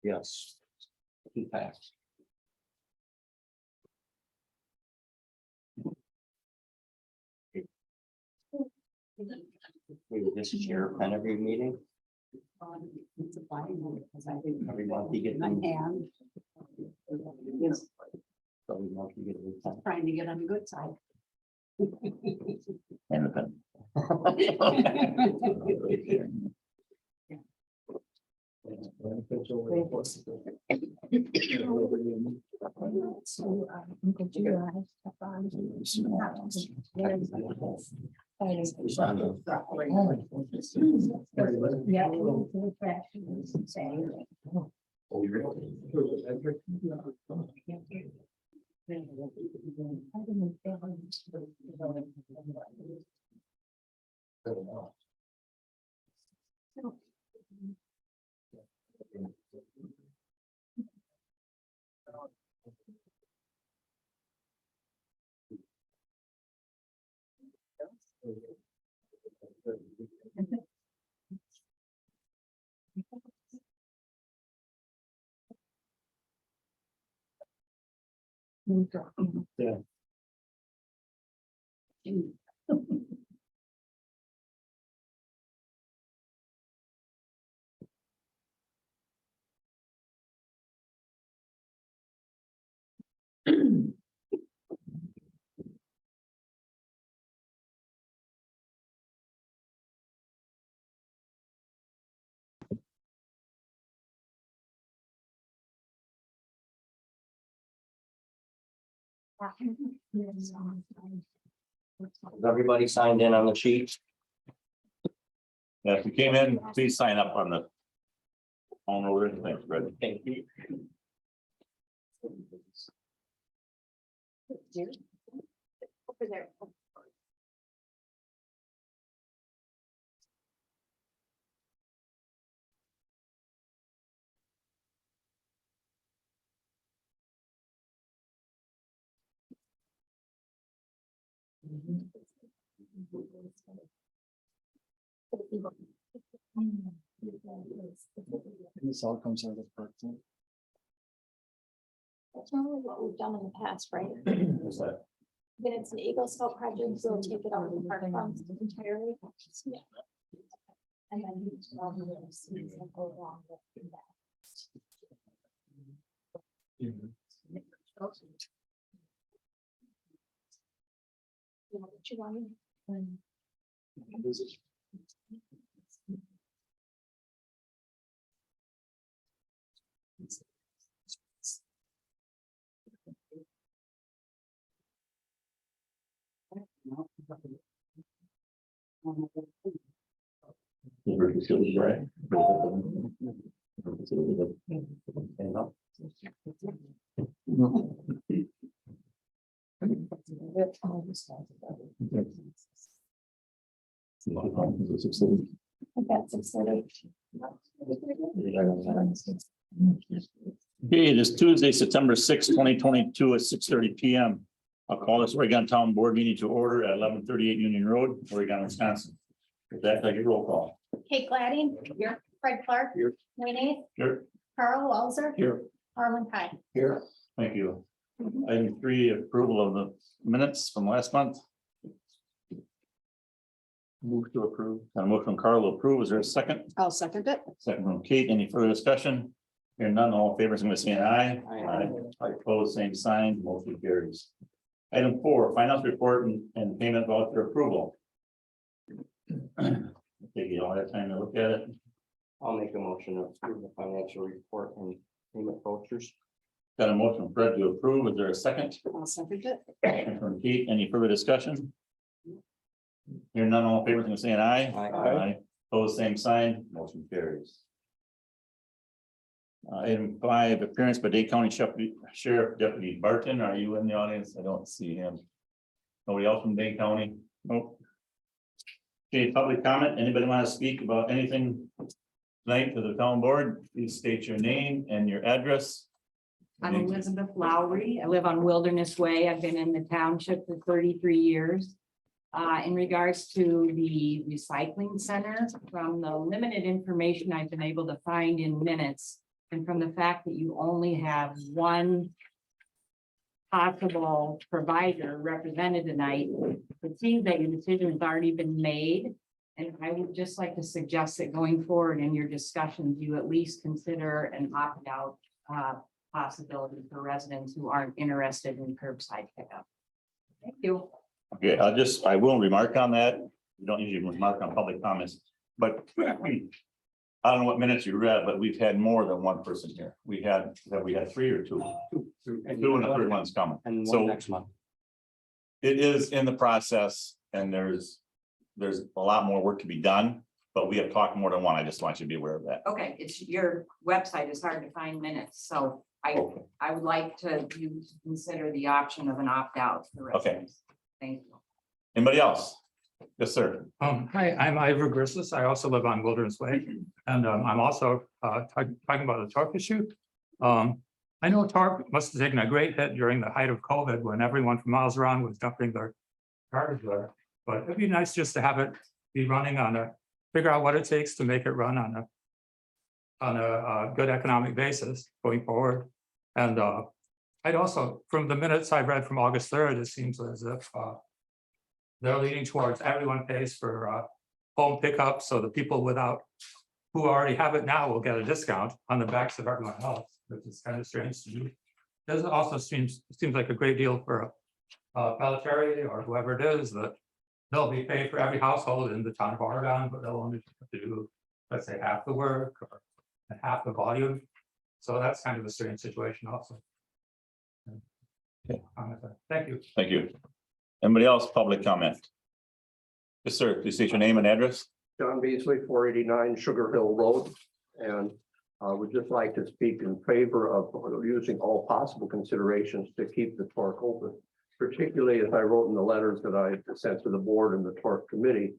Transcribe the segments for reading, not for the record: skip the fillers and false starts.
Yes. He passed. We would just share pen every meeting. It's a fine one, because I didn't. Every month you get My them. hand. Yes, Every month you get a new pen. trying to get on the good side. And the pen. So, Uncle July, Stefan, yeah, the trash is insane. Yeah. Is everybody signed in on the sheet? Yeah, if you came in, please sign up on the. On over there, thanks, Brett. Thank you. Over there. This all comes out of the park. That's normally what we've done in the past, right? What's that? When it's an Eagle Scout project, we'll take it out of the park funds entirely. Yeah. And then use all the little seeds that go along with that. You know what you want? Right. I got 6:30. Okay, it is Tuesday, September 6th, 2022 at 6:30 PM. I'll call this Oregon Town Board meeting to order at 1138 Union Road, Oregon, Wisconsin. With that, take a roll call. Kate Gladding. Here. Fred Clark. Here. Wayne Ace. Here. Carl Walzer. Here. Harlan Kai. Here. Thank you. Item 3, approval of the minutes from last month. Move to approve. Got a motion from Carl to approve. Is there a second? I'll second it. Second from Kate. Any further discussion? Hearing none, all in favor, I'm going to say an aye. Aye. I oppose, same sign, motion carries. Item 4, finance report and payment voucher approval. Take you all that time to look at it. I'll make a motion to approve the financial report and payment vouchers. Got a motion from Fred to approve. Is there a second? I'll second it. Second from Kate. Any further discussion? Hearing none, all in favor, I'm going to say an aye. Aye. Opposed, same sign, motion carries. Item 5, appearance by Dade County Sheriff Deputy Barton. Are you in the audience? I don't see him. Nobody else from Dade County? Nope. Okay, public comment. Anybody want to speak about anything tonight to the town board? Please state your name and your address. I'm Elizabeth Lowry. I live on Wilderness Way. I've been in the township for 33 years. In regards to the recycling center, from the limited information I've been able to find in minutes, and from the fact that you only have one possible provider represented tonight, it seems that your decision has already been made. And I would just like to suggest that going forward in your discussions, you at least consider an opt-out possibility for residents who aren't interested in curbside pickup. Thank you. Okay, I will remark on that. We don't usually remark on public comments, but I don't know what minutes you read, but we've had more than one person here. We had 3 or 2. Two and the third one's coming. And So one next month. it is in the process and there's a lot more work to be done, but we have talked more than one. I just want you to be aware of that. Okay, it's your website is hard to find minutes, so Okay. I would like to you to consider the option of an opt-out for residents. Thank you. Anybody else? Yes, sir. Hi, I'm Ivor Grissus. I also live on Wilderness Way, and I'm also talking about the torque issue. I know torque must have taken a great hit during the height of COVID when everyone from miles around was dumping their garbage there. But it'd be nice just to have it be running figure out what it takes to make it run on a good economic basis going forward. And I'd also, from the minutes I read from August 3rd, it seems as if they're leaning towards everyone pays for home pickup, so the people who already have it now will get a discount on the backs of everyone else, which is kind of strange to me. This also seems like a great deal for Pelletary or whoever it is, that they'll be paid for every household in the town of Oregon, but they'll only have to do, let's say, half the work or half the volume. So that's kind of a strange situation also. Thank you. Thank you. Anybody else, public comment? Yes, sir. Please state your name and address. John Beasley, 489 Sugar Hill Road. And I would just like to speak in favor of using all possible considerations to keep the torque open. Particularly as I wrote in the letters that I sent to the board and the torque committee.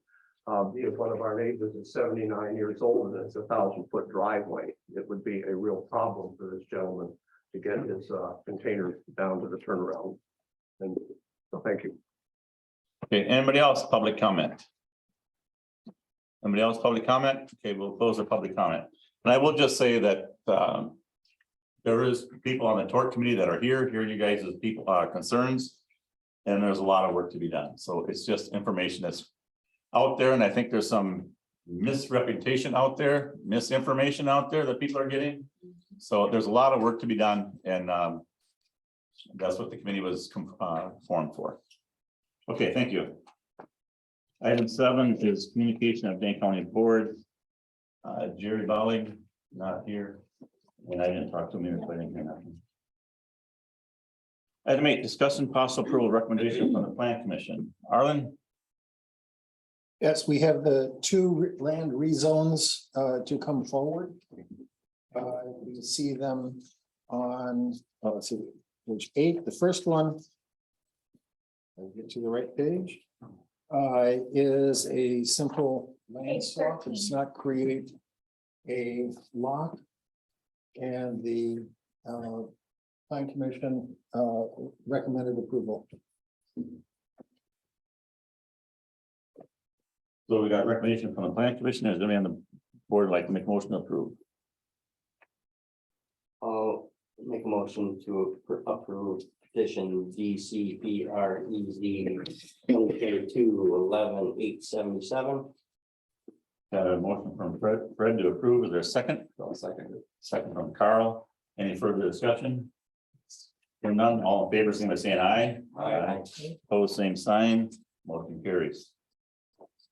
If one of our neighbors is 79 years old and it's a 1,000-foot driveway, it would be a real problem for this gentleman to get his container down to the turnaround. And so thank you. Okay, anybody else, public comment? Anybody else, public comment? Okay, we'll close the public comment. And I will just say that there is people on the torque committee that are here, you guys' people concerns. And there's a lot of work to be done. So it's just information that's out there. And I think there's some misreputation out there, misinformation out there that people are getting. So there's a lot of work to be done. And that's what the committee was formed for. Okay, thank you. Item 7 is communication of Dane County Board. Jerry Bolling, not here. And I didn't talk to him, but I didn't hear nothing. Item 8, discussion possible approval recommendation from the Plan Commission. Arlen? Yes, we have the 2 land rezones to come forward. You can see them on, let's see, page 8. The first one, I'll get to the right page, is a simple land swap. It does not create a lot. And the Plan Commission recommended approval. So we got recommendation from the Plan Commission. Is there anyone on the board like to make a motion to approve? I'll make a motion to approve petition DCPREZ 2022-11-877. Got a motion from Fred to approve. Is there a second? Second from Carl. Any further discussion? Hearing none, all in favor, signify by saying aye. Aye. Opposed, same sign. Motion carries.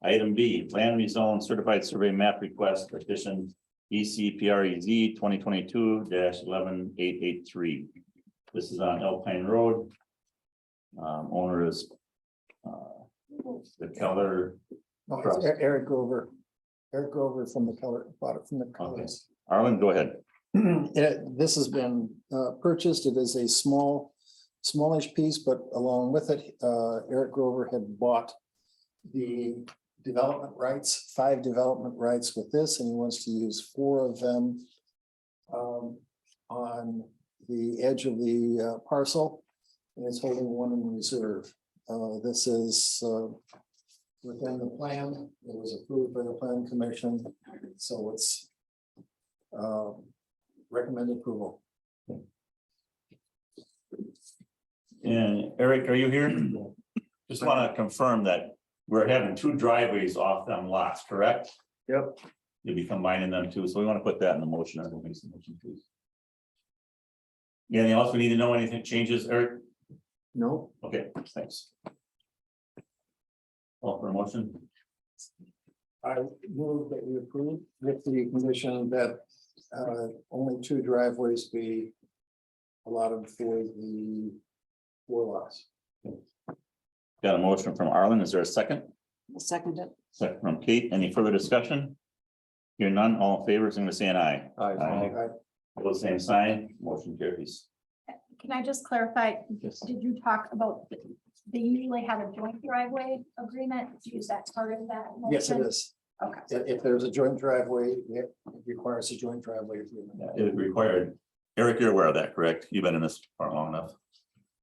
Item B, land rezone certified survey map request petition ECPREZ 2022-11-883. This is on Alpine Road. Owner is the Keller. No, it's Eric Grover. Eric Grover from the color, bought it from the colors. Arlen, go ahead. This has been purchased. It is a smallish piece, but along with it, Eric Grover had bought the development rights, 5 development rights with this, and he wants to use 4 of them on the edge of the parcel. And it's holding one in reserve. This is within the plan. It was approved by the plan commission, so it's recommended approval. And Eric, are you here? Just want to confirm that we're having 2 driveways off them lots, correct? Yep. You'll be combining them too, so we want to put that in the motion. I don't think it's the motion, please. Anything else we need to know? Anything changes, Eric? No. Okay, thanks. Call for a motion. I move that we approve with the condition that only 2 driveways be allotted for the 4 lots. Got a motion from Arlen. Is there a second? Second it. Second from Kate. Any further discussion? Hearing none, all in favor, signify by saying aye. Aye. Opposed, same sign. Motion carries. Can I just clarify, Yes. did you talk about, they usually have a joint driveway agreement? Is that part of that? Yes, it motion? is. Okay. If there's a joint driveway, it requires a joint driveway agreement. It required, Eric, you're aware of that, correct? You've been in this for long enough.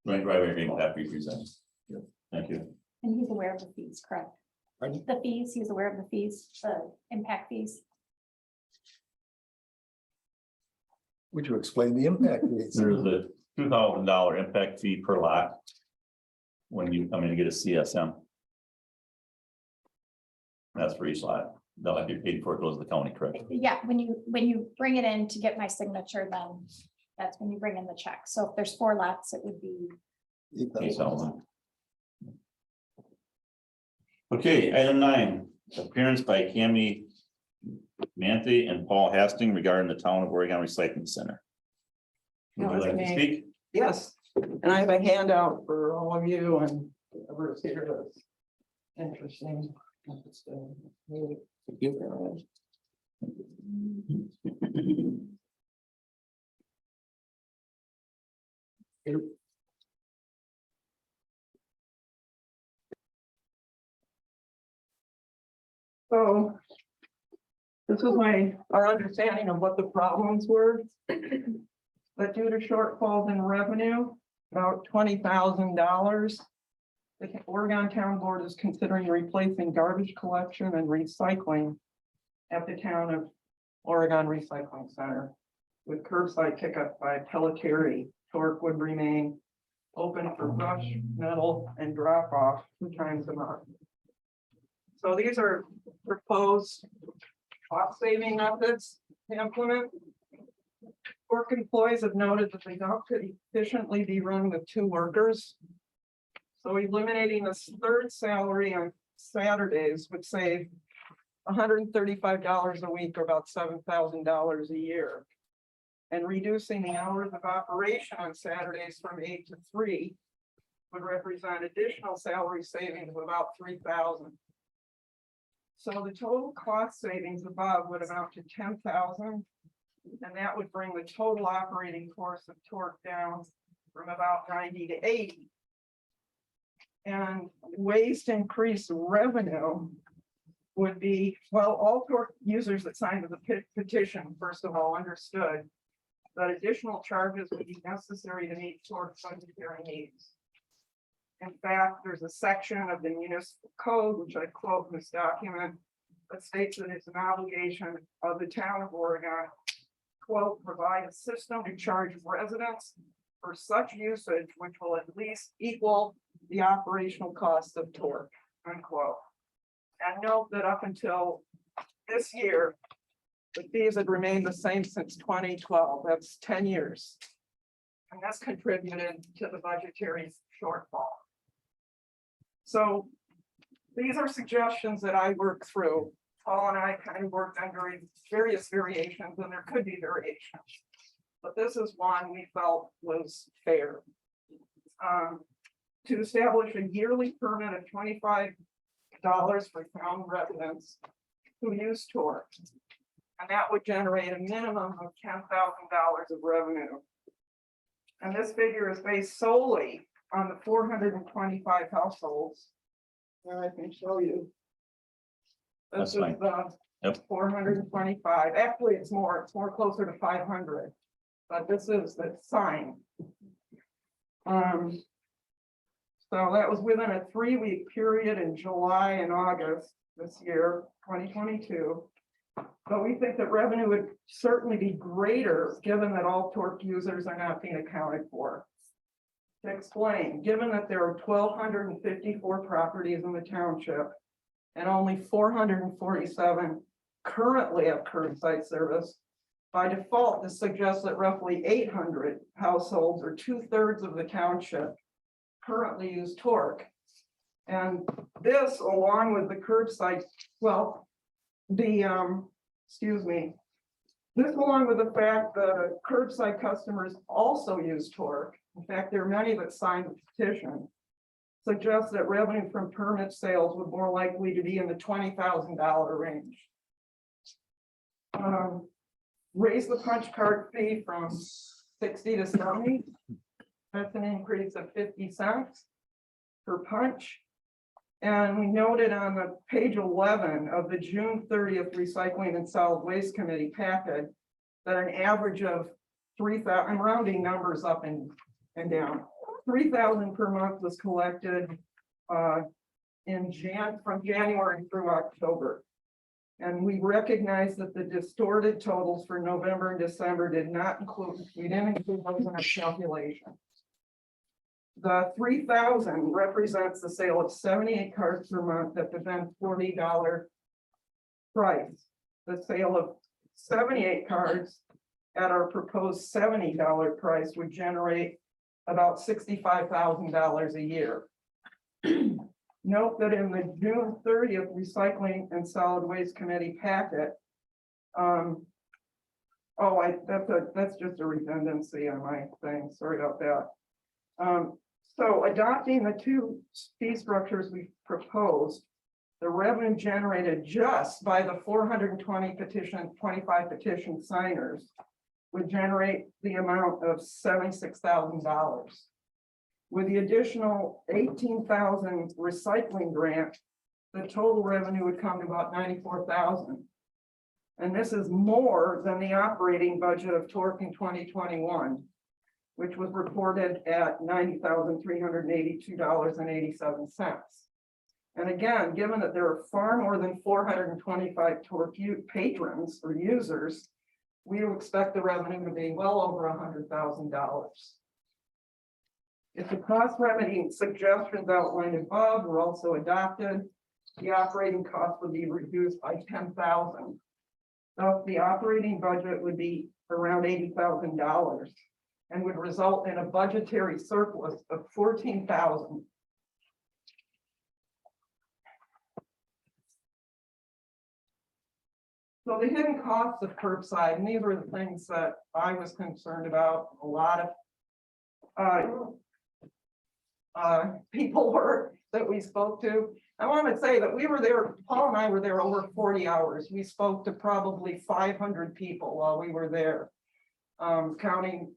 Joint driveway agreement that be presented. Yep. Thank you. And he's aware of the fees, correct? Pardon? The fees, he's aware of the fees, the impact fees. Would you explain the impact? There's a $2,000 impact fee per lot. When you come in to get a CSM. That's for each lot. They'll have to be paid before it goes to the county, correct? Yeah, when you bring it in to get my signature, then that's when you bring in the check. So if there's 4 lots, it would be, 8,000. Okay, item 9, appearance by Cami Manthe and Paul Hasting regarding the Town of Oregon Recycling Center. Would you like to speak? Yes, and I have a handout for all of you and whoever's here that's interesting. So this was our understanding of what the problems were. But due to shortfalls in revenue, about $20,000. The Oregon Town Board is considering replacing garbage collection and recycling at the Town of Oregon Recycling Center with curbside pickup by Pelletieri. Torque would remain open for brush, metal, and drop off 2 times a month. So these are proposed cost saving methods to implement. Work employees have noted that they don't could efficiently be run with 2 workers. So eliminating this 3rd salary on Saturdays would save $135 a week, or about $7,000 a year. And reducing the hours of operation on Saturdays from 8 to 3 would represent additional salary savings of about $3,000. So the total cost savings above would amount to $10,000. And that would bring the total operating cost of Torque down from about 90 to 80. And ways to increase revenue would be, well, all Torque users that signed the petition, first of all, understood that additional charges would be necessary to meet Torque's budgetary needs. In fact, there's a section of the municipal code, which I quote in this document, that states that it's an obligation of the Town of Oregon, quote, provide a system to charge residents for such usage which will at least equal the operational cost of Torque, unquote. And note that up until this year, the fees had remained the same since 2012. That's 10 years. And that's contributed to the budgetary shortfall. So these are suggestions that I worked through. Paul and I kind of worked on various variations, and there could be variations. But this is one we felt was fair. To establish a yearly permit of $25 for town residents who use Torque. And that would generate a minimum of $10,000 of revenue. And this figure is based solely on the 425 households. And I can show you. That's This is fine. the Yep. 425. Actually, it's more closer to 500. but this is the sign. So that was within a 3-week period in July and August this year, 2022. But we think that revenue would certainly be greater, given that all torque users are not being accounted for. To explain, given that there are 1,254 properties in the township and only 447 currently have curbside service, by default, this suggests that roughly 800 households, or 2/3 of the township, currently use torque. And this, along with the curbside, well, excuse me. This, along with the fact that curbside customers also use torque, in fact, there are many that signed the petition, suggests that revenue from permit sales would more likely to be in the $20,000 range. Raise the punch card fee from 60 to 70. That's an increase of 50 cents per punch. And we noted on the page 11 of the June 30th Recycling and Solid Waste Committee packet that an average of 3,000, I'm rounding numbers up and down, 3,000 per month was collected from January through October. And we recognize that the distorted totals for November and December we didn't include those in our calculation. The 3,000 represents the sale of 78 cards per month at the then $40 price. The sale of 78 cards at our proposed $70 price would generate about $65,000 a year. Note that in the June 30th Recycling and Solid Waste Committee packet, that's just a redundancy on my thing. Sorry about that. So adopting the two fee structures we proposed, the revenue generated just by the 25 petition signers would generate the amount of $76,000. With the additional 18,000 recycling grant, the total revenue would come to about 94,000. And this is more than the operating budget of Torque in 2021, which was reported at $90,382.87. And again, given that there are far more than 425 Torque patrons or users, we expect the revenue to be well over $100,000. If the cost remedying suggestions outlined above were also adopted, the operating cost would be reduced by $10,000. Thus, the operating budget would be around $80,000 and would result in a budgetary surplus of $14,000. So the hidden costs of curbside, and these were the things that I was concerned about. A lot of people that we spoke to. I want to say that we were there, Paul and I were there over 40 hours. We spoke to probably 500 people while we were there, counting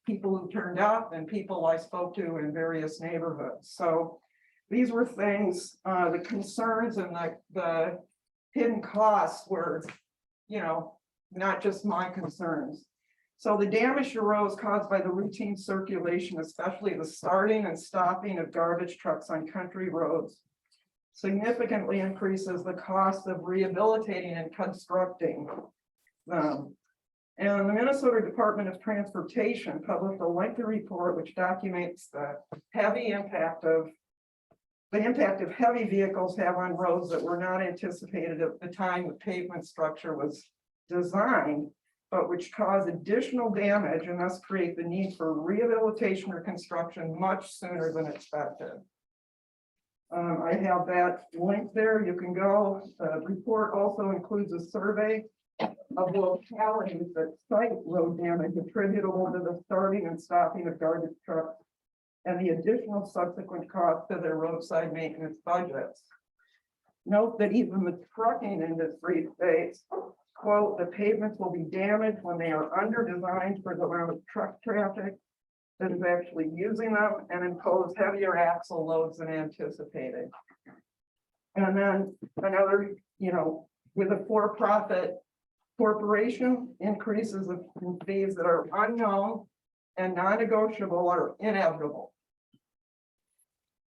people who turned up and people I spoke to in various neighborhoods. So these were things, the concerns and the hidden costs were, not just my concerns. So the damage to roads caused by the routine circulation, especially the starting and stopping of garbage trucks on country roads, significantly increases the cost of rehabilitating and constructing them. And the Minnesota Department of Transportation published a lengthy report which documents the impact of heavy vehicles have on roads that were not anticipated at the time the pavement structure was designed, but which cause additional damage and thus create the need for rehabilitation or construction much sooner than expected. I have that link there. You can go. The report also includes a survey of localities that cite road damage attributable to the starting and stopping of garbage trucks and the additional subsequent costs to their roadside maintenance budgets. Note that even the trucking industry states, quote, the pavements will be damaged when they are under-designed for the amount of truck traffic that is actually using them and impose heavier axle loads than anticipated. And then another, with a for-profit Corporation increases of fees that are unknown and non-negotiable are inevitable.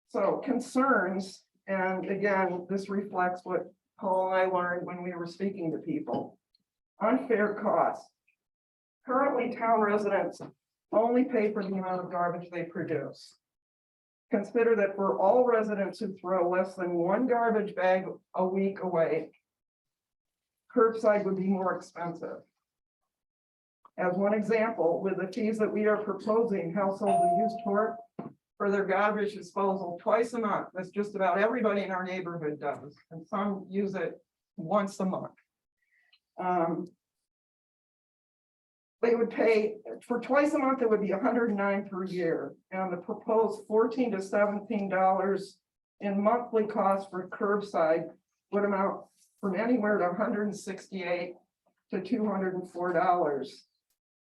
So concerns, and again, this reflects what Paul and I learned when we were speaking to people. Unfair costs. Currently, town residents only pay for the amount of garbage they produce. Consider that for all residents who throw less than one garbage bag a week away, curbside would be more expensive. As one example, with the fees that we are proposing, households will use Torque for their garbage disposal twice a month. That's just about everybody in our neighborhood does, and some use it once a month. They would pay for twice a month, it would be $109 per year, and the proposed $14 to $17 in monthly costs for curbside would amount from anywhere to $168 to $204.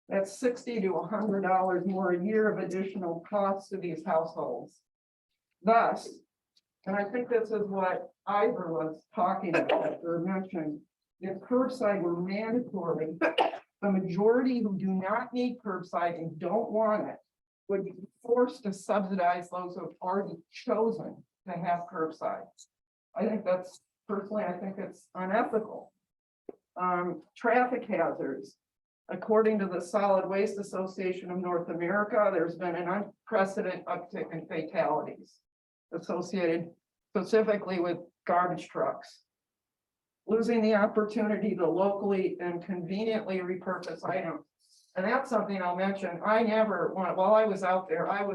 That's $60 to $100 more a year of additional costs to these households. Thus, and I think this is what Ivor was talking about or mentioned, if curbside were mandatory, the majority who do not need curbside and don't want it would be forced to subsidize those who have already chosen to have curbside. I think that's, personally, I think it's unethical. Traffic hazards. According to the Solid Waste Association of North America, there's been an unprecedented uptick in fatalities associated specifically with garbage trucks. Losing the opportunity to locally and conveniently repurpose items. And that's something I'll mention. I never, while I was out there, I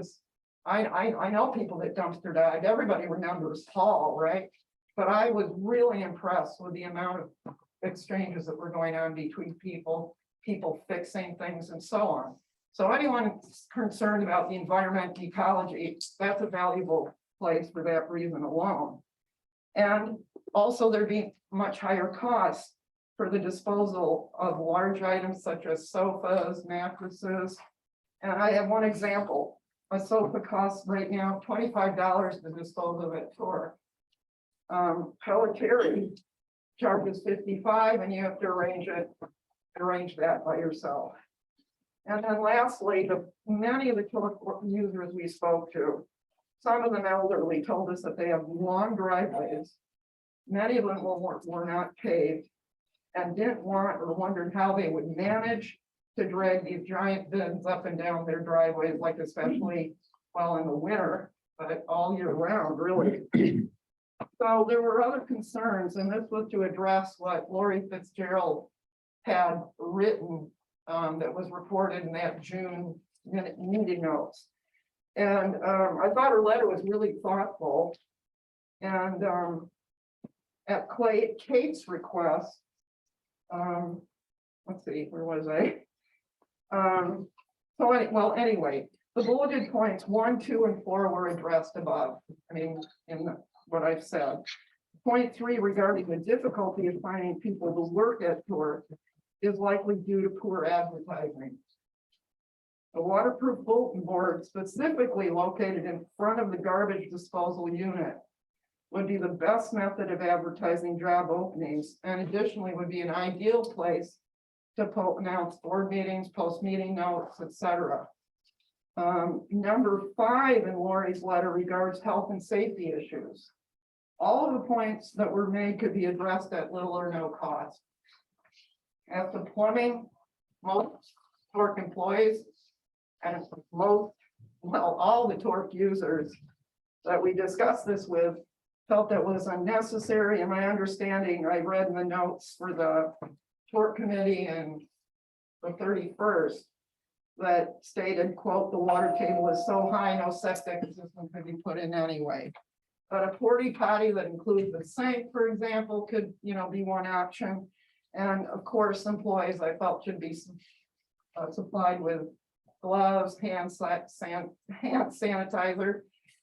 know people that dumpster dived. Everybody remembers Paul, right? But I was really impressed with the amount of exchanges that were going on between people fixing things and so on. So anyone concerned about the environment, ecology, that's a valuable place for that reason alone. And also there'd be much higher costs for the disposal of large items such as sofas, mattresses. And I have one example. A sofa costs right now $25 to dispose of at Torque. Pelletieri charges $55 and you have to arrange that by yourself. And then lastly, many of the Torque users we spoke to, some of them elderly, told us that they have long driveways. Many of them were not paved and didn't want or wondered how they would manage to drag these giant bins up and down their driveways, like especially well in the winter, but all year round, really. So there were other concerns, and this was to address what Lori Fitzgerald had written that was reported in that June meeting notes. And I thought her letter was really thoughtful. And at Kate's request, let's see, where was I? Well, anyway, the bulleted points 1, 2, and 4 were addressed above. I mean, in what I've said. Point 3 regarding the difficulty of finding people to work at Torque is likely due to poor advertising. A waterproof bulletin board specifically located in front of the garbage disposal unit would be the best method of advertising job openings, and additionally would be an ideal place to announce board meetings, post meeting notes, etc. Number 5 in Lori's letter regards health and safety issues. All of the points that were made could be addressed at little or no cost. As to plumbing, most Torque employees and all the Torque users that we discussed this with felt that was unnecessary. And my understanding, I read in the notes for the Torque committee and the 31st that stated, quote, the water table is so high, no septic system could be put in anyway. But a porta potty that includes the sink, for example, could, be one option. And of course, employees I felt should be supplied with gloves, hand sanitizer.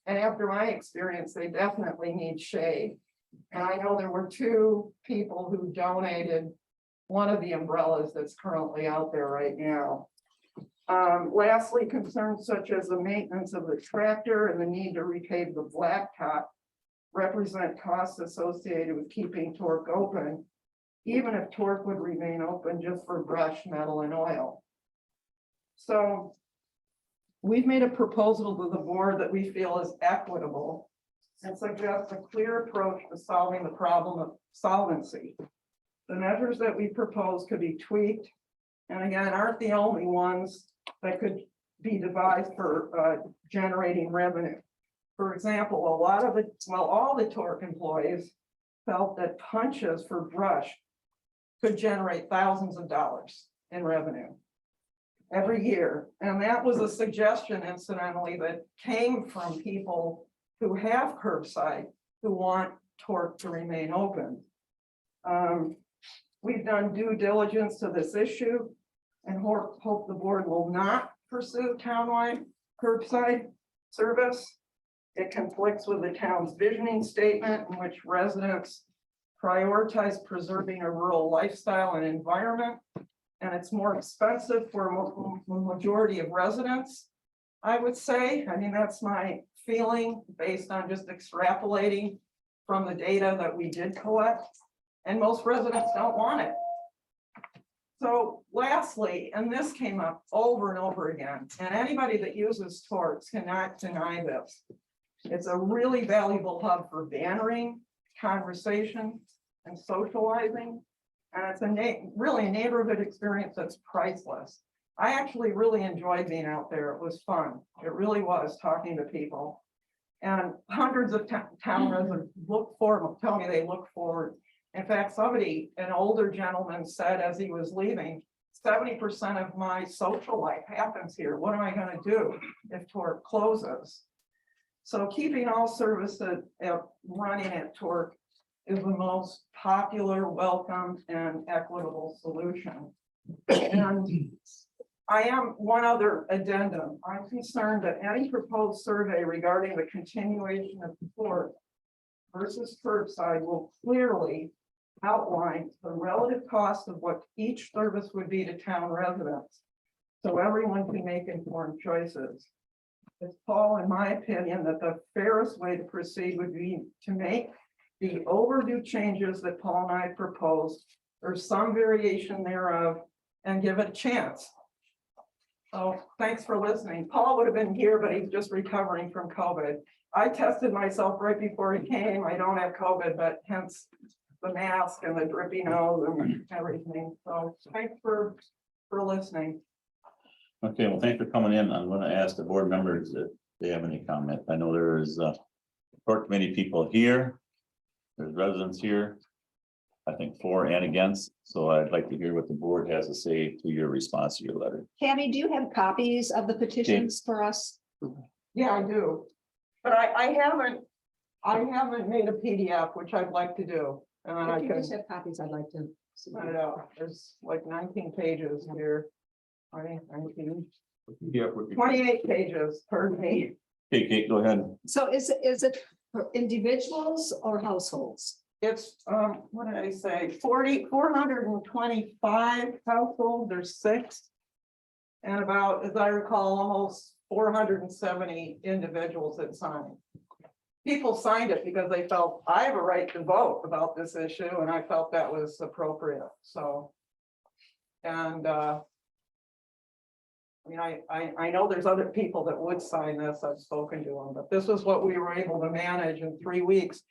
And after my experience, they definitely need shade. And I know there were 2 people who donated one of the umbrellas that's currently out there right now. Lastly, concerns such as the maintenance of the tractor and the need to repave the blacktop represent costs associated with keeping Torque open even if Torque would remain open just for brush, metal, and oil. So we've made a proposal to the board that we feel is equitable and suggests a clear approach to solving the problem of solvency. The measures that we propose could be tweaked, and again, aren't the only ones that could be devised for generating revenue. For example, all the Torque employees felt that punches for brush could generate thousands of dollars in revenue every year. And that was a suggestion incidentally that came from people who have curbside, who want Torque to remain open. We've done due diligence to this issue and hope the board will not pursue townwide curbside service. It conflicts with the town's visioning statement in which residents prioritize preserving a rural lifestyle and environment. And it's more expensive for a majority of residents, I would say. I mean, that's my feeling based on just extrapolating from the data that we did collect. And most residents don't want it. So lastly, and this came up over and over again, and anybody that uses Torques cannot deny this. It's a really valuable hub for bantering, conversation, and socializing. And it's really a neighborhood experience that's priceless. I actually really enjoyed being out there. It was fun. It really was, talking to people. And hundreds of town residents tell me they look forward. In fact, an older gentleman said as he was leaving, 70% of my social life happens here. What am I going to do if Torque closes? So keeping all services running at Torque is the most popular, welcome, and equitable solution. And I am one other addendum. I'm concerned that any proposed survey regarding the continuation of Torque versus curbside will clearly outline the relative cost of what each service would be to town residents, so everyone can make informed choices. It's Paul, in my opinion, that the fairest way to proceed would be to make the overdue changes that Paul and I proposed, or some variation thereof, and give it a chance. So thanks for listening. Paul would have been here, but he's just recovering from COVID. I tested myself right before he came. I don't have COVID, but hence the mask and the drippy nose and everything. So thanks for listening. Okay, well, thanks for coming in. I'm gonna ask the board members if they have any comment. I know there is Torque committee people here. There's residents here. I think for and against, so I'd like to hear what the board has to say to your response to your letter. Tammy, do you have copies of the petitions for us? Yeah, I do. But I haven't made a PDF, which I'd like to do. And then I If you can, just have copies, I'd like to see. I don't know, there's like 19 pages here. 19, 28 pages, pardon me. Okay, Kate, go ahead. So is it for individuals or households? It's, what did I say, 425 households, there's 6. And about, as I recall, almost 470 individuals that signed. People signed it because they felt I have a right to vote about this issue, and I felt that was appropriate, so. And I mean, I know there's other people that would sign this, I've spoken to them, but this was what we were able to manage in 3 weeks.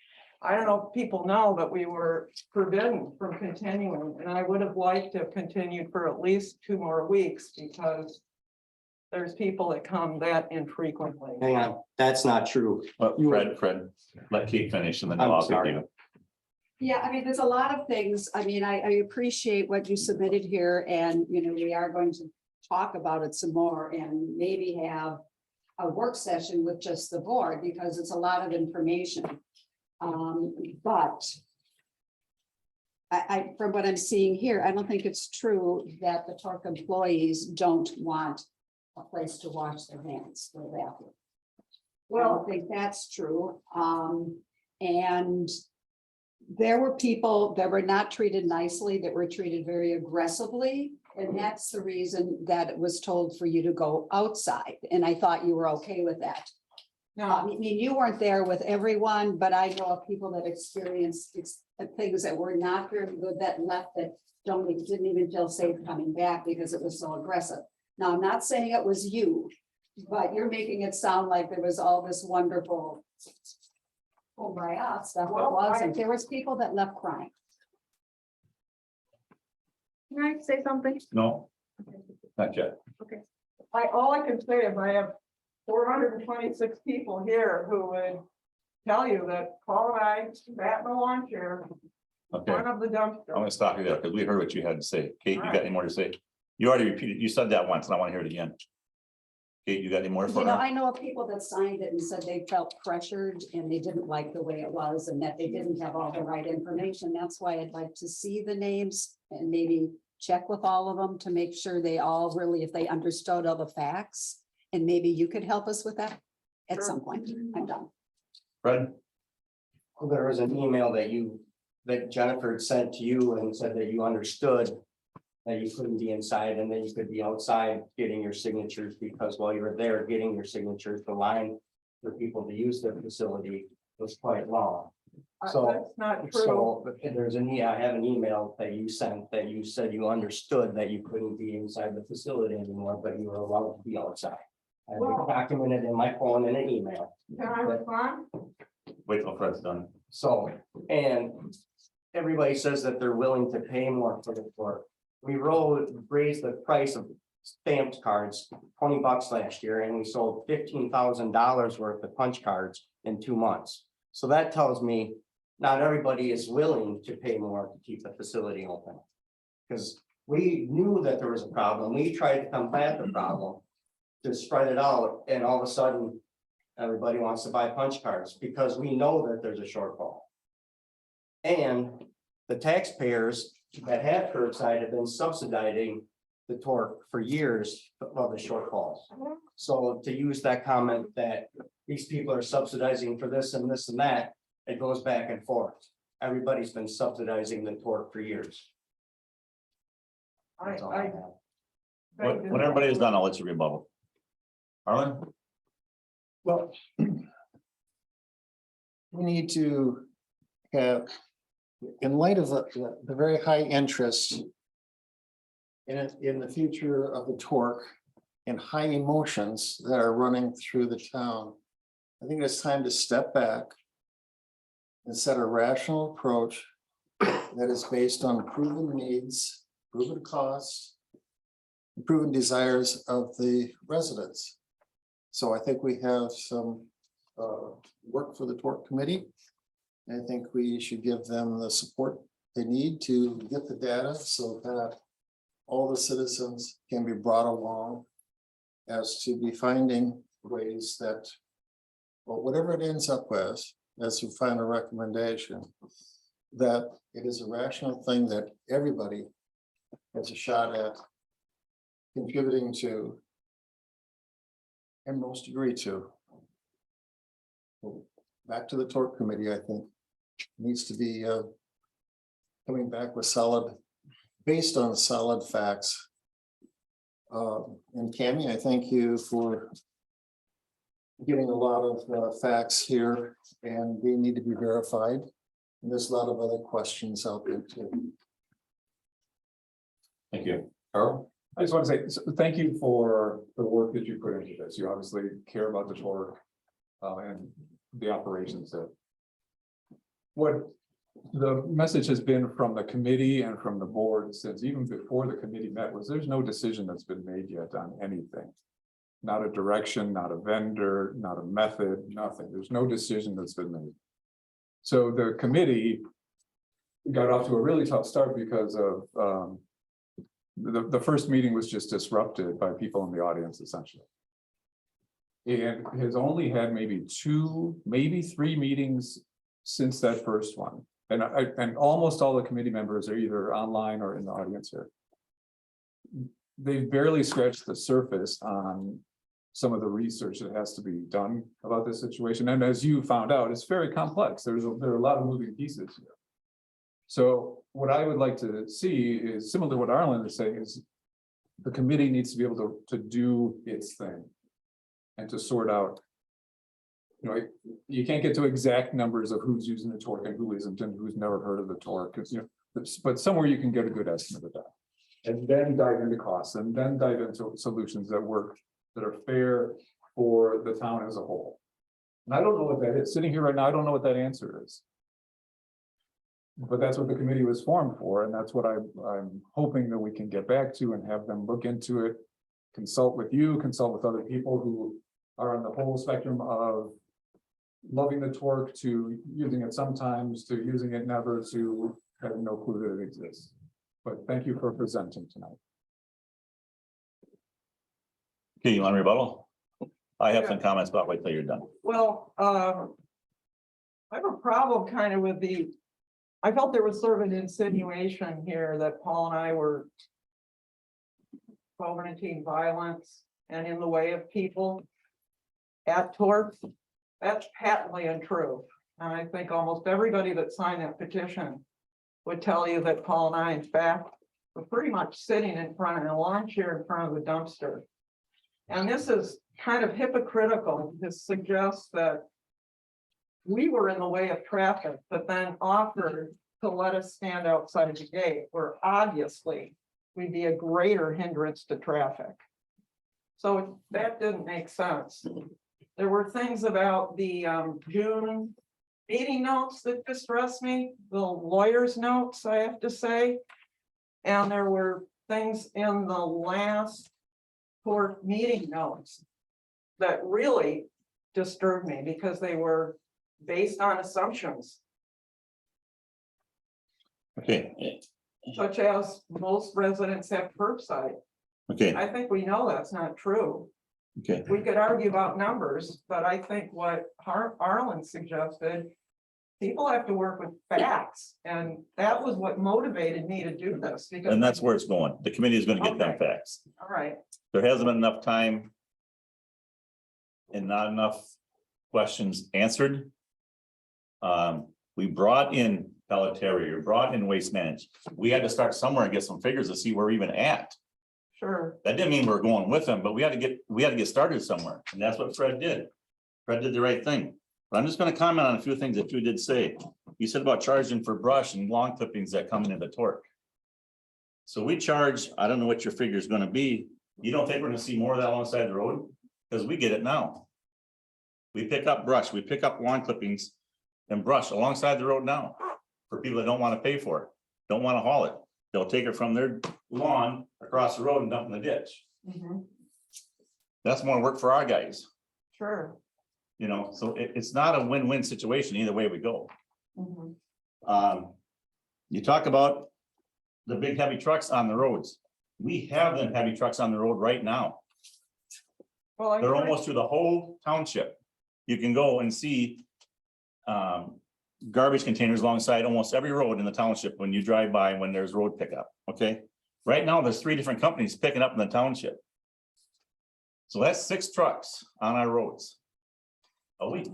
I don't know if people know that we were forbidden from continuing, and I would have liked to have continued for at least 2 more weeks because there's people that come that infrequently. Hang on, that's not true. Well, Fred, let Kate finish and then I'm I'll sorry. continue. Yeah, I mean, there's a lot of things. I mean, I appreciate what you submitted here, and, you know, we are going to talk about it some more and maybe have a work session with just the board, because it's a lot of information. But from what I'm seeing here, I don't think it's true that the Torque employees don't want a place to wash their hands or bathroom. I don't think that's true. And there were people that were not treated nicely, that were treated very aggressively. And that's the reason that it was told for you to go outside. And I thought you were okay with that. I mean, you weren't there with everyone, but I know of people that experienced things that were not very good that left that didn't even feel safe coming back because it was so aggressive. Now, I'm not saying it was you, but you're making it sound like there was all this wonderful stuff. It Well, wasn't. There was people that left crying. Can I say something? No. Not yet. All I can say is I have 426 people here who would tell you that Paul and I sat in the lawn chair in Okay, front of the I'm dumpster. gonna stop you there because we heard what you had to say. Kate, you got any more to say? You already repeated, you said that once and I want to hear it again. Kate, you got any more for You know, her? I know of people that signed it and said they felt pressured and they didn't like the way it was and that they didn't have all the right information. That's why I'd like to see the names and maybe check with all of them to make sure they all really, if they understood all the facts. And maybe you could help us with that at some point. I'm done. Fred? There was an email that Jennifer had sent to you and said that you understood that you couldn't be inside and that you could be outside getting your signatures, because while you were there getting your signatures, the line for people to use the facility was quite long. So, That's not true. so I have an email that you sent that you said you understood that you couldn't be inside the facility anymore, but you were allowed to be outside. I have it documented in my phone in an email. Can I respond? Wait till Fred's done. So, and everybody says that they're willing to pay more for the work. We raised the price of stamped cards $20 last year, and we sold $15,000 worth of punch cards in 2 months. So that tells me not everybody is willing to pay more to keep the facility open. Because we knew that there was a problem. We tried to combat the problem to spread it out, and all of a sudden, everybody wants to buy punch cards because we know that there's a shortfall. And the taxpayers that have curbside have been subsidizing the torque for years of the shortfalls. So to use that comment that these people are subsidizing for this and this and that, it goes back and forth. Everybody's been subsidizing the torque for years. That's all I have. When everybody is done, I'll let you rebuttal. Arlen? Well, we need to have, in light of the very high interest in the future of the torque and high emotions that are running through the town, I think it's time to step back and set a rational approach that is based on proven needs, proven costs, proven desires of the residents. So I think we have some work for the torque committee. I think we should give them the support they need to get the data so that all the citizens can be brought along as to be finding ways that, well, whatever it ends up with, as you find a recommendation, that it is a rational thing that everybody has a shot at contributing to and most agree to. Back to the torque committee, I think, needs to be coming back with based on solid facts. And Cammie, I thank you for getting a lot of facts here, and they need to be verified. And there's a lot of other questions out there too. Thank you. Carl? I just want to say, thank you for the work that you put into this. You obviously care about the torque and the operations that. What the message has been from the committee and from the board since even before the committee met was there's no decision that's been made yet on anything. Not a direction, not a vendor, not a method, nothing. There's no decision that's been made. So the committee got off to a really tough start because of the first meeting was just disrupted by people in the audience, essentially. And has only had maybe 2, maybe 3 meetings since that first one. And almost all the committee members are either online or in the audience here. They've barely scratched the surface on some of the research that has to be done about this situation. And as you found out, it's very complex. There are a lot of moving pieces here. So what I would like to see is similar to what Arlen is saying is the committee needs to be able to do its thing and to sort out You know, you can't get to exact numbers of who's using the torque and who isn't and who's never heard of the torque, because but somewhere you can get a good estimate of that. And then dive into costs and then dive into solutions that work, that are fair for the town as a whole. And I don't know what that is. Sitting here right now, I don't know what that answer is. But that's what the committee was formed for, and that's what I'm hoping that we can get back to and have them look into it. Consult with you, consult with other people who are on the whole spectrum of loving the torque to using it sometimes, to using it never, to having no clue that it exists. But thank you for presenting tonight. Okay, you want to rebuttal? I have some comments, but wait till you're done. Well, I have a problem kind of with I felt there was sort of an insinuation here that Paul and I were fomenting violence and in the way of people at Torque. That's patently untrue. And I think almost everybody that signed that petition would tell you that Paul and I, in fact, were pretty much sitting in front of a lawn chair in front of the dumpster. And this is kind of hypocritical to suggest that we were in the way of traffic, but then offered to let us stand outside the gate, where obviously we'd be a greater hindrance to traffic. So that didn't make sense. There were things about the June meeting notes that distressed me, the lawyer's notes, I have to say. And there were things in the last court meeting notes that really disturbed me because they were based on assumptions, Okay, such as most residents have curbside. okay, I think we know that's not true. okay. We could argue about numbers, but I think what Arlen suggested, people have to work with facts, and that was what motivated me to do this, because. And that's where it's going. The committee is gonna get them Okay. facts. All right, There hasn't been enough time and not enough questions answered. We brought in Pelletier, we brought in Waste Management. We had to start somewhere and get some figures to see where we're even at. sure. That didn't mean we're going with them, but we had to get started somewhere, and that's what Fred did. Fred did the right thing. But I'm just gonna comment on a few things that you did say. You said about charging for brush and lawn clippings that come into the torque. So we charge, I don't know what your figure is gonna be. You don't think we're gonna see more of that alongside the road? Because we get it now. We pick up brush, we pick up lawn clippings and brush alongside the road now. For people that don't want to pay for it, don't want to haul it. They'll take it from their lawn across the road and dump in the ditch. Mhm, That's more work for our guys, sure. you know, so it's not a win-win situation either way we go. Mhm. You talk about the big heavy trucks on the roads. We have them heavy trucks on the road right now. Well, I They're agree. almost through the whole township. You can go and see garbage containers alongside almost every road in the township when you drive by, when there's road pickup, okay? Right now, there's 3 different companies picking up in the township. So that's 6 trucks on our roads a week.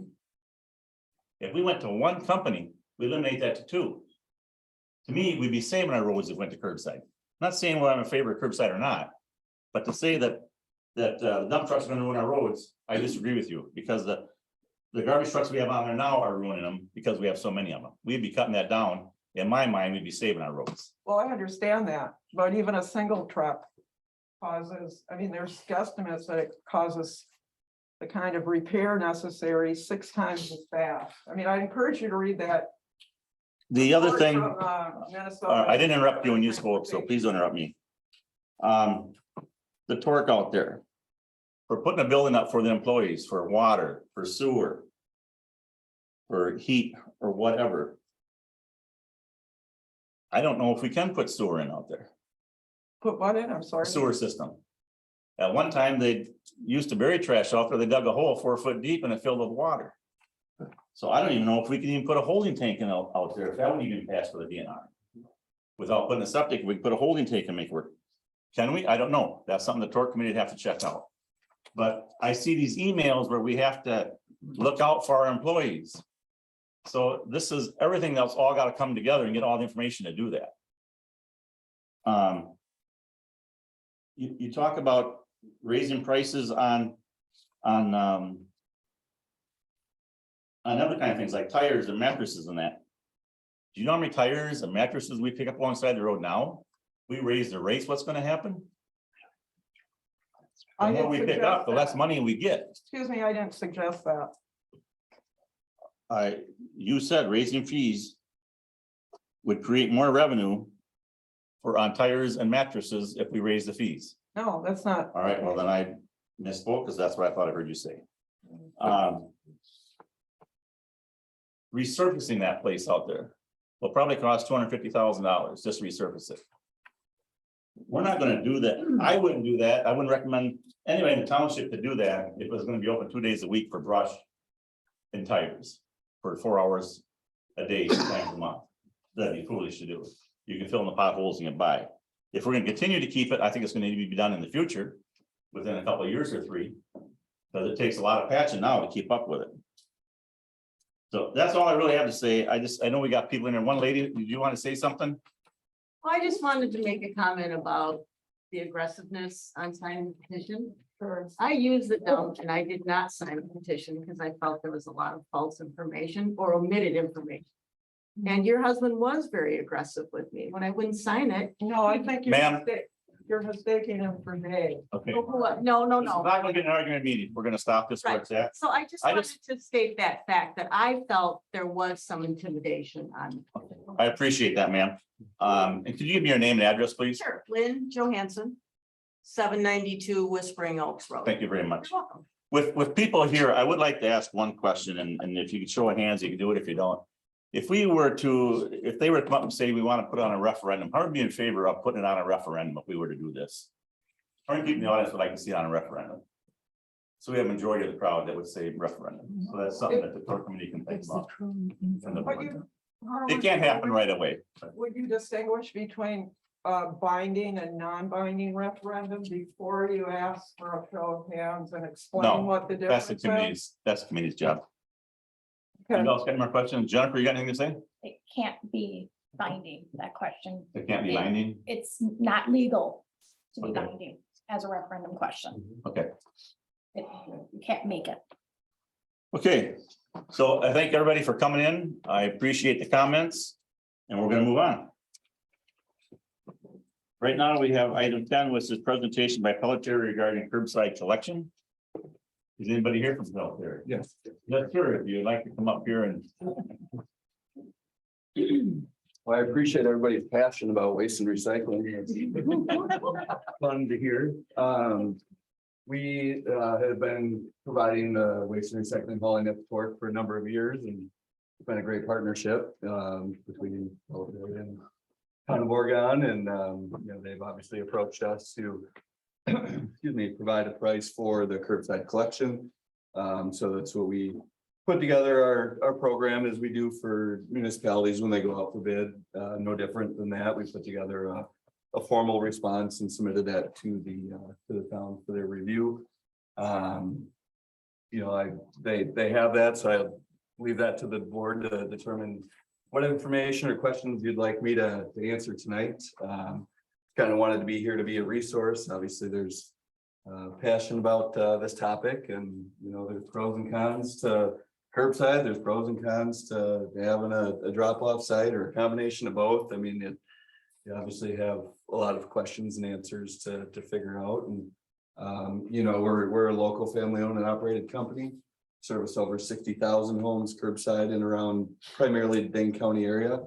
If we went to one company, we eliminate that to 2. To me, we'd be saving our roads if we went to curbside. Not saying whether I'm in favor of curbside or not, but to say that dump trucks are gonna ruin our roads, I disagree with you, because the garbage trucks we have on there now are ruining them because we have so many of them. We'd be cutting that down. In my mind, we'd be saving our roads. Well, I understand that, but even a single truck causes, I mean, there's guesstimates that it causes the kind of repair necessary 6 times as fast. I mean, I encourage you to read that. The other report thing, from, Minnesota. I didn't interrupt you when you spoke, so please don't interrupt me. The torque out there. We're putting a building up for the employees, for water, for sewer. For heat or whatever. I don't know if we can put sewer in out there, Put what in? I'm sorry. sewer system. At one time, they used to bury trash out there, they dug a hole 4 foot deep and it filled with water. So I don't even know if we can even put a holding tank in out there, if that would even pass for the DNR. Without putting a septic, we could put a holding tank and make it work. Can we? I don't know. That's something the torque committee would have to check out. But I see these emails where we have to look out for our employees. So this is everything that's all got to come together and get all the information to do that. You talk about raising prices on other kind of things like tires and mattresses and that. Do you know how many tires and mattresses we pick up alongside the road now? We raise the rates, what's gonna happen? The I more didn't we pick suggest up, the less that. money we get. Excuse me, I didn't suggest that. You said raising fees would create more revenue for on tires and mattresses if we raise the fees. No, that's not. All right, well, then I misspoke because that's what I thought I heard you say. Resurfacing that place out there will probably cost $250,000, just resurface it. We're not gonna do that. I wouldn't do that. I wouldn't recommend anybody in the township to do that if it was gonna be open 2 days a week for brush and tires for 4 hours a day, 6 times a month. That'd be foolish to do. You can fill in the potholes and get by. If we're gonna continue to keep it, I think it's gonna need to be done in the future, within a couple of years or 3. Because it takes a lot of patching now to keep up with it. So that's all I really have to say. I know we got people in there. One lady, did you want to say something? I just wanted to make a comment about the aggressiveness on signing the petition. I used it down and I did not sign the petition because I felt there was a lot of false information or omitted information. And your husband was very aggressive with me when I wouldn't sign it. No, I think Ma'am. you're mistaking him for me. Okay. No, no, It's no. not gonna get an argument meeting. We're gonna stop this where it's at. So I just I wanted just- to state that fact that I felt there was some intimidation on. I appreciate that, ma'am. And could you give me your name and address, please? Sure, Lynn Johansson, 792 Whispering Oaks Road. Thank you very much. You're welcome. With people here, I would like to ask one question, and if you could show of hands, you can do it. If you don't. If they were to come up and say, we want to put on a referendum, how would be in favor of putting it on a referendum if we were to do this? How many people in the audience would like to see it on a referendum? So we have a majority of the crowd that would say referendum. So that's something that the core committee can think about. And the But board. you- It can't happen right away. Would you distinguish between binding and non-binding referendum before you ask for a show of hands and No, explain what the That's difference the is? committee's job. Okay. You else got any more questions? Jennifer, you got anything to say? It can't be binding, that question. It can't be binding. It's not legal to be Okay. binding as a referendum question. Okay, You can't make it. okay. So I thank everybody for coming in. I appreciate the comments. And we're gonna move on. Right now, we have item 10, which is presentation by Pelletier regarding curbside collection. Is anybody here from Pelletier? Yes. Yes, sir. If you'd like to come up here and Well, I appreciate everybody's passion about waste and recycling. It's fun to hear. We have been providing waste and recycling hauling at the Torque for a number of years, and it's been a great partnership between Pelletier and Town of Oregon, and they've obviously approached us to excuse me, provide a price for the curbside collection. So that's what we put together our program as we do for municipalities when they go out for bid. No different than that. We put together a formal response and submitted that to the town for their review. They have that, so I'll leave that to the board to determine what information or questions you'd like me to answer tonight. Kind of wanted to be here to be a resource. Obviously, there's passion about this topic, and there's pros and cons to curbside. There's pros and cons to having a drop-off site or a combination of both. I mean, you obviously have a lot of questions and answers to figure out. And we're a local family-owned and operated company, service over 60,000 homes curbside and around primarily the Dane County area.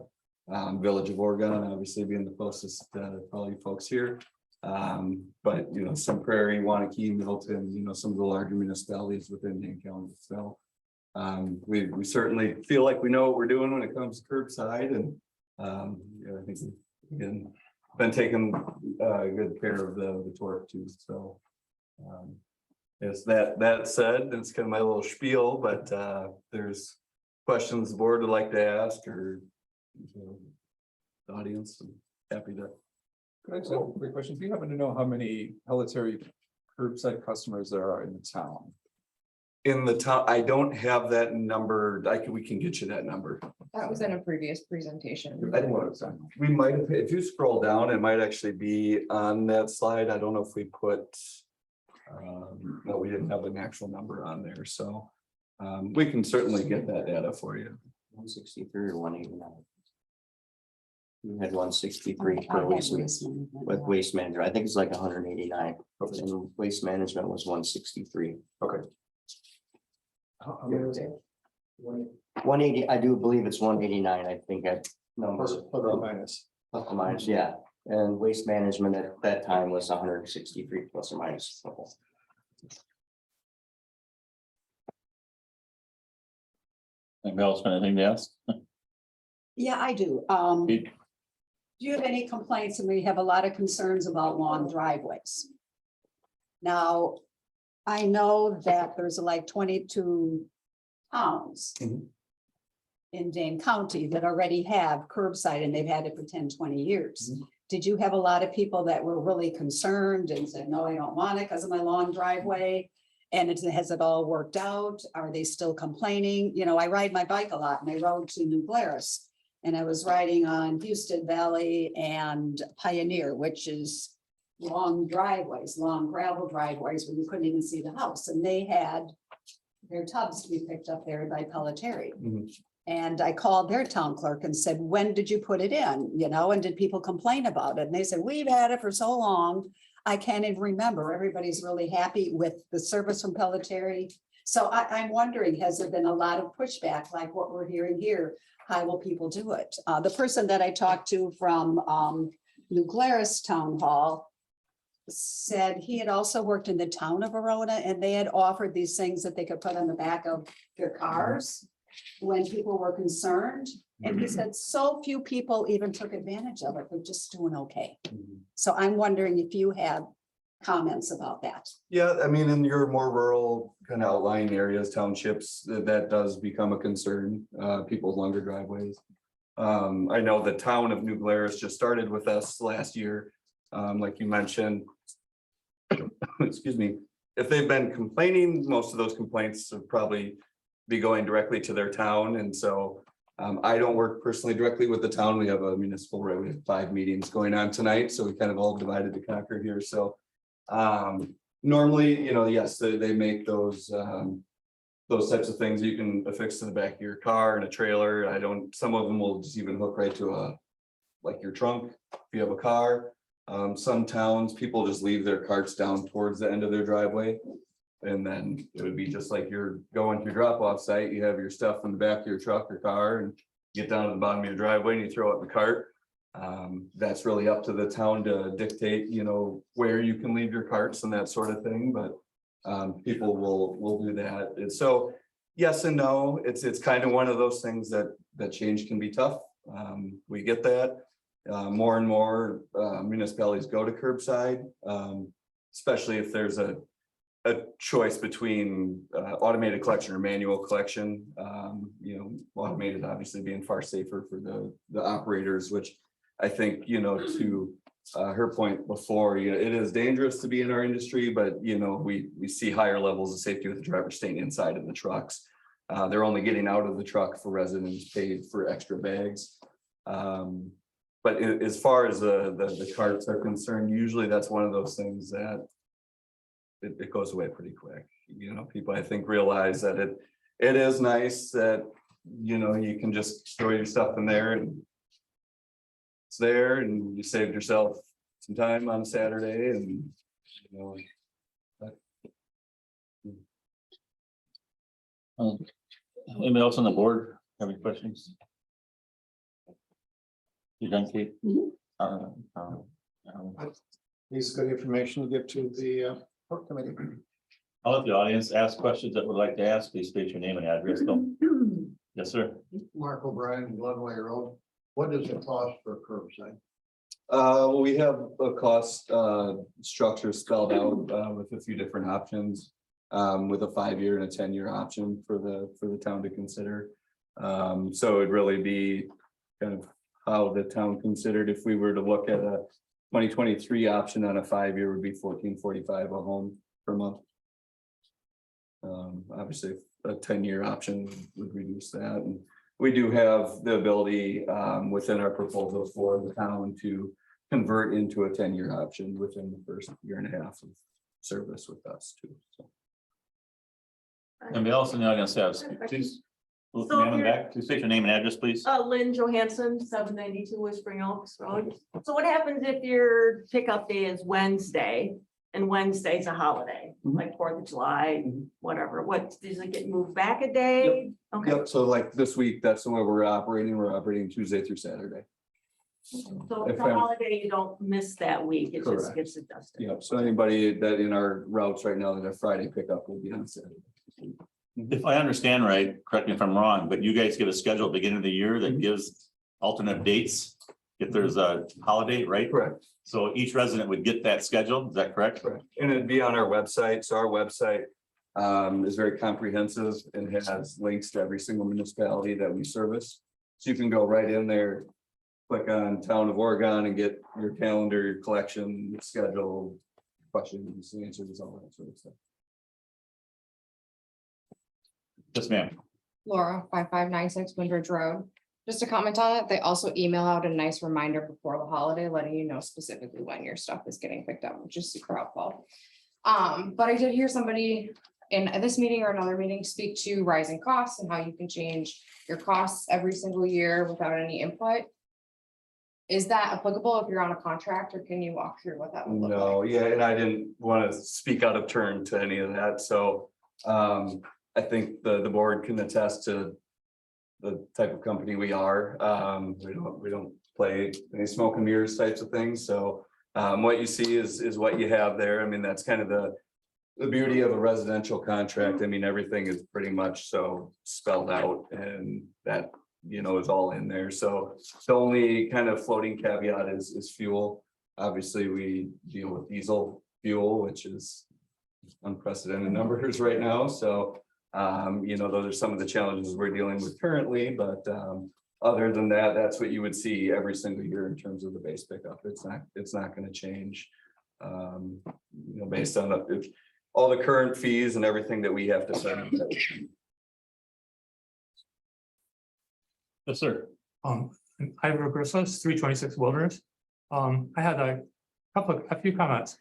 Village of Oregon, obviously being the closest to all you folks here. But Sun Prairie, Wanakee, Milton, some of the larger municipalities within Dane County. So we certainly feel like we know what we're doing when it comes to curbside, and I think we've been taking good care of the Torque too. So yes, that said, that's kind of my little spiel, but there's questions the board would like to ask, or the audience, I'm happy to. Could I just have a quick question? Do you happen to know how many Pelletier curbside customers there are in the town? In the town, I don't have that number. We can get you that number. That was in a previous presentation. I didn't want to. We might have, if you scroll down, it might actually be on that slide. I don't know if we put. No, we didn't have an actual number on there, so. We can certainly get that data for you. 163 or 189. You had 163 I for had waste, waste management, with yeah. waste manager. I think it's like 189. And waste management was 163. Okay. How many was it? 180, I do believe it's 189, I think at numbers. Plus or minus. Plus or minus, yeah. And waste management at that time was 163 plus or minus. a couple. Anybody else got anything to ask? Yeah, I do. Pete? Do you have any complaints? And we have a lot of concerns about long driveways. Now, I know that there's like 22 towns Mhm. in Dane County that already have curbside and they've had it for 10, 20 years. Did you have a lot of people that were really concerned and said, no, I don't want it because of my long driveway? And has it all worked out? Are they still complaining? You know, I ride my bike a lot and I rode to New Glarus. And I was riding on Houston Valley and Pioneer, which is long driveways, long gravel driveways where you couldn't even see the house. And they had their tubs to be picked up there by Pelletary. Mhm. And I called their town clerk and said, when did you put it in? You know, and did people complain about it? And they said, we've had it for so long. I can't even remember. Everybody's really happy with the service from Pelletary. So I'm wondering, has there been a lot of pushback like what we're hearing here? How will people do it? The person that I talked to from New Glarus Town Hall said he had also worked in the town of Verona and they had offered these things that they could put on the back of their cars when people were concerned. And he said so few people even took advantage of it. They're just doing okay. So I'm wondering if you have comments about that. Yeah, I mean, in your more rural kind of outlying areas, townships, that does become a concern, people's longer driveways. I know the town of New Glarus just started with us last year, like you mentioned. Excuse me, if they've been complaining, most of those complaints would probably be going directly to their town, and so I don't work personally directly with the town. We have a municipal rep. We have 5 meetings going on tonight, so we kind of all divided to conquer here, so. Normally, you know, yes, they make those types of things you can affix to the back of your car and a trailer. Some of them will just even hook right to like your trunk, if you have a car. Some towns, people just leave their carts down towards the end of their driveway. And then it would be just like you're going to your drop off site, you have your stuff in the back of your truck or car and get down to the bottom of your driveway and you throw it in the cart. That's really up to the town to dictate, you know, where you can leave your carts and that sort of thing, but people will do that. And so, yes and no, it's kind of one of those things that change can be tough. We get that. More and more municipalities go to curbside, especially if there's a choice between automated collection or manual collection. You know, automated obviously being far safer for the operators, which I think, you know, to her point before, you know, it is dangerous to be in our industry, but you know, we see higher levels of safety with the driver staying inside of the trucks. They're only getting out of the truck for residents paid for extra bags. But as far as the carts are concerned, usually that's one of those things that it goes away pretty quick. You know, people I think realize that it is nice that, you know, you can just store your stuff in there and it's there and you saved yourself some time on a Saturday and, you know. Anybody else on the board have any questions? You done, Kate? These are good information to give to the work committee. I'll let the audience ask questions that would like to ask. Please state your name and address. Though. Yes, sir. Mark O'Brien, Glenway Road. What does it cost for curbside? Well, we have a cost structure spelled out with a few different options. With a 5-year and a 10-year option for the town to consider. So it'd really be kind of how the town considered if we were to look at a 2023 option on a 5-year would be $14.45 a home per month. Obviously a 10-year option would reduce that, and we do have the ability within our proposal for the town to convert into a 10-year option within the first 1.5 years of service with us too. So. Anybody else in the audience have, please. Ma'am in the back, please state your name and address, please. Lynn Johansson, 792 West Spring Oaks Road. So what happens if your pickup day is Wednesday and Wednesday's a holiday, like 4th of July, whatever? What, does it get moved back a day? Okay, Yep, so like this week, that's the way we're operating Tuesday through Saturday. so if it's a holiday, you don't miss that week, it just Correct. gets adjusted. Yep, so anybody that in our routes right now that have Friday pickup will be on Saturday. If I understand right, correct me if I'm wrong, but you guys get a schedule at the beginning of the year that gives alternate dates. If there's a holiday, right? Correct. So each resident would get that schedule, is that correct? Correct. And it'd be on our website. So our website is very comprehensive and has links to every single municipality that we service. So you can go right in there, click on Town of Oregon and get your calendar, your collection, your schedule, questions, answers, all that sort of stuff. Yes, ma'am. Laura, 5596 Windridge Road. Just to comment on it, they also email out a nice reminder before the holiday, letting you know specifically when your stuff is getting picked up, which is super helpful. But I did hear somebody in this meeting or another meeting speak to rising costs and how you can change your costs every single year without any input. Is that applicable if you're on a contract, or can you walk through what that would look like? No, yeah, and I didn't want to speak out of turn to any of that, so I think the board can attest to the type of company we are. We don't play any smoke and mirrors types of things, so what you see is what you have there. I mean, that's kind of the beauty of a residential contract. I mean, everything is pretty much so spelled out, and that, you know, is all in there. So the only kind of floating caveat is fuel. Obviously, we deal with diesel fuel, which is unprecedented numbers right now. So, you know, those are some of the challenges we're dealing with currently, but other than that, that's what you would see every single year in terms of the base pickup. It's not going to change. You know, based on all the current fees and everything that we have to send. Yes, sir. Ivor Grissos, 326 Wilderness. I had a few comments.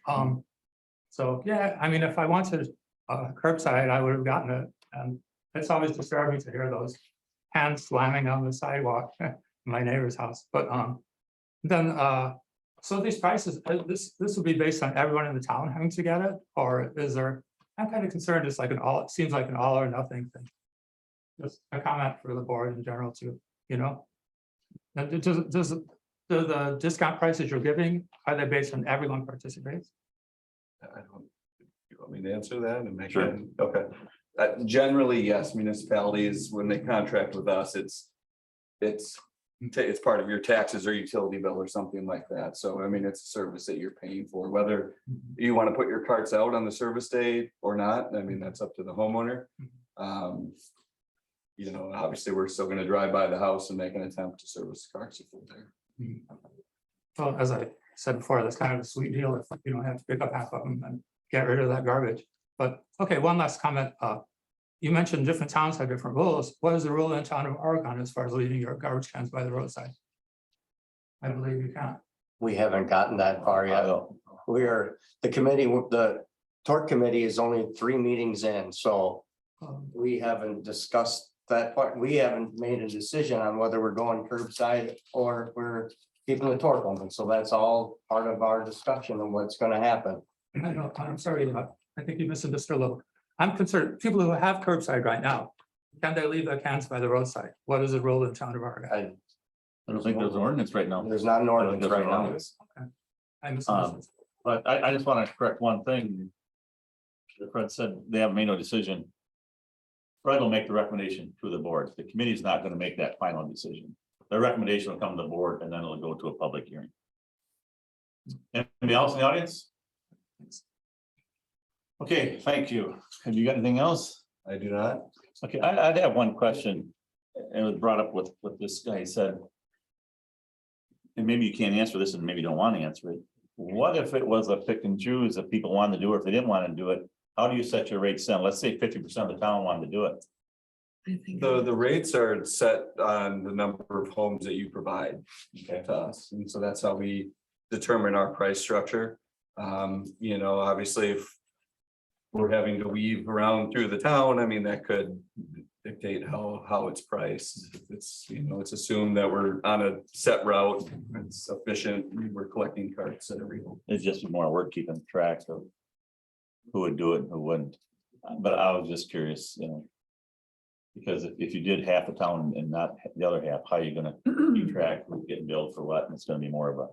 So, yeah, I mean, if I wanted curbside, I would have gotten it. And it's always disturbing to hear those hands slamming on the sidewalk in my neighbor's house. But then, so these prices, this will be based on everyone in the town having to get it? Or is there, I'm kind of concerned, it's like it seems like an all or nothing thing. Just a comment for the board in general too, you know? And does the discount prices you're giving, are they based on everyone participates? I don't, you want me to answer that and make Sure. it, okay. Generally, yes, municipalities, when they contract with us, it's part of your taxes or utility bill or something like that. So, I mean, it's a service that you're paying for, whether you want to put your carts out on the service day or not. I mean, that's up to the homeowner. You know, obviously, we're still going to drive by the house and make an attempt to service the carts if they're there. Well, as I said before, that's kind of a sweet deal if you don't have to pick up half of them and get rid of that garbage. But, okay, one last comment. You mentioned different towns have different rules. What is the rule in the town of Oregon as far as leaving your garbage cans by the roadside? I believe you can't. We haven't gotten that far yet. The committee, the tort committee is only 3 meetings in, so we haven't discussed that part. We haven't made a decision on whether we're going curbside or if we're keeping the tort open. So that's all part of our discussion of what's gonna happen. I know, I'm sorry, I think you misunderstood a little. I'm concerned, people who have curbside right now, can they leave their cans by the roadside? What is the rule in the town of Oregon? I don't think there's an ordinance right now. There's not an ordinance I don't think right there's now. an I misunderstood. But I just want to correct one thing. Fred said they haven't made no decision. Fred will make the recommendation to the board. The committee is not going to make that final decision. The recommendation will come to the board and then it'll go to a public hearing. Anybody else in the audience? Okay, thank you. Have you got anything else? I do not. Okay, I'd have one question. It was brought up with what this guy said. And maybe you can't answer this and maybe you don't want to answer it. What if it was a pick and choose if people wanted to do it, if they didn't want to do it? How do you set your rates down? Let's say 50% of the town wanted to do it. The rates are set on the number of homes that you provide to us. And so that's how we determine our price structure. You know, obviously, if we're having to weave around through the town, I mean, that could dictate how it's priced. If it's, it's assumed that we're on a set route, it's efficient, we're collecting carts at every home. It's just more work keeping track of who would do it and who wouldn't. But I was just curious, because if you did half the town and not the other half, how are you gonna keep track who's getting billed for what? And it's gonna be more of a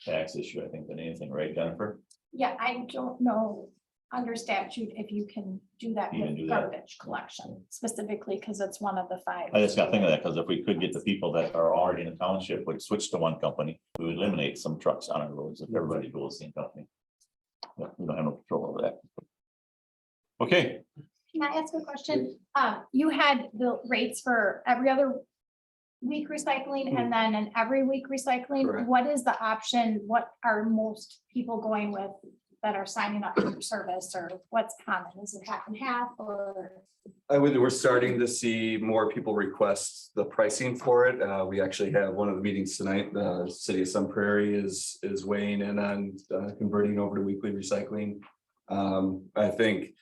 tax issue, I think, than anything, right, Jennifer? Yeah, I don't know under statute if you can do that You can do with that. garbage collection specifically, because it's one of the 5. I just got to think of that, because if we could get the people that are already in the township would switch to one company, we would eliminate some trucks on our roads if everybody goes the same company. But we don't have no control over that. Okay, Can I ask a question? You had the rates for every other week recycling and then an every week recycling. Correct. What is the option? What are most people going with that are signing up for service, or what's common? Is it half and half or? We're starting to see more people request the pricing for it. We actually have one of the meetings tonight. The city of Sun Prairie is weighing in on converting over to weekly recycling. I think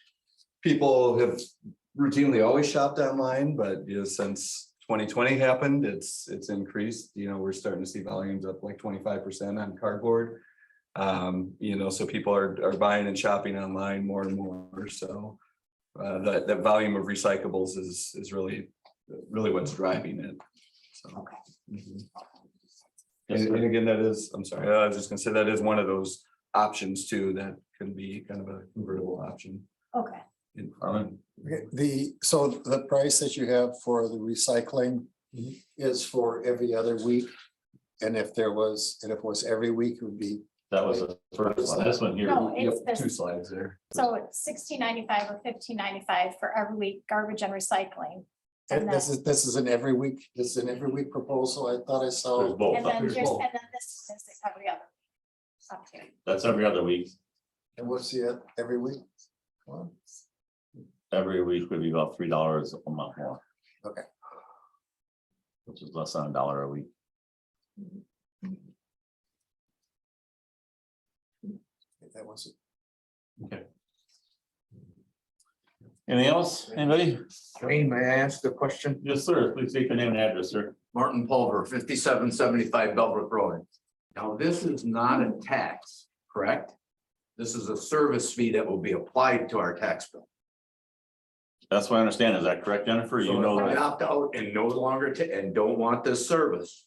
people have routinely always shopped online, but since 2020 happened, it's increased. We're starting to see volumes up like 25% on cardboard. So people are buying and shopping online more and more. So that volume of recyclables is really what's driving it. So. Mhm. And again, that is, I'm sorry, I was just gonna say that is one of those options too, that can be kind of a convertible option. Okay, So the price that you have for the recycling is for every other week? And if it was every week, it would be, that was the first one. This one here. no, Yep, it's 2 this, slides there. so it's $16.95 or $15.95 for every week garbage and recycling. and And this is an every week, this is an every week proposal. I thought I There's saw. both. And then There's there's, both. and then this one is every other. Up here. That's every other week. And what's the every week? Well, Every week would be about $3 a month more. Okay. Which is less than $1 a week. That was Okay. Anything else? Anybody? Wayne, may I ask a question? Yes, sir. Please state your name and address, sir. Martin Pulver, 5775 Belbrook Road. Now, this is not a tax, correct? This is a service fee that will be applied to our tax bill. That's what I understand. Is that correct, Jennifer? You So know if I that. opt out and no longer and don't want this service.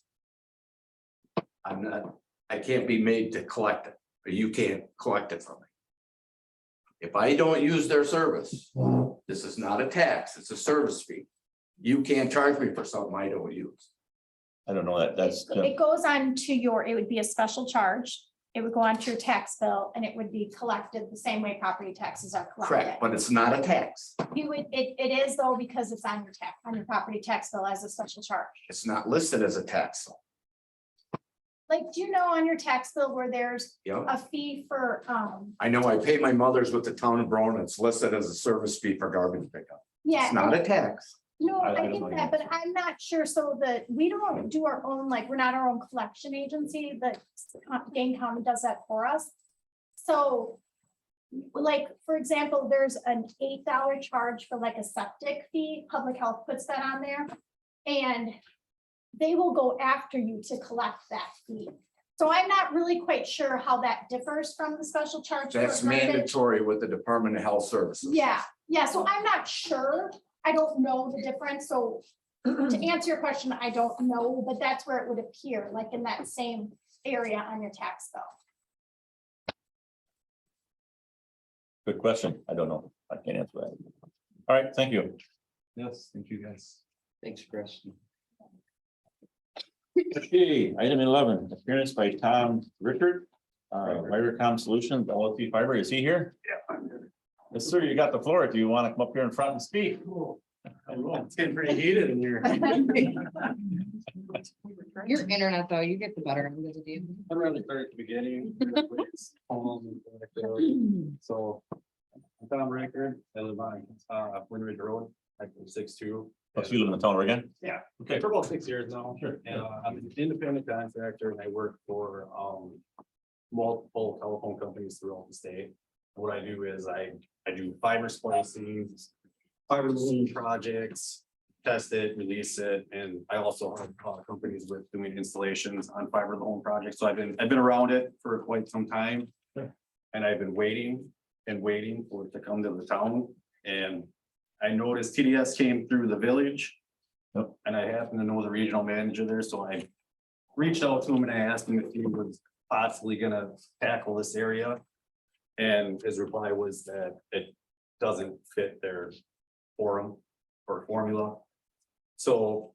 I can't be made to collect it, or you can't collect it from me. If I don't use their service, this is not a tax, it's a service fee. You can't charge me for something I don't use. I don't know that. That's. It goes on to it would be a special charge. It would go onto your tax bill and it would be collected the same way property taxes are collected. Correct, but it's not a tax. It is though, because it's on your property tax bill as a special charge. It's not listed as a tax. Like, do you know on your tax bill where there's Yeah, a fee for, I know I pay my mother's with the town of Berlin. It's listed as a service fee for garbage pickup. yeah. It's not a tax. No, I I don't get know that, but I'm not sure. So we don't do our own, like, we're not our own collection agency. The Dane County does that for us. So, like, for example, there's an $8 charge for like a septic fee. Public Health puts that on there. And they will go after you to collect that fee. So I'm not really quite sure how that differs from the special charge. for That's garbage. mandatory with the Department of Health Services. Yeah, so I'm not sure. I don't know the difference, so to answer your question, I don't know, but that's where it would appear, like in that same area on your tax bill. Good question. I don't know. I can't answer that. All right, thank you. Yes, thank you guys. Thanks, Chris. Okay, item 11, appearance by Tom Richard. Fibercom Solutions, LLC Fiber. Is he here? Yeah. Yes, sir. You got the floor. If you want to come up here in front and speak. It's getting pretty heated in here. Your internet though, you get the better end of the deal. I'd rather start at the beginning. So, I'm Tom Rickard, I live on Wind Ridge Road, I live 6'2". Oh, so you live in the town, Oregon? Yeah, Okay. for about 6 years now. Sure. And I'm an independent contractor and I work for multiple telephone companies throughout the state. what I do is I do fiber splicing, fiber loom projects, test it, release it, and I also have companies with doing installations on fiber to the home projects. So I've been around it for quite some time. And I've been waiting and waiting for it to come to the town. And I noticed TDS came through the village. Yep. And I happen to know the regional manager there, so I reached out to him and I asked him if he was possibly gonna tackle this area. And his reply was that it doesn't fit their forum or formula. So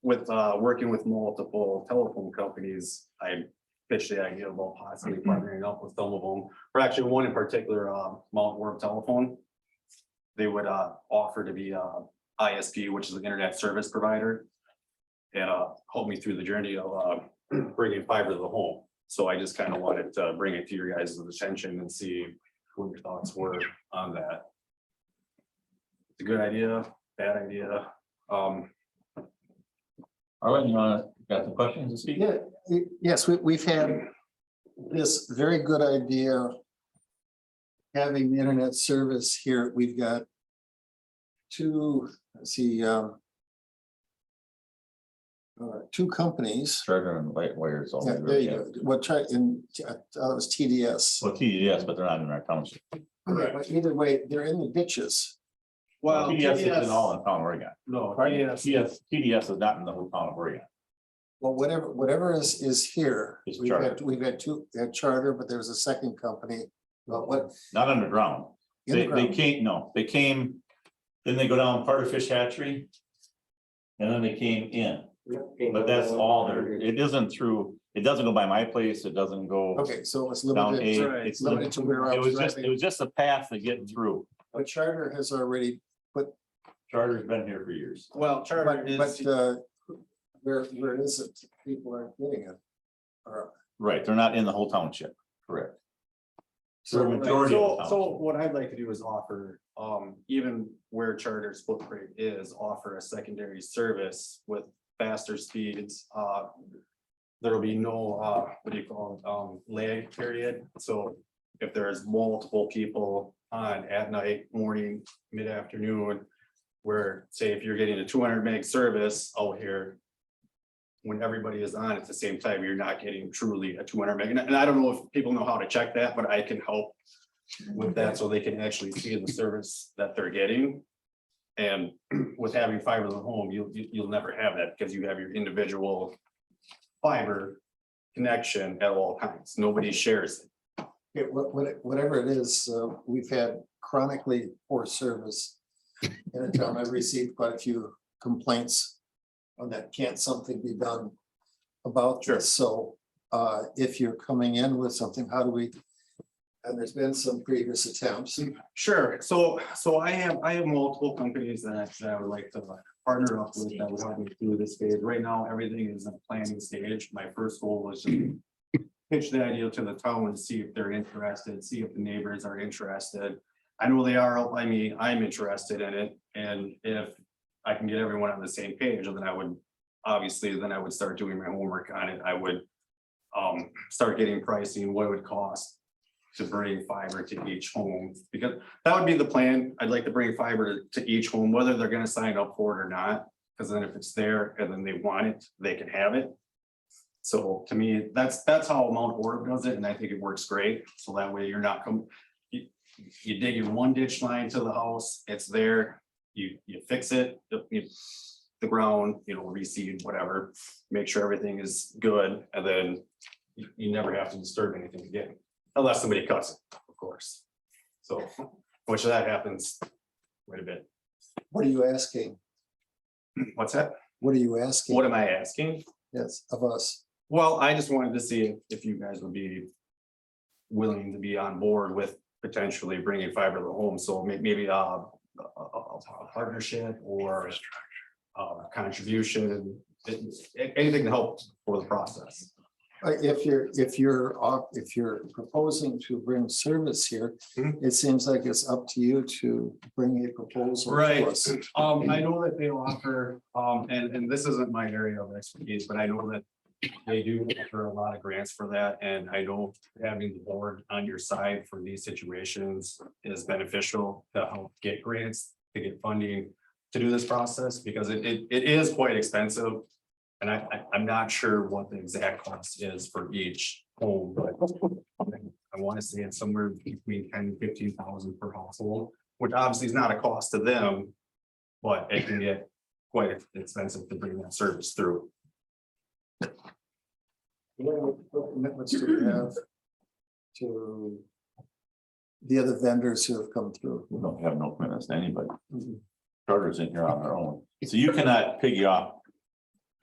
with working with multiple telephone companies, I pitched the idea about possibly partnering up with some of them, or actually one in particular, Mount Orb Telephone. They would offer to be ISP, which is an internet service provider, and help me through the journey of bringing fiber to the home. So I just kind of wanted to bring it to your guys' attention and see what your thoughts were on that. It's a good idea, bad idea. Arlen, you got some questions to speak? Yeah, yes, we've had this very good idea. Having the internet service here, we've got two, let's see, two companies. Charter and light wires. all Yeah, they there really you have. go. What try in, it was TDS. Well, TDS, but they're not in our township. But either way, they're in the ditches. Well, TDS is in all in town of Oregon. No, TDS is not in the whole town of Oregon. Well, whatever is here, Is we've Charter. had, had Charter, but there's a second company. But what? Not underground. They came, then they go down part of Fish Hatchery. And then they came in, but that's all there, it isn't through, it doesn't go by my place, it doesn't go Okay, so it's down limited. A. It's limited to where I It was was just, driving. it was just a path to get through. But Charter has already put, Charter's been here for years. well, Charter is. where is it? People aren't getting it. Or- Right, they're not in the whole township, correct. So the Right, majority of the so township. what I'd like to do is offer, even where Charter's footprint is, offer a secondary service with faster speeds. There'll be no, what do you call it, lag period. So if there's multiple people on at night, morning, mid-afternoon, where, say, if you're getting a 200 meg service out here, when everybody is on at the same time, you're not getting truly a 200 meg. And I don't know if people know how to check that, but I can help with that so they can actually see the service that they're getting. And with having fiber to the home, you'll never have that because you have your individual fiber connection at all times. Nobody shares it. Okay, whatever it is, we've had chronically poor service. In a town, I've received quite a few complaints on that. Can't something be done about this? So if you're coming in with something, how do we? And there's been some previous attempts. Sure, so I have multiple companies that I would like to partner up with that would help me through this phase. Right now, everything is in planning stage. My first goal was to pitch the idea to the town and see if they're interested, see if the neighbors are interested. I know they are, I mean, I'm interested in it, and if I can get everyone on the same page, then I would, obviously, then I would start doing my homework on it. I would start getting pricing, what it would cost to bring fiber to each home, because that would be the plan. I'd like to bring fiber to each home, whether they're gonna sign up for it or not, because then if it's there and then they want it, they can have it. So to me, that's how Mount Orb does it, and I think it works great. So that way you're not you dig your one ditch line to the house, it's there, you fix it, the ground, reseed, whatever, make sure everything is good, and then you never have to disturb anything again. Unless somebody cuts it, of course. So, which that happens quite a bit. What are you asking? What's that? What are you asking? What am I asking? Yes, of us. Well, I just wanted to see if you guys would be willing to be on board with potentially bringing fiber to the home. So maybe a partnership or a contribution, anything to help for the process. If you're proposing to bring service here, it seems like it's up to you to bring a proposal. to Right. us. I know that they offer, and this isn't my area of expertise, but I know that They do offer a lot of grants for that, and I know having the board on your side for these situations is beneficial to help get grants, to get funding to do this process, because it is quite expensive. And I'm not sure what the exact cost is for each home, but I want to say it's somewhere between 10 and 15,000 per household, which obviously is not a cost to them, but it can get quite expensive to bring that service through. What commitments do we have to the other vendors who have come through? We don't have no commitments to anybody. Charters in here on their own, so you cannot piggyback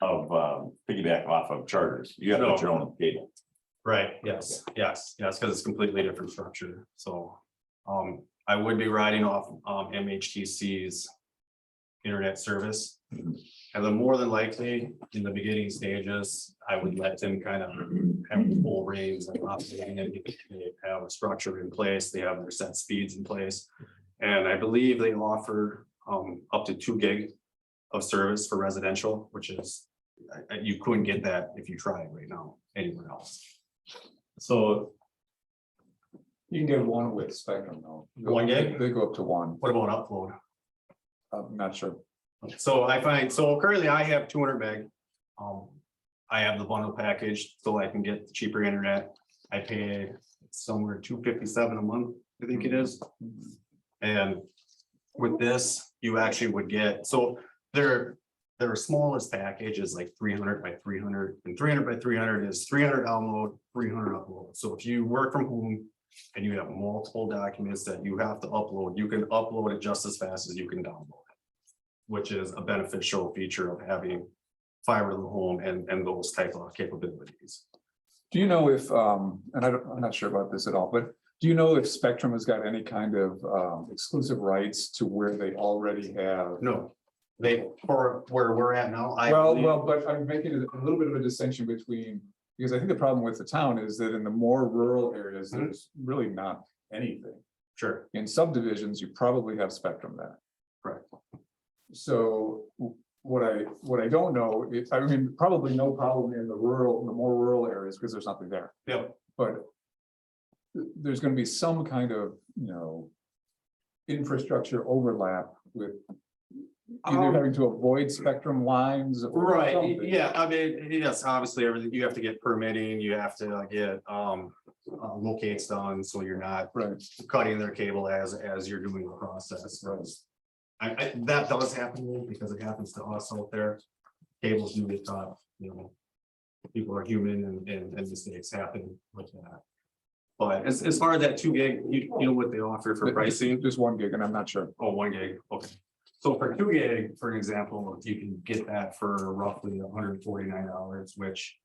off of charters. You have to put your own cable. Right, yes, because it's completely different structure, so. I would be riding off MHTC's internet service. And then more than likely, in the beginning stages, I would let them kind of have full reins and operating it. They have a structure in place, they have their set speeds in place. And I believe they offer up to 2 gig of service for residential, which is, you couldn't get that if you tried right now anywhere else. So You can get one with Spectrum though. 1 gig? They go up to 1. What about upload? I'm not sure. So I find, so currently I have 200 meg. I have the bundle package, so I can get cheaper internet. I pay somewhere $257 a month, I think it is. And with this, you actually would get, so their smallest package is like 300 by 300, and 300 by 300 is 300 download, 300 upload. So if you work from home and you have multiple documents that you have to upload, you can upload it just as fast as you can download it, which is a beneficial feature of having fiber to the home and those type of capabilities. Do you know if, and I'm not sure about this at all, but do you know if Spectrum has got any kind of exclusive rights to where they already have? No, they, for where we're at now, I. Well, believe- but I'm making a little bit of a distinction between, because I think the problem with the town is that in the more rural areas, there's really not anything. Sure. In subdivisions, you probably have Spectrum there. Correct. So what I don't know, I mean, probably no problem in the more rural areas, because there's nothing there. Yep. But there's gonna be some kind of, infrastructure overlap with either having to avoid Spectrum lines. Or Right, something. yeah, I mean, yes, obviously, everything, you have to get permitting, you have to get locates done, so you're not Right. cutting their cable as you're doing the process. That does happen because it happens to us out there. Cables do get cut, people are human and mistakes happen with that. But as far as that 2 gig, you know what they offer for pricing? Just 1 gig, and I'm not sure. Oh, 1 gig, okay. So for 2 gig, for example, you can get that for roughly $149, which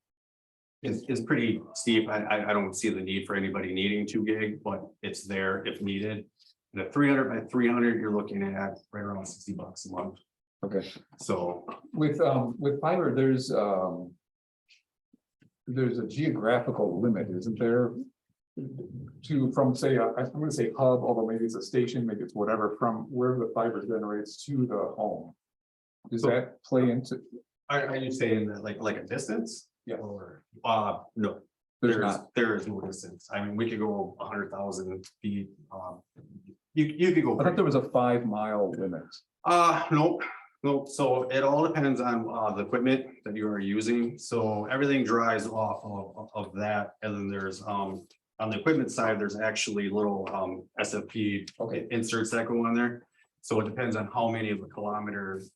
is pretty steep. I don't see the need for anybody needing 2 gig, but it's there if needed. The 300 by 300, you're looking at right around $60 a month. Okay. So, With fiber, there's a geographical limit, isn't there? From say, I'm gonna say hub, although maybe it's a station, maybe it's whatever, from where the fiber generates to the home. Does that play into? are you saying that like a distance? Yeah. Or, no. There's not. There is no distance. I mean, we could go 100,000 feet. You could go. I thought there was a 5-mile limit. Nope. So it all depends on the equipment that you are using. So everything drives off of that. And then there's on the equipment side, there's actually little SFP inserts that go on there. So it depends on how many of the kilometers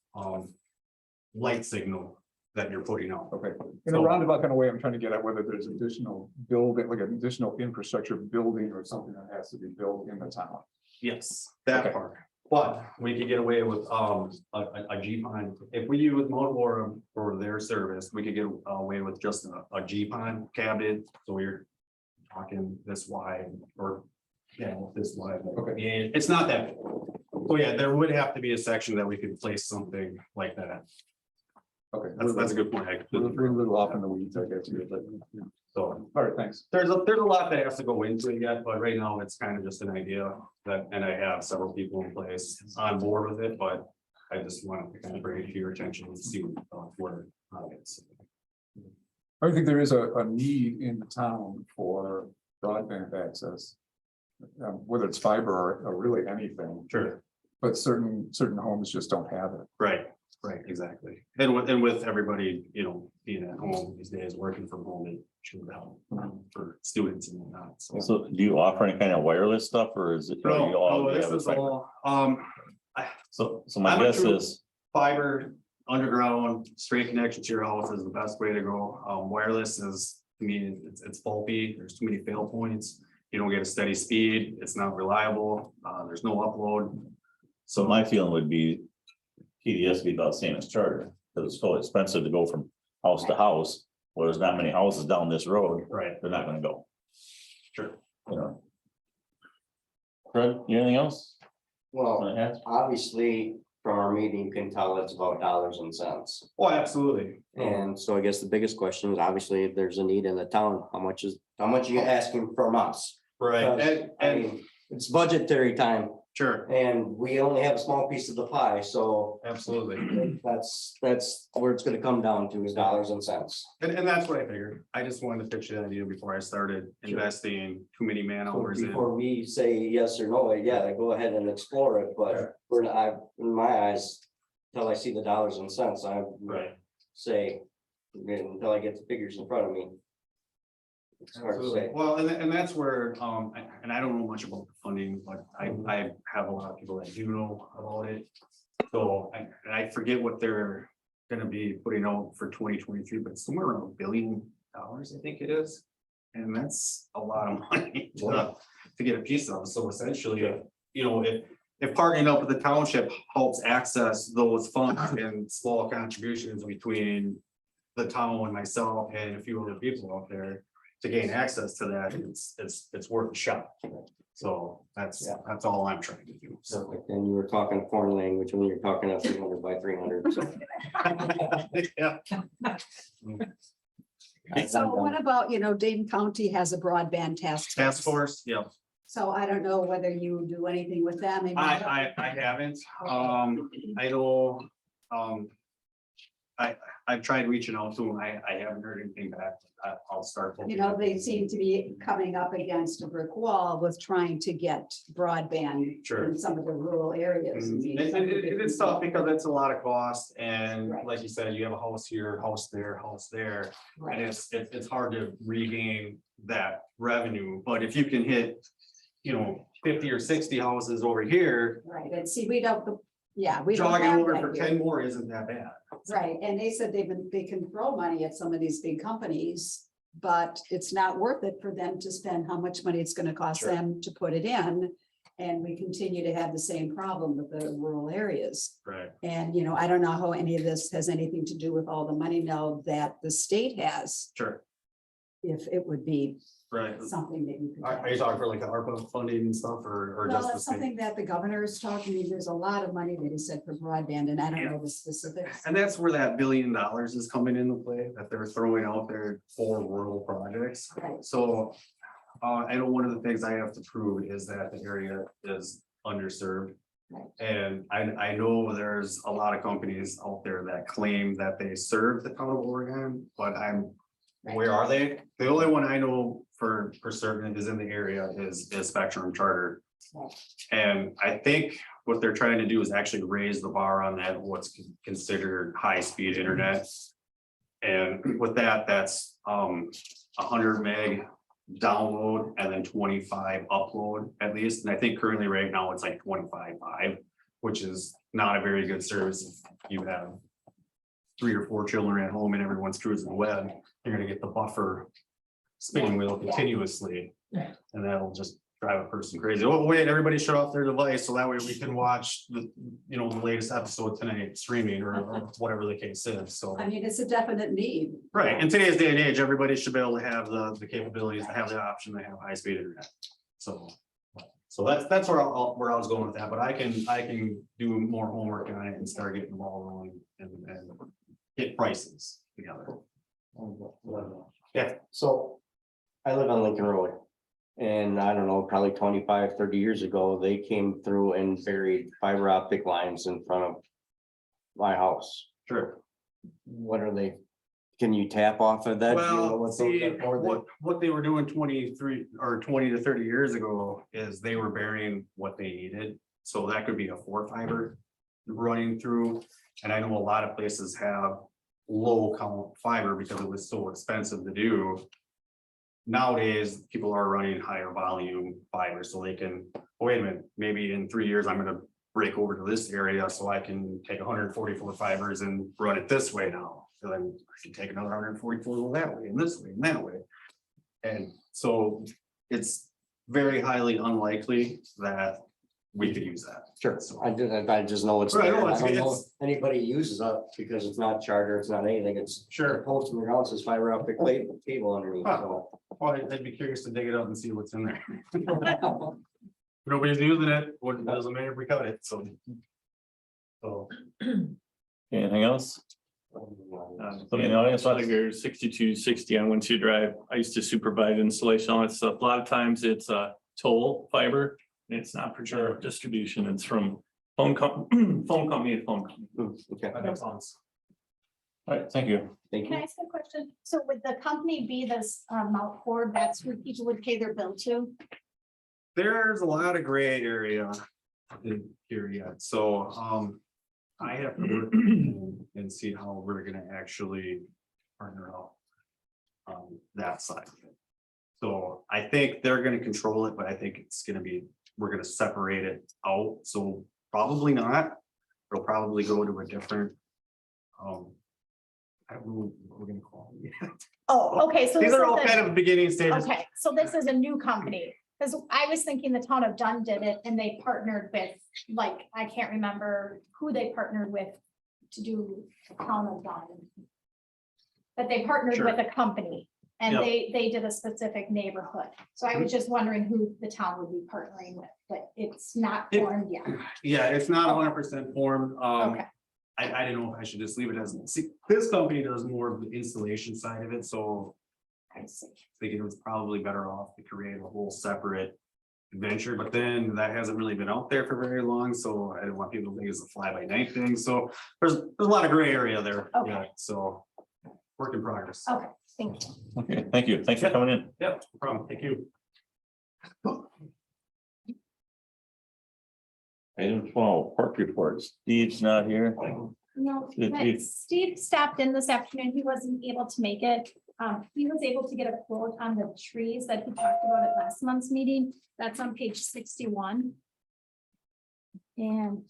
light signal that you're putting out. Okay. In a roundabout kind of way, I'm trying to get at whether there's additional building, like an additional infrastructure building or something that has to be built in the town. Yes, that part. But we could get away with a GPON. If we use Motorola for their service, we could get away with just a GPON cabinet. So you're talking this wide or this wide. Okay. And it's not that big. So yeah, there would have to be a section that we could place something like that. Okay. That's a good point. We're a little off in the weeds, I guess. So, all right, thanks. There's a lot that has to go into it yet, but right now it's kind of just an idea that, and I have several people in place on board with it, but I just wanted to kind of bring it to your attention and see where it's. I think there is a need in the town for broadband access. Whether it's fiber or really anything. Sure. But certain homes just don't have it. Right, exactly. And with everybody, being at home these days, working from home, it should help for students and whatnot. So do you offer any kind of wireless stuff or is it? are you all- No, this have a is fiber? all, So my I'm a guess true- is, fiber, underground, straight connection to your house is the best way to go. Wireless is, to me, it's bulky, there's too many fail points. You don't get a steady speed, it's not reliable, there's no upload. so my feeling would be TDS be about the same as Charter, because it's so expensive to go from house to house. Well, there's not many houses down this road, Right. they're not gonna go, Sure. you know. Fred, anything else? Well, Wanna add? obviously, from our meeting, you can tell it's about dollars and cents. Oh, absolutely. And so I guess the biggest question is, obviously, if there's a need in the town, how much are you asking from us? Right, Because, I mean, it's budgetary time sure, and we only have a small piece of the pie, so absolutely. that's where it's gonna come down to is dollars and cents. And that's what I figured. I just wanted to pitch that idea before I started investing too many man So hours in. before we say yes or no, yeah, go ahead and explore it, but in my eyes, till I see the dollars and cents, I Right. say, until I get the figures in front of me. It's hard to Absolutely. say. Well, and that's where, and I don't know much about the funding, but I have a lot of people that do know about it. So I forget what they're gonna be putting out for 2023, but it's somewhere around $1 billion, I think it is. And that's a lot of money to get a piece of. So essentially, if partnering up with the township helps access those funds and small contributions between the town and myself and a few other people out there to gain access to that, it's worth a shot. So that's all I'm trying to do. So. And you were talking foreign language when you're talking a 300 by 300, so. Yeah. So what about, Dayton County has a broadband task. Task force, yeah. So I don't know whether you do anything with them. Maybe- I haven't, I know, I've tried reaching out to them. I haven't heard anything back. I'll start. They seem to be coming up against a brick wall with trying to get broadband Sure. in some of the rural areas. It's tough because it's a lot of cost and Right. like you said, you have a house here, house there, house there. And Right. it's hard to regain that revenue, but if you can hit, 50 or 60 houses over here, Right, and see, we don't, we don't jogging have over that for here. 10 more isn't that bad. Right, and they said they can throw money at some of these big companies, but it's not worth it for them to spend how much money it's gonna cost Sure. them to put it in. And we continue to have the same problem with the rural areas. Right. And, I don't know how any of this has anything to do with all the money now that the state has, Sure. if it would be Right. something that you could. Are you talking for like the ARPA funding and stuff or Well, just the that's state? something that the governor is talking, there's a lot of money that he said for broadband, and I don't know the specifics. And that's where that $1 billion is coming into play, that they're throwing out there for rural projects. Right. So, I know one of the things I have to prove is that the area is underserved. Right. And I know there's a lot of companies out there that claim that they serve the town of Oregon, but where are they? The only one I know for certain is in the area is Spectrum Charter. Right. And I think what they're trying to do is actually raise the bar on that, what's considered high-speed internet. And with that, that's 100 meg download and then 25 upload at least. And I think currently right now it's like 25.5, which is not a very good service. If you have 3 or 4 children at home and everyone's cruising the web, you're gonna get the buffer spinning wheel continuously. And that'll just drive a person crazy. Oh, wait, everybody shut off their device so that way we can watch the latest episode tonight streaming or whatever the case is. So. I mean, it's a definite need. Right, in today's day and age, everybody should be able to have the capabilities, to have the option, to have high-speed internet. So that's where I was going with that, but I can do more homework on it and start getting the ball rolling and get prices together. Yeah. So I live on Lincoln Road. And I don't know, probably 25, 30 years ago, they came through and buried fiber optic lines in front of my house. Sure. What are they Can you tap off of that? Do you know Well, what those see, are for? what they were doing 23 or 20 to 30 years ago is they were burying what they needed. So that could be a 4 fiber running through. And I know a lot of places have low count fiber because it was so expensive to do. Nowadays, people are running higher volume fiber, so they can, oh, wait a minute, maybe in 3 years, I'm gonna break over to this area, so I can take 144 fibers and run it this way now. So then I can take another 144 that way and this way and that way. And so it's very highly unlikely that we could use that. Sure, So I just know it's. Right, there. no, I don't know it's- if anybody uses it because it's not charter, it's not anything, it's. Sure. Post in the ground says fiber optic cable underneath, so. Well, I'd be curious to dig it up and see what's in there. Nobody's using it, what doesn't matter if we cut it, so. So. Anything else? Somebody in the audience, want to go? 6260 on Winchell Drive. I used to supervise installation on that stuff. A lot of times it's toll fiber. And it's not for sure distribution. It's from phone company to phone company. Okay, That sounds. All right, thank you. thank Can I you. ask a question? So would the company be this Mount Cord, that's who people would pay their bill to? There's a lot of gray area in here yet, so, I have to work and see how we're gonna actually partner out. That side of it. So I think they're gonna control it, but I think it's gonna be, we're gonna separate it out, so probably not. It'll probably go to a different. I don't know what we're gonna call it yet. Oh, okay, so These this are all is kind a- of beginning stages. okay, so this is a new company, because I was thinking the town of Dunn did it and they partnered with, like, I can't remember who they partnered with to do town of Dunn. But they partnered Sure. with a company and Yep. they did a specific neighborhood. So I was just wondering who the town would be partnering with, but it's not It- formed yet. Yeah, it's not 100% formed. Okay, I didn't know if I should just leave it as, see, this company does more of the installation side of it, so. I see. I think it was probably better off to create a whole separate venture, but then that hasn't really been out there for very long, so I don't want people to think it's a fly by night thing, so there's a lot of gray area there. Okay. Yeah, so work in progress. Okay, thank you. Okay, thank you. Thanks for coming in. Yep, no problem. Thank you. Item 12, park reports. Steve's not here. No, Did but you- Steve stopped in this afternoon. He wasn't able to make it. He was able to get a quote on the trees that he talked about at last month's meeting. That's on page 61. And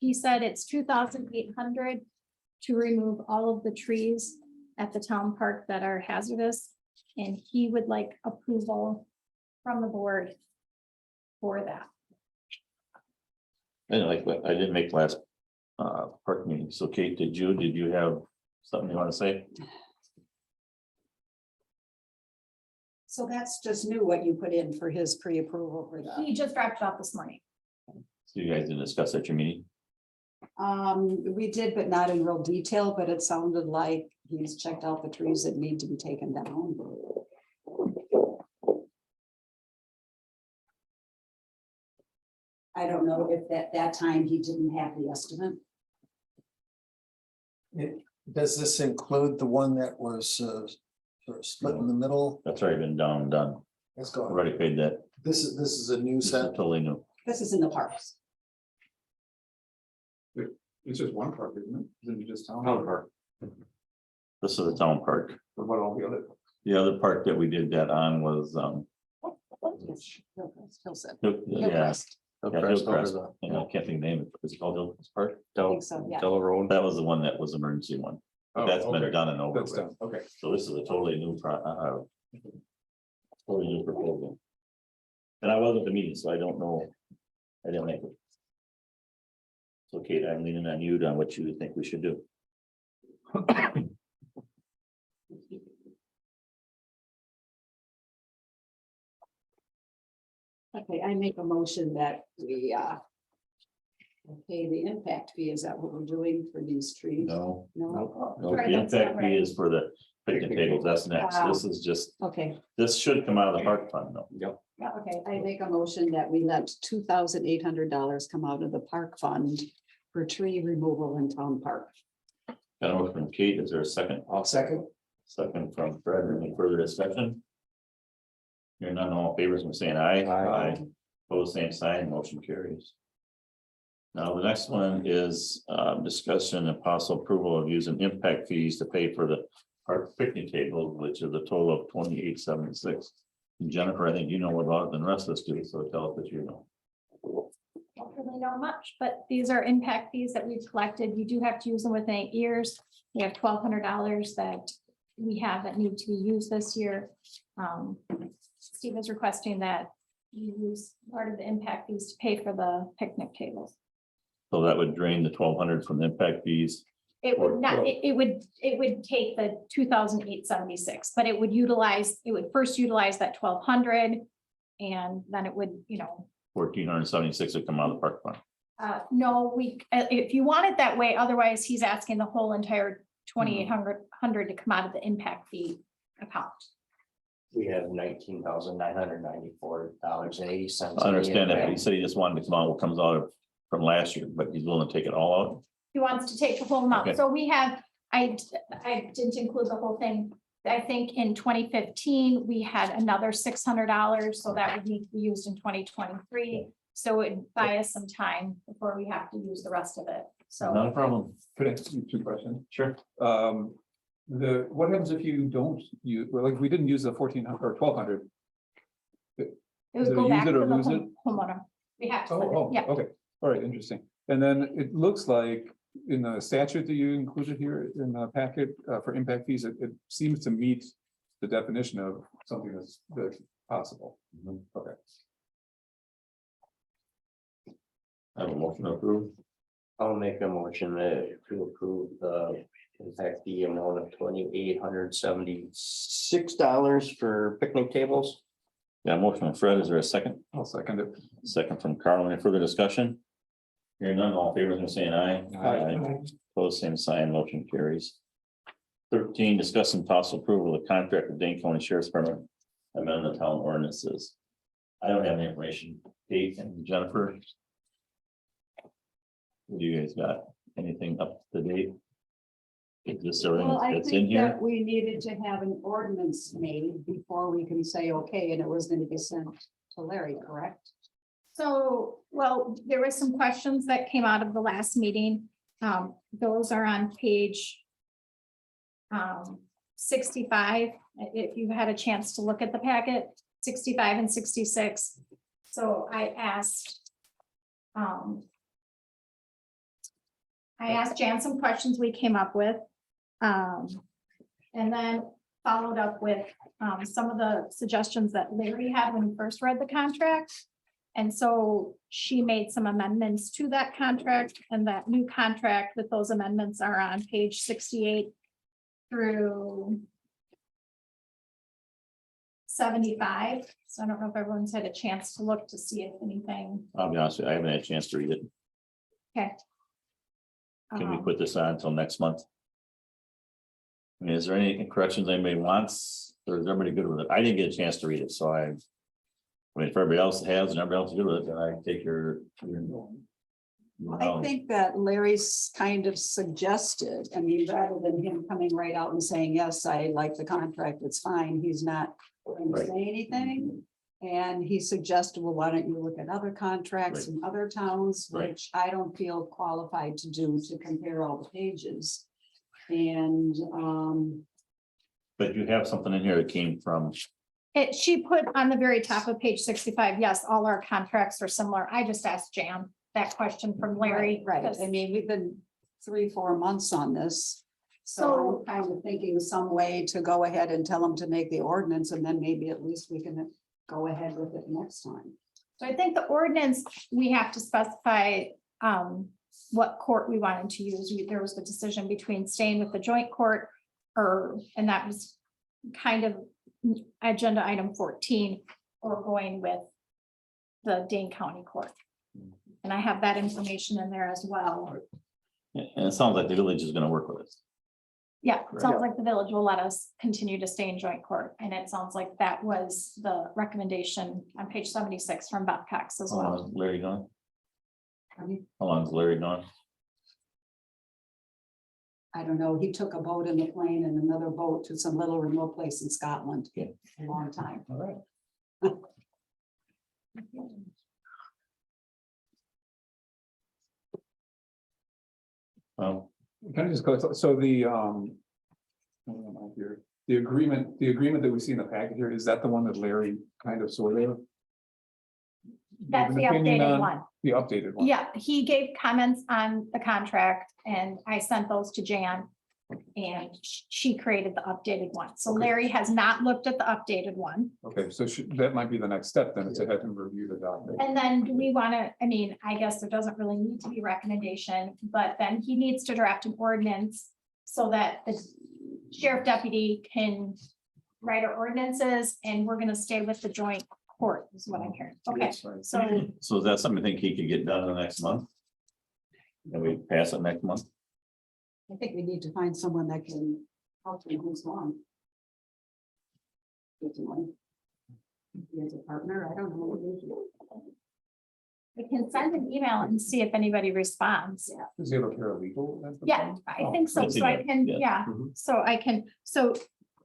he said it's 2,800 to remove all of the trees at the town park that are hazardous. And he would like approval from the board for that. I didn't like, I didn't make last park meeting. So Kate, did you have something you want to say? So that's just new what you put in for his pre-approval for that. He just dropped it off this morning. So you guys didn't discuss at your meeting? We did, but not in real detail, but it sounded like he's checked out the trees that need to be taken down. I don't know if at that time he didn't have the estimate. Does this include the one that was sort of split in the middle? That's already been done. Let's go. Already paid that. This is a new This is set. totally new. This is in the parks. It's just one park, isn't it? Isn't it just town? Park. This is the town park. What about all the other? The other park that we did that on was, Hillside. yeah, Hillcrest. yeah, Hillcrest. Yeah, I can't think of the name. It's called Hillcrest Park. I think so, yeah. Road. That was the one that was emergency one. Oh, That's been okay. done and over That's with. done, okay. So this is a totally new totally new proposal. And I wasn't at the meeting, so I don't know. I didn't make it. So Kate, I'm leaning on you on what you think we should do. Okay, I make a motion that we pay the impact fee. Is that what we're doing for these trees? No, No? no, Right, the that's not impact fee right. is for the picnic tables. That's next. This is just, Okay, this should come out of the park fund though. Yep. yeah, okay, I make a motion that we let $2,800 come out of the park fund for tree removal in town park. Got a motion from Kate, is there a second? I'll second. Second from Fred, any further discussion? Hearing none, all in favor, I'm saying aye. Aye. Pose same sign, motion carries. Now, the next one is discussion and possible approval of using impact fees to pay for the park picnic table, which is a total of 2876. Jennifer, I think you know more about it than the rest of us do, so tell us what you know. Don't really know much, but these are impact fees that we've collected. You do have to use them within 8 years. We have $1,200 that we have that need to be used this year. Steve is requesting that you use part of the impact fees to pay for the picnic tables. So that would drain the 1,200 from the impact fees. It would not, it would take the 2,876, but it would first utilize that 1,200. And then it would, 1,476 would come out of the park fund. no, if you want it that way, otherwise he's asking the whole entire 2,800 to come out of the impact fee account. We have $19,994.80. I understand that, but he said he just wanted to come out what comes out of from last year, but he's willing to take it all out. He wants to take the whole amount. Okay. So we have, I didn't include the whole thing. I think in 2015, we had another $600, so that would need to be used in 2023. So it would buy us some time before we have to use the rest of it. So Not a problem. Could I ask you 2 questions? Sure. What happens if you don't use, well, like, we didn't use the 1,400 or 1,200? it Is would it go use back it to or the lose it? homeowner. We have to, Oh, yeah. okay, all right, interesting. And then it looks like in the statute that you included here in the packet for impact fees, it seems to meet the definition of something that's possible. Okay. I have a motion to approve. I'll make a motion to approve the impact fee amount of $2,876 for picnic tables. Yeah, motion from Fred, is there a second? I'll second it. Second from Carl, any further discussion? Hearing none, all in favor, I'm saying aye. Pose same sign, motion carries. 13, discussing possible approval of the contract with Dane County Sheriff's Department, amend the town ordinances. I don't have any information, Kate and Jennifer. What do you guys got? Anything up to date? Is this everything Well, I that's in think here? that we needed to have an ordinance made before we can say, okay, and it was going to be sent to Larry, correct? So, well, there were some questions that came out of the last meeting. Those are on page 65, if you had a chance to look at the packet, 65 and 66. So I asked Jan some questions we came up with. And then followed up with some of the suggestions that Larry had when he first read the contract. And so she made some amendments to that contract, and that new contract with those amendments are on page 68 through 75. So I don't know if everyone's had a chance to look to see if anything. I'll be honest with you, I haven't had a chance to read it. Okay. Can we Um, put this on until next month? I mean, is there any corrections anybody wants, or is everybody good with it? I didn't get a chance to read it, so I mean, if everybody else has and everybody else is good with it, then I take your. I think that Larry's kind of suggested, I mean, rather than him coming right out and saying, yes, I like the contract, it's fine, he's not going to Right. say anything. And he suggested, well, why don't you look at other contracts in other towns, Right. which I don't feel qualified to do, to compare all the pages. And But you have something in here that came from, She put on the very top of page 65, yes, all our contracts are similar. I just asked Jan that question from Larry. Right, because- I mean, we've been 3-4 months on this. So I'm kind of thinking some way to go ahead and tell them to make the ordinance, and then maybe at least we can go ahead with it next time. So I think the ordinance, we have to specify what court we wanted to use. There was the decision between staying with the joint court and that was kind of agenda item 14, or going with the Dane County Court. And I have that information in there as well. and it sounds like the village is gonna work with it. Yeah, it sounds like the village will let us continue to stay in joint court, and it sounds like that was the recommendation on page 76 from Beth Cox as How long well. is Larry gone? How long is Larry gone? I don't know, he took a boat in the plane and another boat to some little remote place in Scotland. Yeah. A long time. All right. Well, Can I just go, so the, here, the agreement that we see in the packet here, is that the one that Larry kind of sort of? That's gave the an opinion updated on? one. The updated one. Yeah, he gave comments on the contract and I sent those to Jan. And she created the updated one. So Okay. Larry has not looked at the updated one. Okay, so that might be the next step then, is to have him review the document. And then do we want to, I mean, I guess there doesn't really need to be recommendation, but then he needs to draft an ordinance so that the sheriff deputy can write our ordinances and we're going to stay with the joint court is what I'm hearing. Okay, That's right. so so is that something you think he could get done in the next month? And we pass it next month? I think we need to find someone that can help him who's long. Get to know. He has a partner, I don't know what it is. we can send an email and see if anybody responds. Does he have a paralegal? as the Yeah, phone? I think so. Yes, he So I does. can, Yeah. yeah, Mhm. so I can, so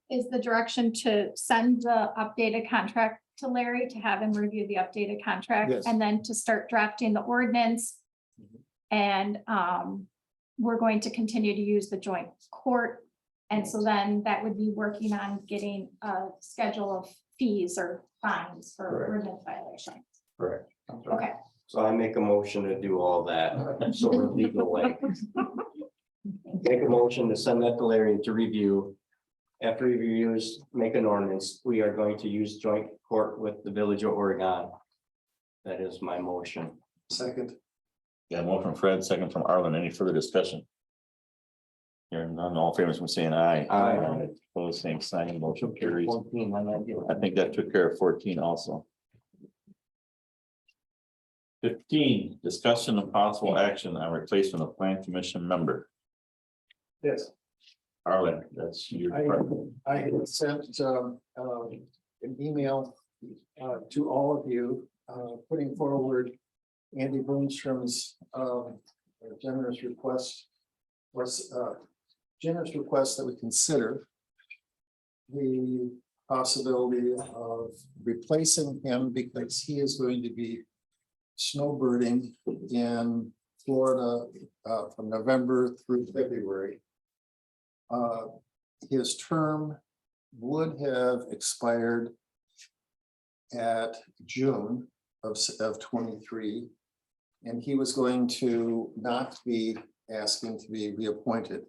is the direction to send the updated contract to Larry to have him review the updated contract? Yes. And then to start drafting the ordinance? And we're going to continue to use the joint court. And so then that would be working on getting a schedule of fees or fines for Correct. ordinance violations. Correct. Okay, So I make a motion to do all that, so we're legal way. Make a motion to send that to Larry to review. After he reviews, make an ordinance, we are going to use joint court with the Village of Oregon. That is my motion. Second. Yeah, one from Fred, second from Arlen. Any further discussion? Hearing none, all favors from saying aye. Aye. Opposed, same sign, motion carries. 14 on that deal. I think that took care of 14 also. 15, discussion of possible action on replacement of plan commission member. Yes. Arlen, that's your department. I had sent an email to all of you putting forward Andy Boomstrom's generous request that we consider the possibility of replacing him because he is going to be snowbirding in Florida from November through February. His term would have expired at June of 23. And he was going to not be asking to be reappointed.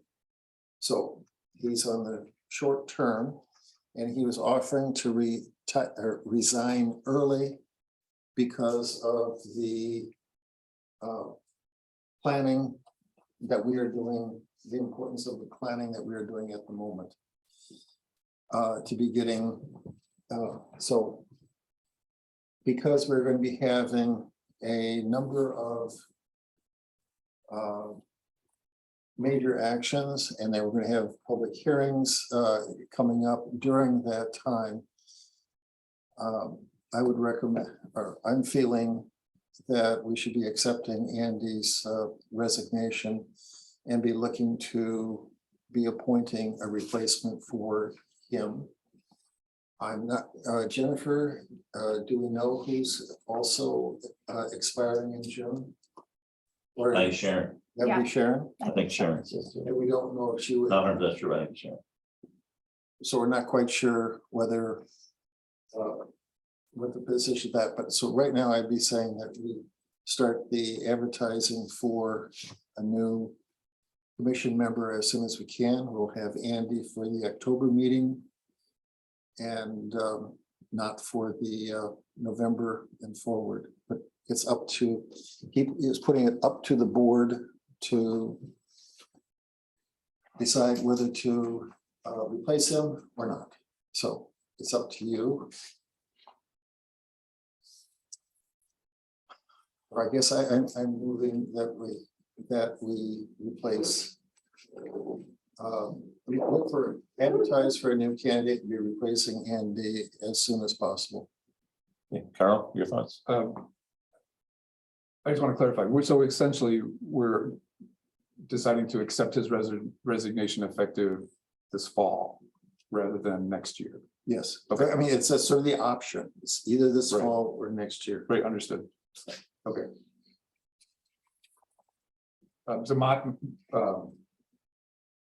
So he's on the short term and he was offering to resign early because of the planning that we are doing, the importance of the planning that we are doing at the moment. To be getting, so because we're going to be having a number of major actions, and then we're going to have public hearings coming up during that time. I would recommend, or I'm feeling that we should be accepting Andy's resignation and be looking to be appointing a replacement for him. I'm not, Jennifer, do we know who's also expiring in June? Or Like Sharon, that would be Sharon? I think Sharon. And we don't know if she would, Not her, that's right, Sharon. so we're not quite sure whether what the position that, but so right now I'd be saying that we start the advertising for a new commission member as soon as we can. We'll have Andy for the October meeting. And not for the November and forward, but it's up to, he is putting it up to the board to decide whether to replace him or not. So it's up to you. Or I guess I'm moving that we replace. We look for advertise for a new candidate and be replacing Andy as soon as possible. Okay, Carl, your thoughts? I just want to clarify, so essentially, deciding to accept his resignation effective this fall rather than next year. Yes, okay, I mean, it's a sort of the option. It's either this Right. fall or next year. Right, understood. Okay. So my,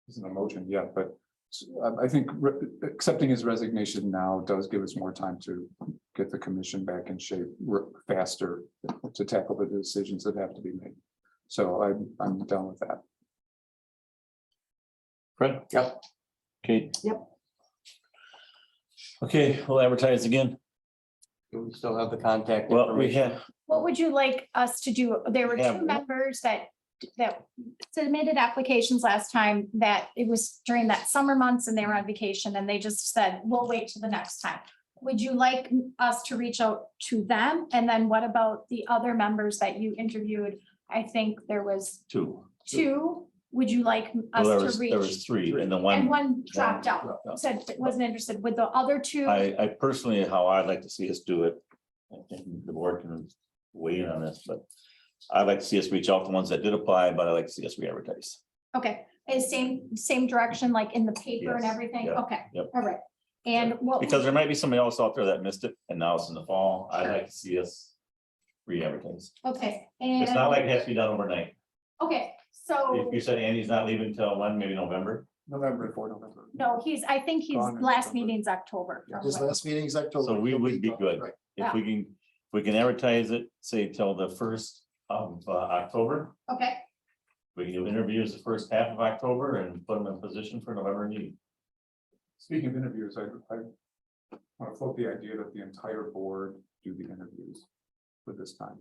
isn't a motion yet, but I think accepting his resignation now does give us more time to get the commission back in shape faster to tackle the decisions that have to be made. So I'm done with that. Fred? Yep. Kate? Yep. Okay, we'll advertise again. Do we still have the contact Well, we information? have, What would you like us to do? There were Yeah. two members that submitted applications last time, that it was during that summer months and they were on vacation and they just said, we'll wait till the next time. Would you like us to reach out to them? And then what about the other members that you interviewed? I think there was two. two. Would you like Well, there us to was reach? three, and the And one, one dropped out, dropped out. said it wasn't interested. With the other two? I personally, how I'd like to see us do it. And the board can weigh in on this, but I'd like to see us reach out to ones that did apply, but I'd like to see us re-advertise. Okay, is same direction, like in the paper and Yes, everything? yeah, Okay, yep. all right. And what? Because there might be somebody else out there that missed it, and now it's in the fall. I'd like to see us re-advertise. Okay, It's not and, like it has to be done overnight. okay, so, If you said Andy's not leaving until when, maybe November? November before November. no, I think his Gone in last October. meeting's October. His last meeting is October. So we would be good. Right. If we can advertise it, say till the 1st of October. Okay, We can do interviews the first half of October and put them in position for November meeting. Speaking of interviews, I want to float the idea that the entire board do the interviews for this time.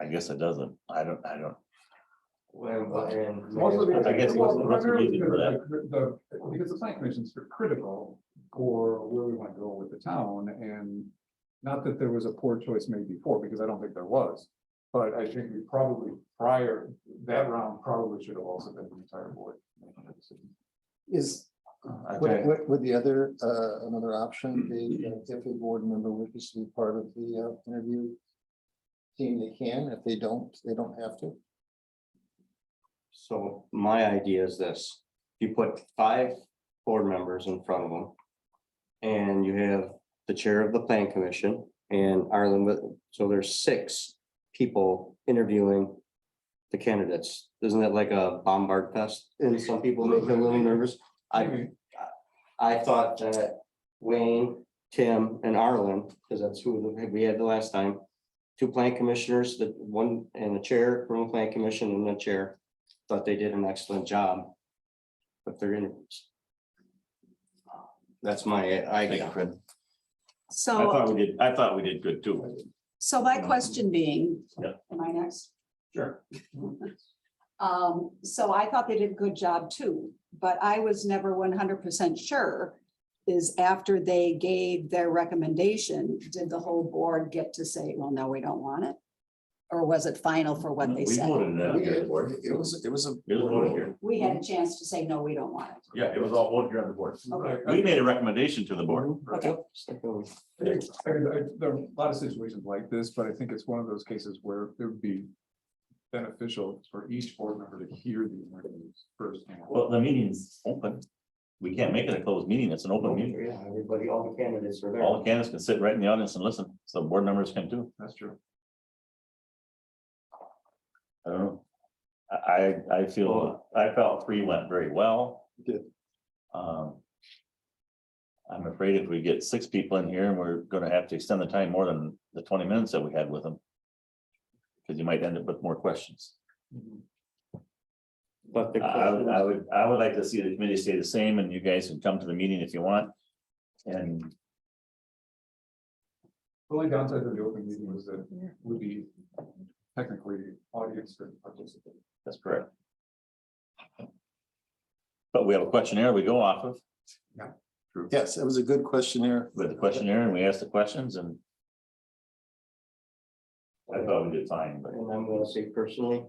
I guess it doesn't. I don't. And I guess what's the reason for that? Because the plan commission is critical for where we want to go with the town, and not that there was a poor choice made before, because I don't think there was. But I think we probably, that round probably should have also been the entire board. making a decision. Is, Okay. would the other, another option be if a board member wishes to be part of the interview team, they can. If they don't have to. So my idea is this, you put 5 board members in front of them. And you have the chair of the plan commission and Arlen, so there's 6 people interviewing the candidates. Isn't it like a bombard fest? And some people make me a little nervous. I thought that Wayne, Tim and Arlen, because that's who we had the last time. 2 plan commissioners, the one and the chair from the plan commission and the chair. Thought they did an excellent job with their interviews. That's my Thank you, idea. Fred. So, I thought we did good too. so my question being, Yeah. am I next? Sure. So I thought they did a good job too, but I was never 100% sure. Is after they gave their recommendation, did the whole board get to say, well, no, we don't want it? Or was it final for what they We said? voted it We here. did. It was a. It was voted here. We had a chance to say, no, we don't want it. Yeah, it was all voted here on the board. Okay. We made a recommendation to the board. Okay. I mean, there are a lot of situations like this, but I think it's one of those cases where it would be beneficial for each board member to hear the interviews firsthand. Well, the meeting's open. We can't make it a closed meeting. It's an open meeting. Yeah, everybody, all the candidates are there. All the candidates can sit right in the audience and listen. So board members can too. That's true. I don't know. I felt 3 went very well. Did. I'm afraid if we get 6 people in here and we're gonna have to extend the time more than the 20 minutes that we had with them. Because you might end up with more questions. But the I would like to see the committee stay the same and you guys can come to the meeting if you want. And The only downside of the open meeting was that would be technically audience for participants. that's correct. But we have a questionnaire we go off of. Yes, it was a good questionnaire. With the questionnaire and we asked the questions and. I thought we did fine, but And I'm gonna say personally,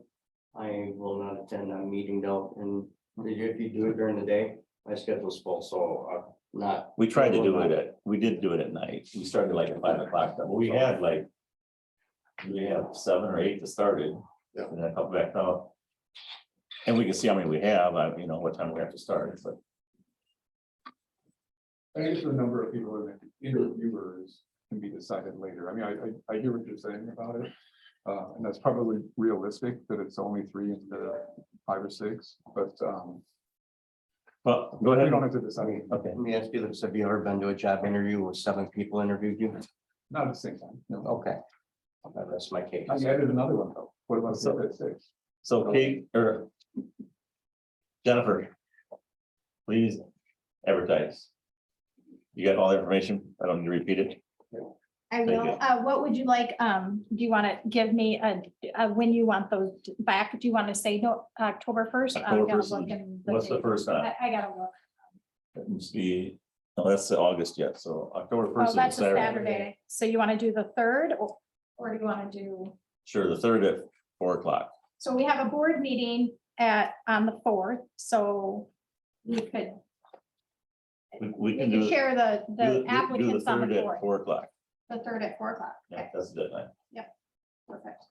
I will not attend a meeting though, and if you do it during the day, my schedule's full, so I'm not. we tried to do it we did do it at night. We started like at 5 o'clock, but we had like. We have 7 or 8 to start it. Yeah. And then a couple back out. And we can see how many we have, you know, what time we have to start, but I guess the number of people that interviewers can be decided later. I mean, I hear what you're saying about it. And that's probably realistic that it's only 3 instead of 5 or 6, but well, go we ahead. don't have to decide. Okay, Let me ask you this, have you ever been to a job interview where 7 people interviewed you? Not at the same time. No. Okay. That's my case. I added another one though. What about 6? so Kate or Jennifer, please advertise. You got all the information? I don't need to repeat it. I Thank will. you. What would you like? Do you want to give me when you want those back? Do you want to say no, October 1st? October 1st. What's the first time? I gotta look. Let me see. No, that's August yet, so October Oh, 1st is a that's a Saturday. Saturday. So you want to do the 3rd or do you want to do? Sure, the 3rd at 4 o'clock. So we have a board meeting on the 4th, so we could. We We can can do. share the do applicants on the 3rd at 4th, 4 o'clock. the 3rd at 4 o'clock. Yeah, Okay, that's the deadline. perfect.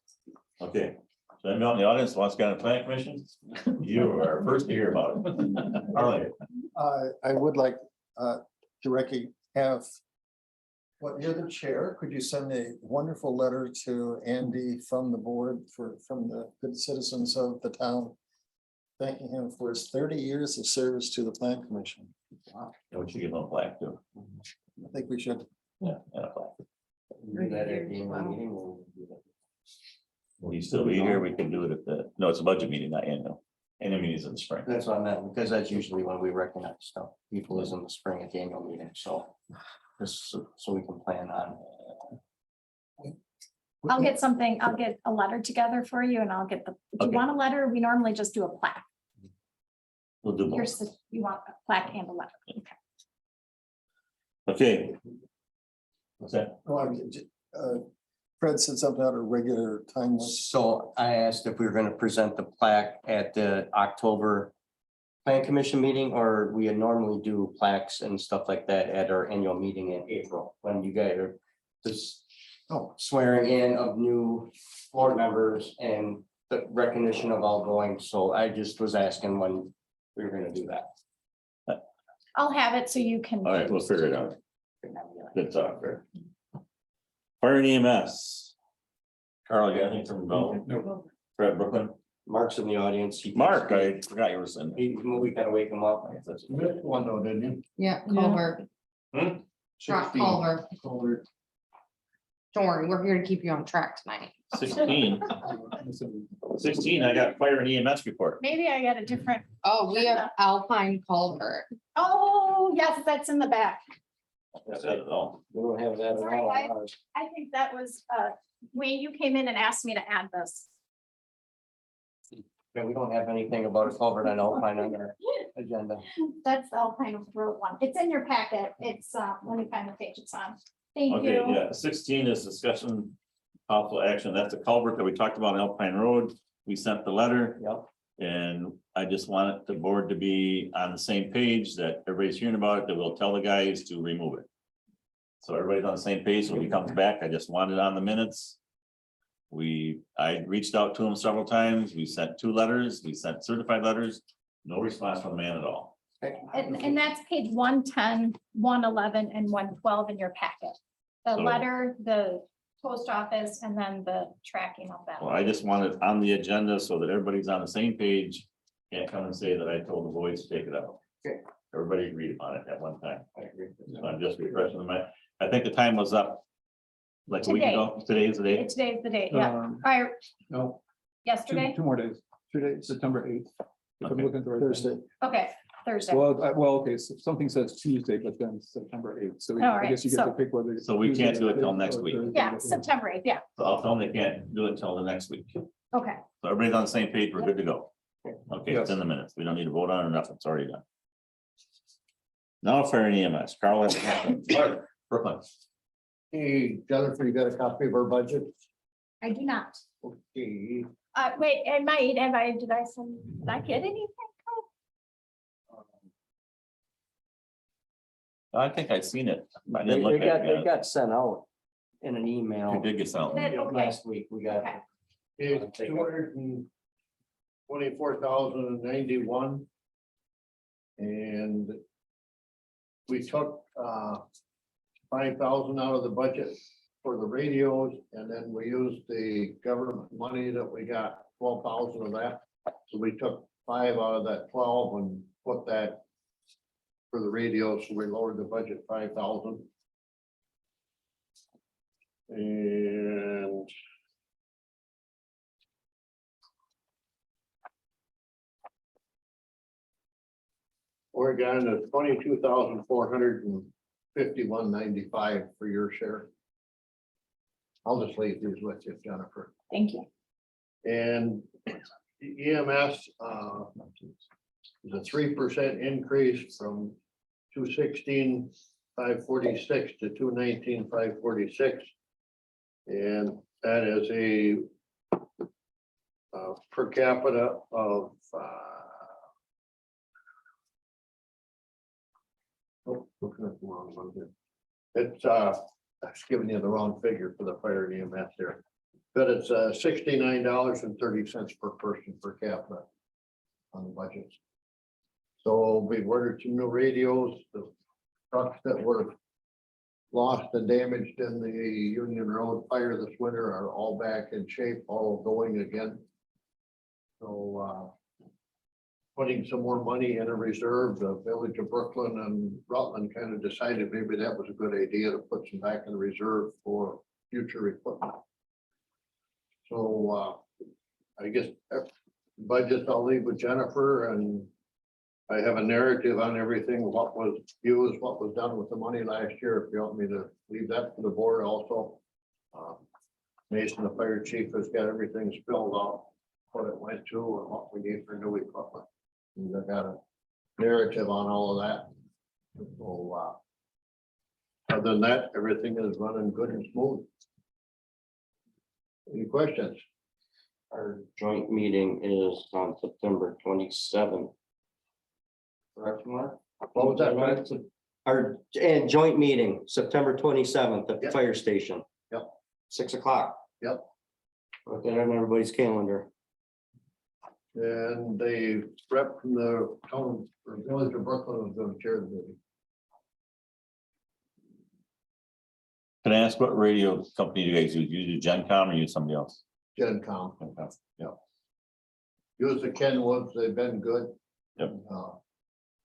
Okay, so anybody in the audience wants to go on the plan commission? You are first to hear about it. Harley, I would like to have. Well, you're the chair. Could you send a wonderful letter to Andy from the board from the good citizens of the town? Thanking him for his 30 years of service to the plan commission. we should give them a plaque too. I think we should. Yeah, and a plaque. Do that at the annual meeting, or we'll do that? Will you still be here? We can do it at the, no, it's a budget meeting, not annual. Annual meeting is in the spring. That's what I meant, because that's usually when we recognize stuff. People is in the spring at the annual meeting, so. Just so we can plan on. I'll get something, I'll get a letter together for you and I'll get do you Okay. want a letter? We normally just do a plaque. We'll do more. You want a plaque and a letter. Okay. Okay. What's that? Fred said something about a regular time. So I asked if we were gonna present the plaque at the October plan commission meeting, or we normally do plaques and stuff like that at our annual meeting in April, when you guys are just swearing in of new board members and the recognition of all going. So I just was asking when we were gonna do that. I'll have it so you can. All right, we'll figure it out. Good talk, Fred. Fire and EMS. Carl, you got anything from Bell? No. Fred, Brooklyn? Mark's in the audience. Mark, I forgot you were sitting. We gotta wake him up. One though, didn't you? Yeah, Culver. Hmm? Not Culver. Don't worry, we're here to keep you on track tonight. 16. 16, I got fire and EMS report. Maybe I got a different, Oh, we have Alpine Culvert. oh, yes, that's in the back. That's it, all. We don't have that at Sorry, all. I- I think that was, Wayne, you came in and asked me to add this. Yeah, we don't have anything about a culvert on Alpine on our agenda. That's the Alpine Road one. It's in your packet. It's, let me find the page it's on. Thank Okay, you. yeah, 16 is discussion, possible action. That's the culvert that we talked about on Alpine Road. We sent the letter. Yep. And I just wanted the board to be on the same page that everybody's hearing about it, that we'll tell the guys to remove it. So everybody's on the same page. When he comes back, I just want it on the minutes. I reached out to him several times. We sent 2 letters. We sent certified letters. No response from the man at all. And that's page 110, 111, and 112 in your packet. The So- letter, the post office, and then the tracking of that. Well, I just want it on the agenda so that everybody's on the same page. Can't come and say that I told the boys to take it out. Okay. Everybody agreed upon it at one time. I agree. So I'm just refreshing them. I think the time was up. Like a week ago. Today is the day. Today's the date, yeah. Um, Or No, yesterday? two more days. 2 days, September 8th. If I'm Okay. looking at the right thing. Thursday. Okay, Thursday. Well, okay, so something says Tuesday, but then September 8th, so All I guess you get to right, pick whether. So we can't do it till next week. Yeah, September 8th, yeah. So I'll tell them they can't do it until the next week. So Okay. everybody's on the same page. We're good to go. Okay, it's in the minutes. We don't need to vote on it or nothing. It's already done. Now fire and EMS. Carl. Brooklyn. Hey, Jennifer, you got a copy of our budget? I do not. Okay. Wait, I might, did I get anything? I think I've seen it. I didn't look They at got it. sent out. in an email. You did get something. Okay. Last week, we got. Okay. It's 224,091. And we took 5,000 out of the budget for the radios, and then we used the government money that we got, 12,000 of that. So we took 5 out of that 12 and put that for the radios, so we lowered the budget 5,000. And Oregon is 22,451.95 for your share. I'll just leave these with you, Jennifer. Thank you. And EMS, is a 3% increase from 216,546 to 219,546. And that is a per capita of looking at the wrong one here. It's I was giving you the wrong figure for the fire and EMS there. But it's $69.30 per person per capita on the budget. So we ordered some new radios, the trucks that were lost and damaged in the Union Road fire this winter are all back in shape, all going again. So putting some more money in a reserve, the village of Brooklyn and Rutland kind of decided maybe that was a good idea to put some back in the reserve for future equipment. So I guess budgets I'll leave with Jennifer, and I have a narrative on everything, what was used, what was done with the money last year. If you want me to leave that for the board also. Mason, the fire chief, has got everything spelled out, what it went to and what we need for new equipment. And I got a narrative on all of that. So other than that, everything is running good and smooth. Any questions? Our joint meeting is on September 27th. Correct, Mark? What was that, Mike? Our joint meeting, September 27th at the Yep. fire station. Yep. 6 o'clock. Yep. Put that on everybody's calendar. And the rep from the town or village of Brooklyn was going to chair the meeting. Can I ask what radio company you guys use? You use GenCom or use somebody else? GenCom. Okay. Use the Kenwoods, they've been good. Yep.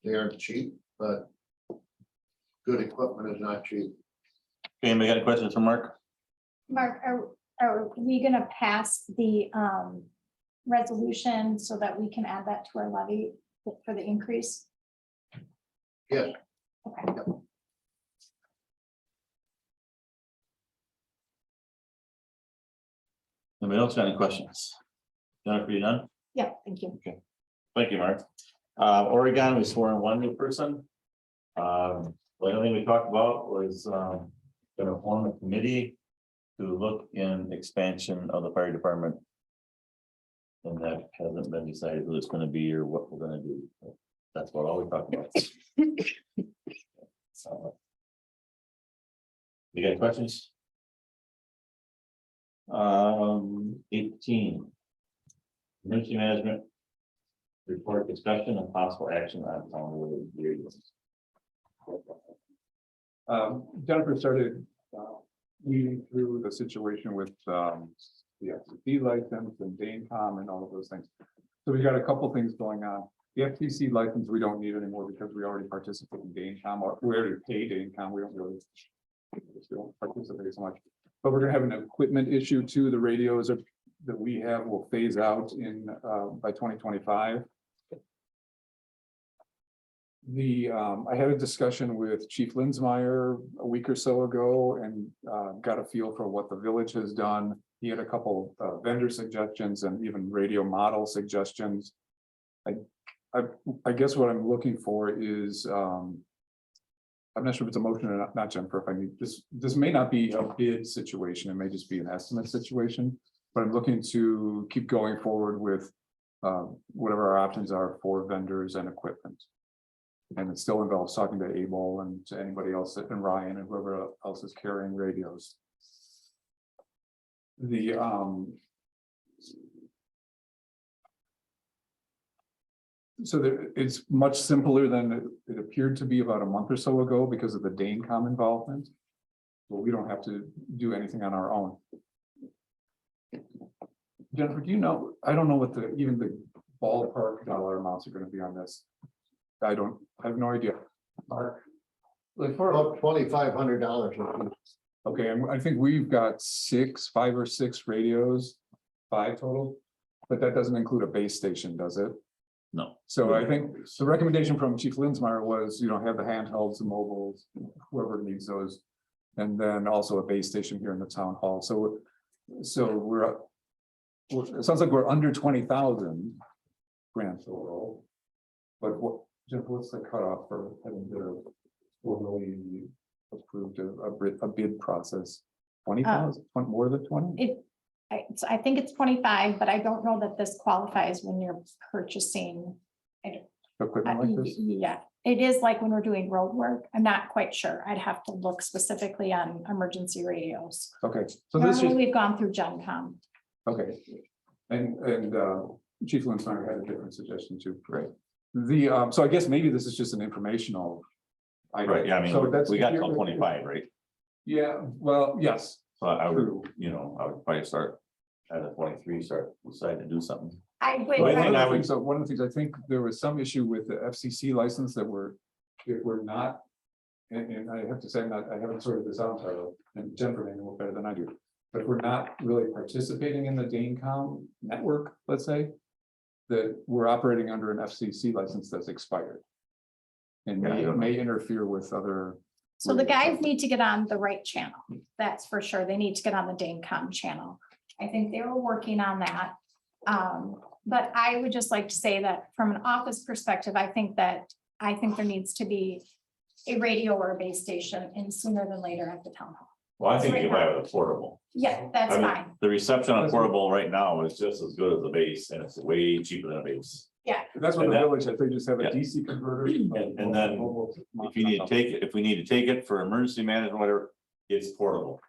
They aren't cheap, but good equipment is not cheap. Okay, anybody got any questions for Mark? Mark, are we gonna pass the resolution so that we can add that to our levy for the increase? Yes. Okay. Anybody else got any questions? Jennifer, you done? Yeah, thank you. Thank you, Mark. Oregon, we swore in one new person. The only thing we talked about was gonna form a committee to look in expansion of the fire department. And that hasn't been decided who it's gonna be or what we're gonna do. That's what all we talked about. So. You got any questions? 18. Emergency management. Report discussion and possible action on town road areas. Jennifer started reading through the situation with the FCC license and Danecom and all of those things. So we got a couple things going on. The FTC license, we don't need anymore because we already participate in Danecom, or we already pay Danecom, we don't participate so much. But we're gonna have an equipment issue too. The radios that we have will phase out in by 2025. I had a discussion with Chief Linsmeyer a week or so ago and got a feel for what the village has done. He had a couple vendor suggestions and even radio model suggestions. I guess what I'm looking for is I'm not sure if it's a motion or not, Jennifer, if I need this may not be a bid situation, it may just be an estimate situation, but I'm looking to keep going forward with whatever our options are for vendors and equipment. And it still involves talking to Abel and to anybody else and Ryan and whoever else is carrying radios. The, so there, it's much simpler than it appeared to be about a month or so ago because of the Danecom involvement. But we don't have to do anything on our own. Jennifer, do you know, I don't know what even the ballpark dollar amounts are gonna be on this. I have no idea. Mark? Like for, About $2,500. okay, and I think we've got 5 or 6 radios, 5 total. But that doesn't include a base station, does it? No. So I think the recommendation from Chief Linsmeyer was, have the handhelds, the mobiles, whoever needs those. And then also a base station here in the town hall. So we're up. It sounds like we're under 20,000 grand total. But what's the cutoff for having to formally approved a bid process? 20,000, more than 20? I think it's 25, but I don't know that this qualifies when you're purchasing. Equipment like this? Yeah, it is like when we're doing road work. I'm not quite sure. I'd have to look specifically on emergency radios. Okay, so this Normally, is, we've gone through GenCom. okay. And Chief Linsmeyer had a different suggestion too, right? The, so I guess maybe this is just an informational. item. Right, yeah, I So mean, that's- we got till 25, right? Yeah, well, yes, So I would, true. I would probably start at a 23, decide to do something. I would. Well, I think I One of the things, I think there was some issue with the FCC license that if we're not. And I have to say, I haven't sorted this out, and Jennifer may know better than I do. But if we're not really participating in the Danecom network, let's say. That we're operating under an FCC license that's expired. And Yeah, I don't know. may interfere with other. So the guys need to get on the right channel. That's for sure. They need to get on the Danecom channel. I think they were working on that. But I would just like to say that from an office perspective, I think there needs to be a radio or a base station in sooner than later at the town hall. Well, I think you buy with a portable. Yeah, that's I mean, fine. The reception on portable right now is just as good as the base, and it's way cheaper than a base. That's what And the that- village, they just have a Yeah. DC converter. And then If you need to take it, if we need to take it for emergency management, whatever, it's portable.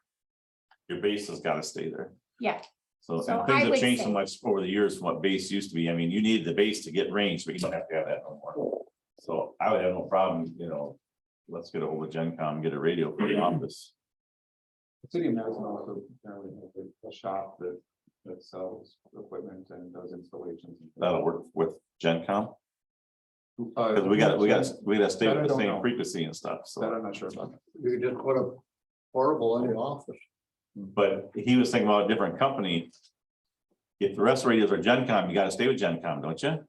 Your base has got to stay there. Yeah. So So and things I have would changed so say- much over the years from what base used to be. I mean, you needed the base to get range, but you don't have to have that no more. So I would have no problem, let's get a hold of GenCom, and get a radio for the office. The City of Madison also apparently has a shop that sells equipment and does installations. That'll work with GenCom, Because because we gotta stay That I with the don't same know. frequency and stuff, That so. I'm not sure about. You could just put a portable in the office. But he was thinking about a different company. If the rest of radios are GenCom, you gotta stay with GenCom, don't you?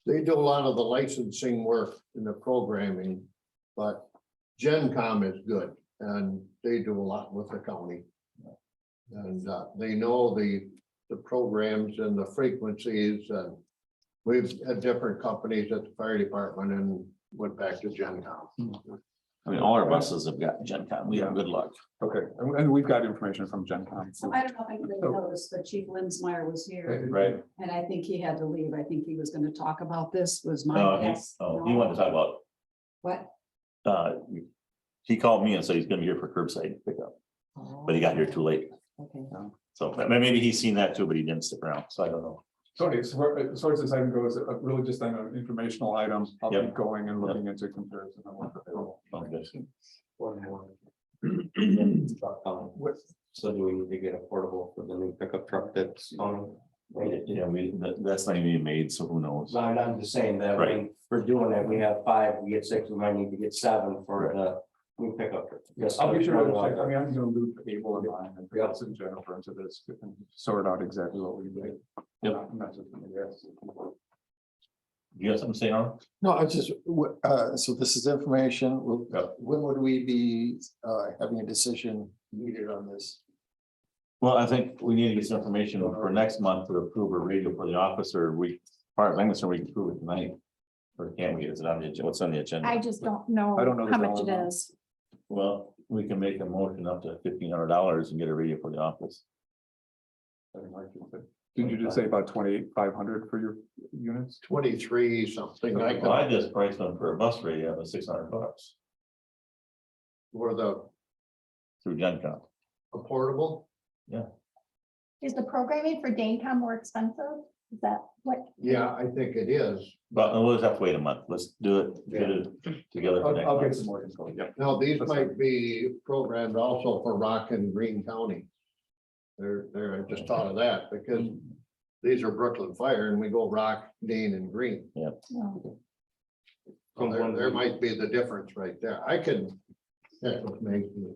They do a lot of the licensing work in the programming, but GenCom is good and they do a lot with the county. And they know the programs and the frequencies and we've had different companies at the fire department and went back to GenCom. I mean, all our buses have got GenCom, we have good luck. Okay, and we've got information from GenCom. So I don't know if anybody knows, but Chief Linsmeyer was here Right. and I think he had to leave. I think he was gonna talk about this was my No, guess. he wanted to talk about, What? he called me and said he's gonna be here for curbside pickup, but he got here too late. Okay. So maybe he's seen that too, but he didn't stick around, so I don't know. So as far as this item goes, really just an informational item. I'll be Yep. going and looking into comparison of what's available. Okay. One more. So do we need to get a portable for the new pickup truck that's on? Yeah, that's not even made, so who knows? I'm just saying that Right. when we're doing it, we have 5, we get 6, we might need to get 7 for the new pickup truck. Yes, I'll be sure to check. I mean, I'm gonna loop Abel and I and Gus and Jennifer into this and sort out exactly what we need. Yep. Not just, yes. You got something to say, Aaron? No, I just, so this is information. Yep. When would we be having a decision needed on this? Well, I think we need to get some information for next month to approve a radio for the officer. We, part of Lancaster, we can approve it tonight. Or can't we? Is it on the agenda? What's on the agenda? I just don't know I don't know the how much dollar it amount. is. Well, we can make a motion up to $1,500 and get a radio for the office. Did you just say about 2,500 for your units? 23 something like Well, I that just priced one for a bus radio of $600 for the through GenCom. portable. Is the programming for Danecom more expensive? Is that what? Yeah, I think it is. But we'll just have to wait a month. Let's do it, get it together. for next I'll get month. some more info, yeah. Now, these might be programmed also for Rock and Green County. I just thought of that because these are Brooklyn Fire and we go Rock, Dane and Green. So there might be the difference right there. I could. check with Mason.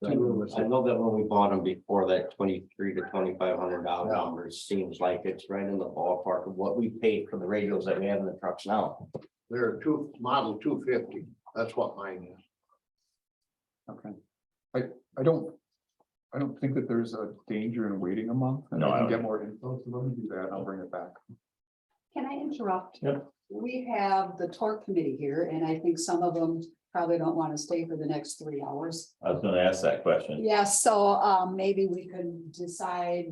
I know that when we bought them before, that $2,300 to $2,500 number seems like it's right in the ballpark of what we paid for the radios that we have in the trucks now. They're model 250. That's what mine is. Okay. I don't think that there's a danger in waiting a month. And No, I I can don't. get more info, so let me do that. I'll bring it back. Can I interrupt? Yep. We have the TORC committee here, and I think some of them probably don't want to stay for the next 3 hours. I was gonna ask that question. Yeah, so maybe we could decide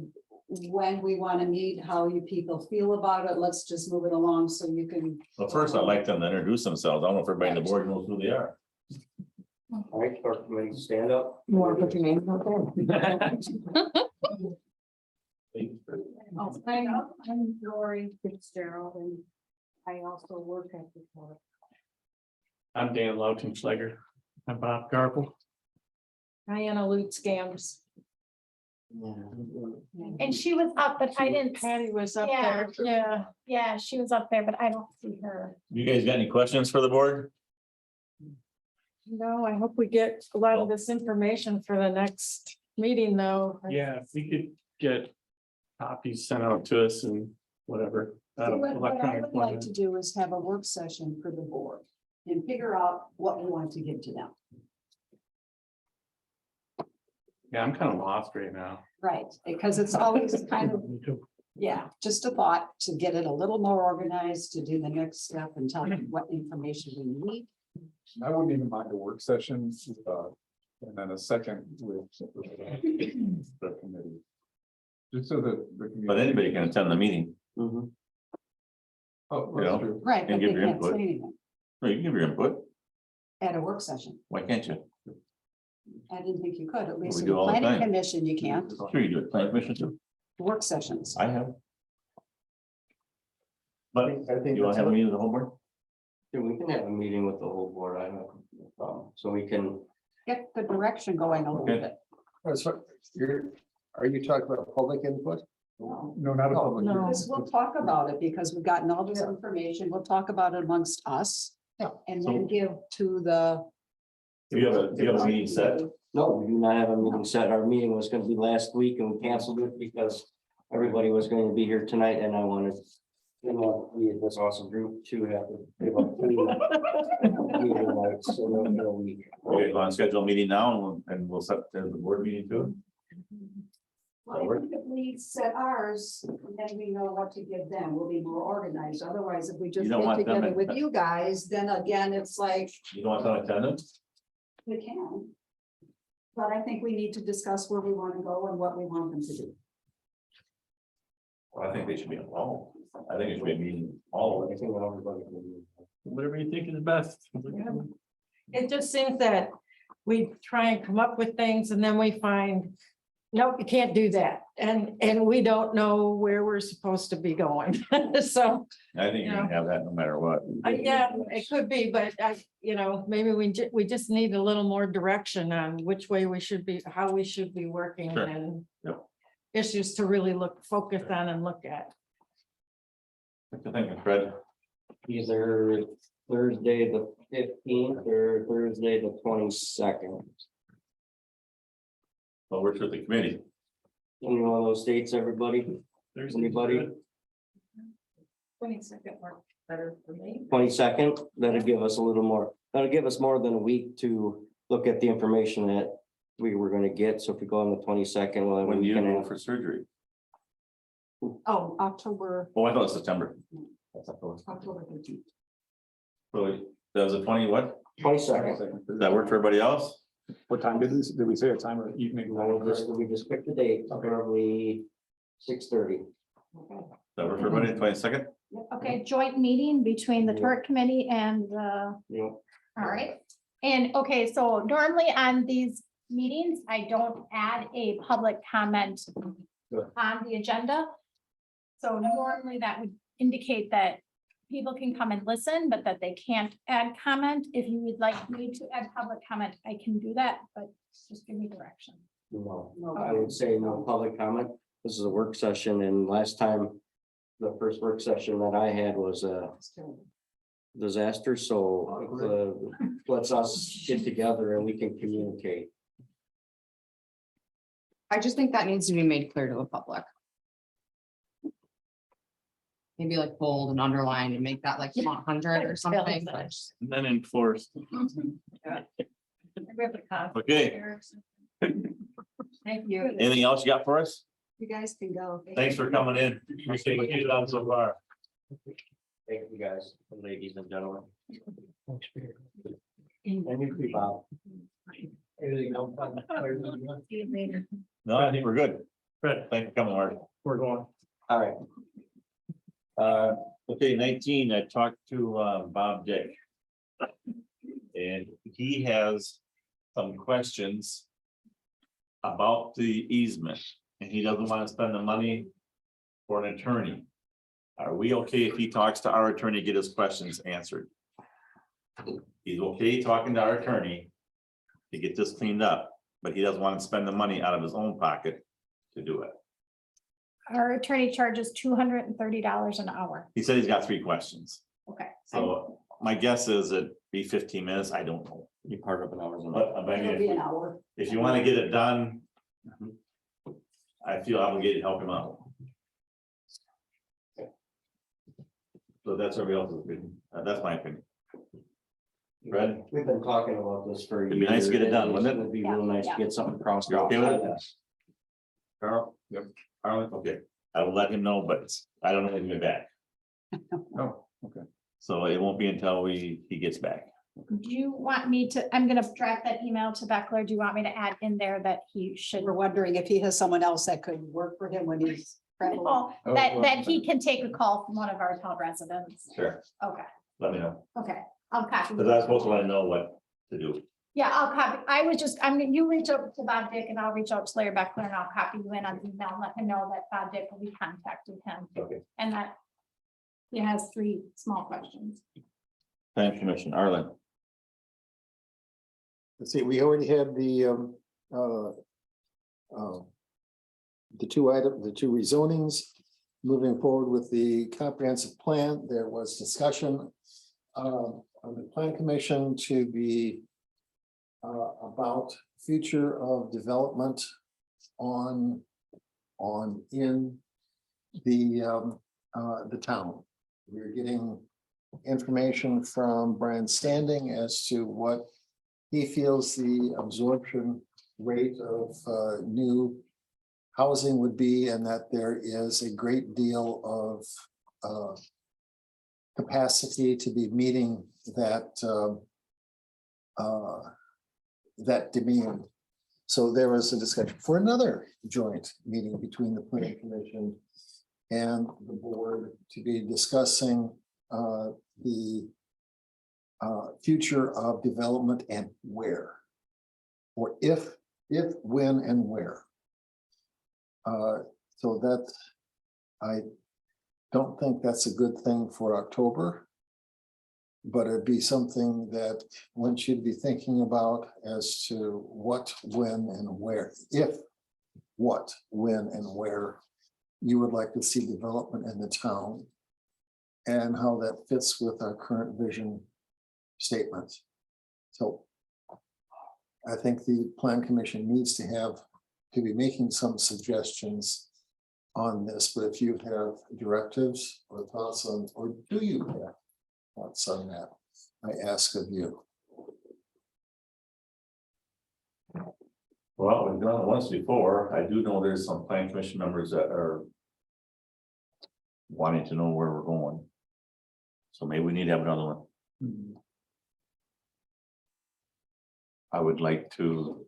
when we want to meet, how you people feel about it. Let's just move it along so you can. Well, first, I'd like them to introduce themselves. I don't know if everybody on the board knows who they are. All right, clerk, committee, stand up. You want to put your name out there? Oh, I'm Lori Fitzgerald and I also work at the court. I'm Dan Lautenschlager. I'm Bob Garble. Diana Lutz Gams. And she was up, but I didn't. Patty was up Yeah. there. Yeah, she was up there, but I don't see her. You guys got any questions for the board? No, I hope we get a lot of this information for the next meeting, though. Yeah, if we could get copies sent out to us and whatever. So what I would like to do is have a work session for the board and figure out what we want to give to them. Yeah, I'm kind of lost right now. Right, because it's always kind of, yeah, just a thought to get it a little more organized, to do the next step and tell them what information we need. I wouldn't even mind a work session, and then a second with the committee. Just so that. But anybody can attend the meeting. Mhm. Oh, You know? that's true. Right, And but they give your can't say input. anything No, you can give your input. at a work session. Why can't you? I didn't think you could, at least We in do the all the planning time. commission, you can't, Sure, you do it. Planning commission too. work sessions. I have. But I think you want to have a meeting with the whole board? Yeah, we can have a meeting with the whole board. I have no problem. So we can, Get the direction going a little Okay. bit. Are you talking about public input? No. No, not a public. No. hearing. Because we'll talk about it, because we've gotten all this information, we'll talk about it amongst us. Yeah. And then give to the. Do you have a meeting set? no, we do not have a meeting set. Our meeting was gonna be last week and we canceled it because everybody was going to be here tonight and I wanted, you know, we had this awesome group to have to give up. Meeting nights, so no week. Okay, go on, schedule a meeting now and we'll set the board meeting too. Well, I think if we set ours, then we know what to give them, we'll be more organized, otherwise, if we just You don't get want them together in- with you guys, then again, it's like, You don't want them attendance? we can. But I think we need to discuss where we want to go and what we want them to do. Well, I think they should be involved. I think it should be a meeting all of I it. think everybody can do. Whatever you think is best. It just seems that we try and come up with things and then we find, nope, you can't do that. And we don't know where we're supposed to be going. So, I think you're gonna have that no matter what. yeah, it could be, but maybe we just need a little more direction on which way we should be, how we should be working Sure. and Yep. issues to really focus on and look at. What you thinking, Fred? Either Thursday, the 15th or Thursday, the 22nd. Well, works with the committee. Any one of those dates, everybody? Anybody? 22nd work better for me. 22nd, that'll give us a little more, that'll give us more than a week to look at the information that we were gonna get. So if we go on the 22nd, well, When do we you can go have. for surgery? Oh, October, Oh, I thought it was September. That's October. October 13th. So that was a 20 what? 22nd. Does that work for everybody else? What time did we say, a time of evening? We just picked the date, probably 6:30. Okay. Does that work for everybody, 22nd? Okay, joint meeting between the TORC committee and the, You know, all right. And okay, so normally on these meetings, I don't add a public comment on the agenda. So normally that would indicate that people can come and listen, but that they can't add comment. If you would like me to add public comment, I can do that, but just give me direction. No, I would say no public comment. This is a work session and last time, the first work session that I had was a disaster, so let's us get together and we can communicate. I just think that needs to be made clear to the public. Maybe like bold and underlined and make that like 100 or something, but And then enforced. Okay, Thank you. anything else you got for us? You guys can go. Thanks for coming in. Appreciate what you've done so far. Thank you guys, ladies and gentlemen. And you too, Bob. Everything else? See you later. No, I think we're good. Fred, thanks for coming, Mark. We're going. All right. Okay, 19, I talked to Bob Dick. And he has some questions about the easement, and he doesn't want to spend the money for an attorney. Are we okay if he talks to our attorney, get his questions answered? He's okay talking to our attorney to get this cleaned up, but he doesn't want to spend the money out of his own pocket to do it. Our attorney charges $230 an hour. He said he's got 3 questions. Okay. So my guess is it'd be 15 minutes. I don't know. You part up an hour. But I mean, It'll be an hour. if you want to get it done, I feel obligated to help him out. So that's everybody else's opinion. That's my opinion. Fred? We've been talking about this for. It'd be nice to get it done, years. wouldn't it? It'd be real nice to get something crossed You out. okay with it? Carl? Yep. Carl, okay. I will let him know, but I don't know when he'll be back. Oh, okay. So it won't be until he gets back. Do you want me to, I'm gonna draft that email to Beckler. Do you want me to add in there that he should? We're wondering if he has someone else that could work for him when he's traveling. Oh, Oh, that, well, that he can take a call from one of our town residents. Sure. Okay, Let me know. okay, I'll copy. Because I'm supposed to let him know what to do. Yeah, I'll copy. I was just, you reach out to Bob Dick and I'll reach out to Larry Beckler and I'll copy you in on the email, and let him know that Bob Dick will be contacting him Okay. and that he has 3 small questions. Planning Commission, Arlen. Let's see, we already had the two rezonings. Moving forward with the comprehensive plan, there was discussion on the plan commission to be about future of development on in the town. We're getting information from Brian Standing as to what he feels the absorption rate of new housing would be, and that there is a great deal of capacity to be meeting that that demand. So there was a discussion for another joint meeting between the planning commission and the board to be discussing the future of development and where, or if, when, and where. So that, I don't think that's a good thing for October, but it'd be something that one should be thinking about as to what, when, and where, if, what, when, and where you would like to see development in the town, and how that fits with our current vision statements. So I think the plan commission needs to be making some suggestions on this, but if you have directives or thoughts on, or do you have thoughts on that, I ask of you. Well, we've done it once before. I do know there's some plan commission members that are wanting to know where we're going. So maybe we need to have another one. I would like to,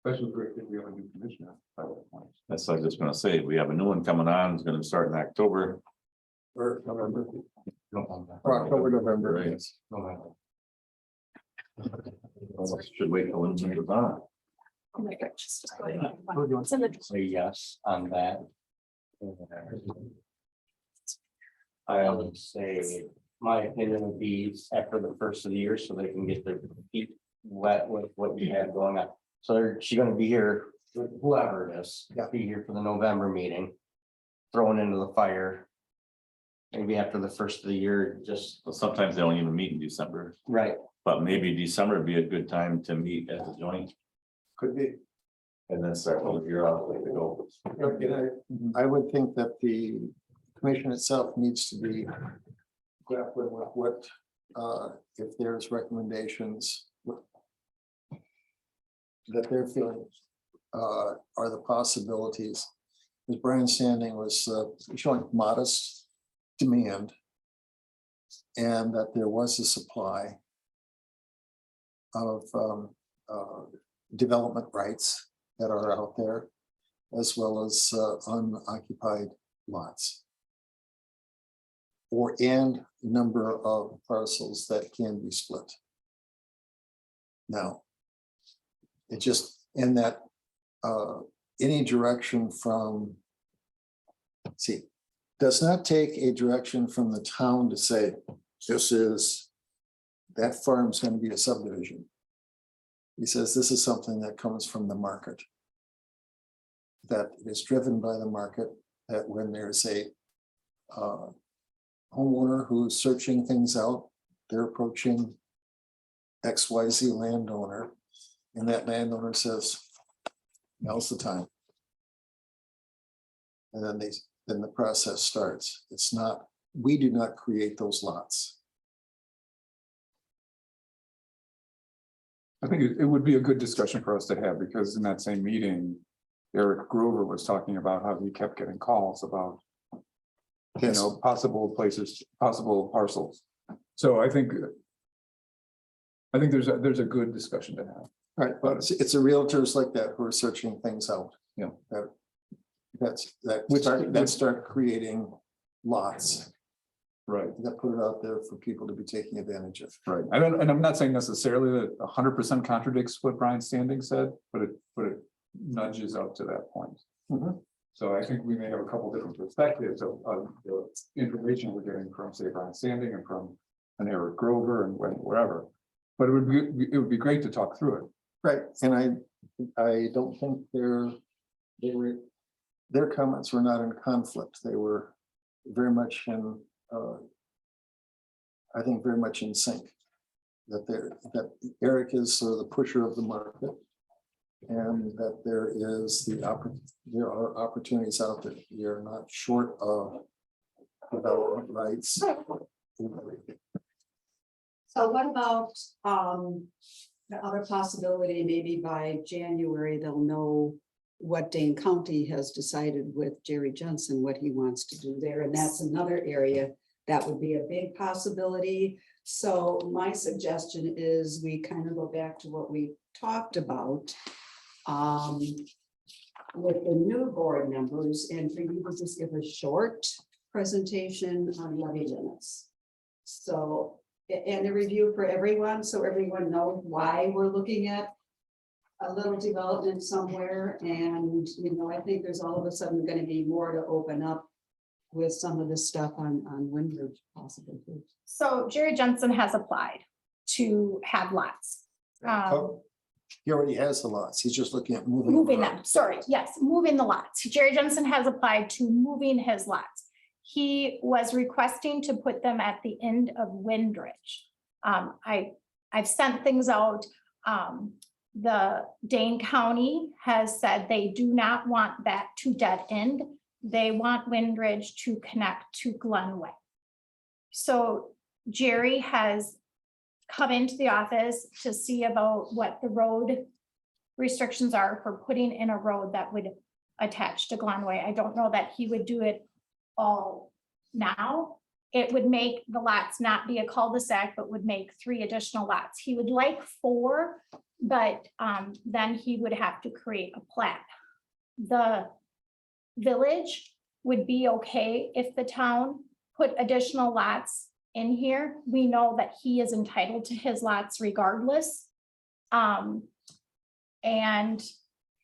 Especially if we have a new commissioner. that's what I was just gonna say, we have a new one coming on, it's gonna start in October. Or November. Or October, November, Right. yes. Almost should wait till when it's on. Oh my gosh. Say yes on that. I would say, my opinion would be after the first of the year, so they can get their feet wet with what you have going on. So she's gonna be here, whoever it is, be here for the November meeting. Thrown into the fire. Maybe after the first of the year, just, Well, sometimes they don't even meet in December, right, but maybe December would be a good time to meet as a joint Could be. and then start to figure out where to go. I would think that the commission itself needs to be grappling with what, if there's recommendations that they're feeling, are the possibilities. As Brian Standing was showing modest demand, and that there was a supply of development rights that are out there, as well as unoccupied lots. And number of parcels that can be split. Now, it just, in that, any direction from, see, does not take a direction from the town to say, that farm's gonna be a subdivision. He says this is something that comes from the market. That is driven by the market, that when there's a homeowner who's searching things out, they're approaching XYZ landowner, and that landowner says, now's the time. And then the process starts. It's not, we do not create those lots. I think it would be a good discussion for us to have, because in that same meeting, Eric Grover was talking about how he kept getting calls about, you know, possible places, possible parcels. So I think there's a good discussion to have. Right, but it's a realtors like that who are searching things out. Yeah. That start creating lots Right, that put it out there for people to be taking advantage of. right. And I'm not saying necessarily that 100% contradicts what Brian Standing said, but it nudges up to that point. Mhm. So I think we may have a couple different perspectives of the information we're getting from, say, Brian Standing and from an Eric Grover and wherever. But it would be great to talk through it. Right, and I don't think their comments were not in conflict. They were very much in, I think very much in sync. That Eric is sort of the pusher of the market. And that there are opportunities out there. You're not short of development rights. So what about, the other possibility, maybe by January, they'll know what Dane County has decided with Jerry Jensen, what he wants to do there, and that's another area that would be a big possibility. So my suggestion is we kind of go back to what we talked about with the new board members, and for you to just give a short presentation on levy limits. So, and a review for everyone, so everyone knows why we're looking at a little development somewhere. And, you know, I think there's all of a sudden going to be more to open up with some of the stuff on Windbridge possibly. So Jerry Jensen has applied to have lots. He already has the lots. He's just looking at moving. Moving them, sorry, yes, moving the lots. Jerry Jensen has applied to moving his lots. He was requesting to put them at the end of Windridge. I've sent things out. The Dane County has said they do not want that to dead end. They want Windridge to connect to Glenway. So Jerry has come into the office to see about what the road restrictions are for putting in a road that would attach to Glenway. I don't know that he would do it all now. It would make the lots not be a cul-de-sac, but would make 3 additional lots. He would like 4, but then he would have to create a plat. The village would be okay if the town put additional lots in here, we know that he is entitled to his lots regardless. And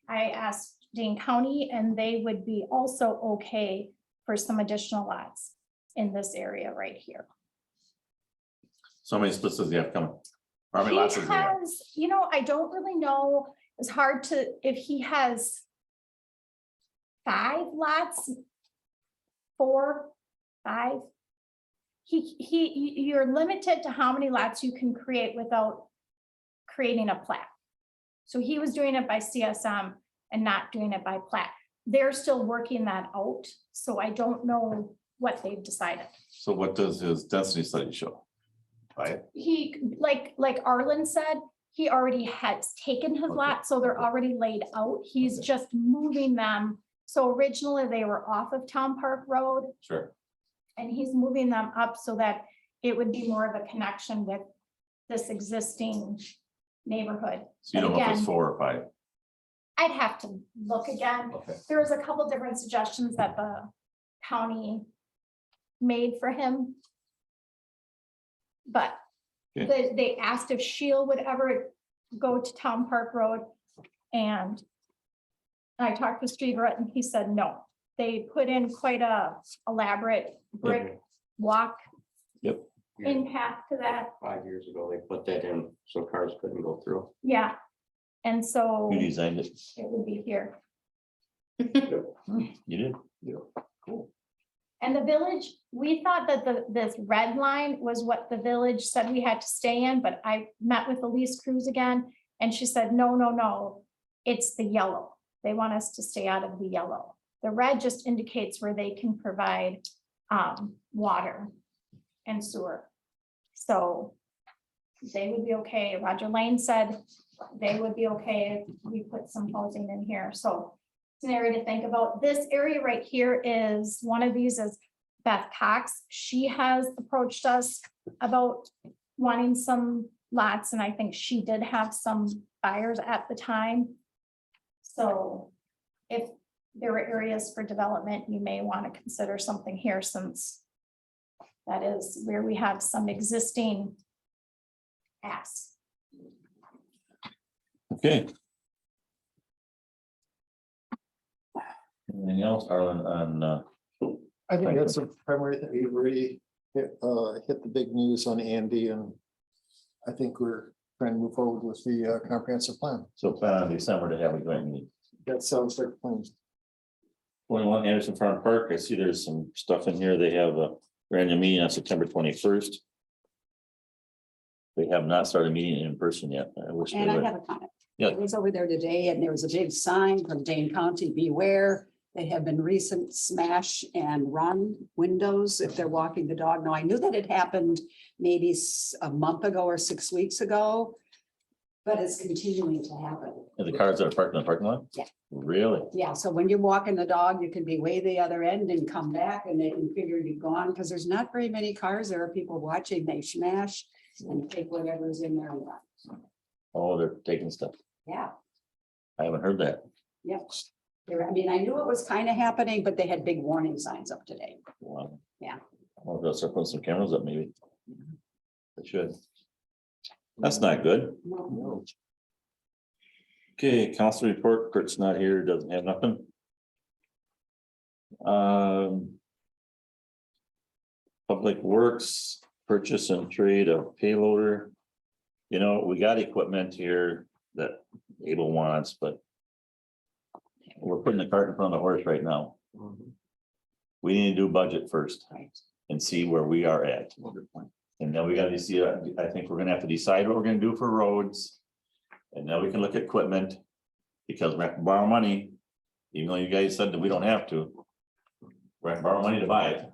I asked Dane County and they would be also okay for some additional lots in this area right here. So many splits does he have coming? How many He lots does he have? has, I don't really know. It's hard to, if he has 5 lots, 4, 5. You're limited to how many lots you can create without creating a plat. So he was doing it by CSM and not doing it by plat. They're still working that out, so I don't know what they've decided. So what does his density study show? Right, He, like Arlen said, he already has taken his lot, so they're already laid out. He's just moving them. So originally they were off of Town Park Road sure. and he's moving them up so that it would be more of a connection with this existing neighborhood. So you don't know if it's Again, 4 or 5. I'd have to look again. Okay. There was a couple different suggestions that the county made for him. But Okay. they asked if Shield would ever go to Town Park Road. And I talked to Steve Rutt and he said no. They put in quite a elaborate brick walk. Yep. In path to that, 5 years ago, they put that in so cars couldn't go through. yeah. And so You it designed it. would be here. You did. And the village, we thought that this red line was what the village said we had to stay in, but I met with Elise Cruz again. And she said, no, it's the yellow. They want us to stay out of the yellow. The red just indicates where they can provide water and sewer. So they would be okay. Roger Lane said they would be okay if we put some housing in here. So it's an area to think about. This area right here is, one of these is Beth Cox. She has approached us about wanting some lots, and I think she did have some buyers at the time. So if there were areas for development, you may want to consider something here, since that is where we have some existing asks. Okay. Anything else, Arlen, on, I think that's a primary thing. We've already hit the big news on Andy, and I think we're trying to move forward with the comprehensive plan. so plan on December to have a joint meeting? That sounds like a plan. 21 Anderson Farm Park, I see there's some stuff in here. They have a brand new meeting on September 21st. They have not started meeting in person yet. I wish they And I would. have a comment. Yeah. I was over there today and there was a big sign from Dane County, beware. They have been recent smash and run windows if they're walking the dog. Now, I knew that it happened maybe a month ago or 6 weeks ago. But it's continuing to happen. And the cars that are parked in the parking lot? Yeah. Really? Yeah, so when you're walking the dog, you can be way the other end and come back and they can figure you're gone, because there's not very many cars. There are people watching, they smash and take whatever's in there and run. Oh, they're taking stuff. Yeah, I haven't heard that. yep. I mean, I knew it was kind of happening, but they had big warning signs up today. Wow. Yeah. I'll go start putting some cameras up maybe. They should. That's not good. No. Okay, council report, Kurt's not here, doesn't have nothing. Public Works, purchase and trade of payloader. You know, we got equipment here that Abel wants, but we're putting the cart in front of the horse right now. We need to do budget first Right. and see where we are at. And then we gotta see, I think we're gonna have to decide what we're gonna do for roads. And then we can look at equipment. Because we have to borrow money, even though you guys said that we don't have to. We have to borrow money to buy it.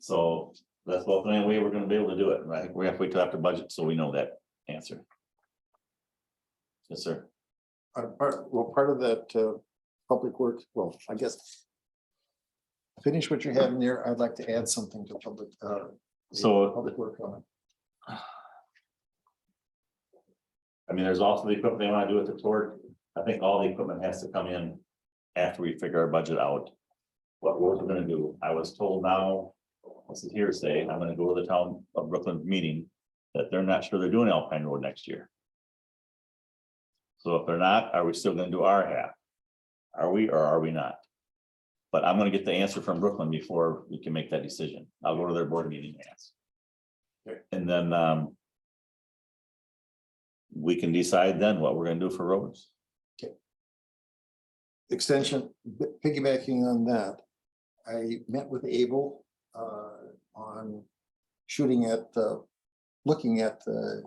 So that's about the only way we're gonna be able to do it. And I think we have to wait till after budget, so we know that answer. Yes, sir. Part of that public work, well, I guess. Finish what you have in there. I'd like to add something to public. So- Public work on it. I mean, there's also the equipment they wanna do with the torque. I think all the equipment has to come in after we figure our budget out. What we're gonna do. I was told now this is hearsay, I'm gonna go to the town of Brooklyn meeting, that they're not sure they're doing Alpine Road next year. So if they're not, are we still gonna do our half? Are we or are we not? But I'm gonna get the answer from Brooklyn before we can make that decision. I'll go to their board meeting and ask. And then we can decide then what we're gonna do for roads. Extension, piggybacking on that, I met with Abel on shooting at looking at the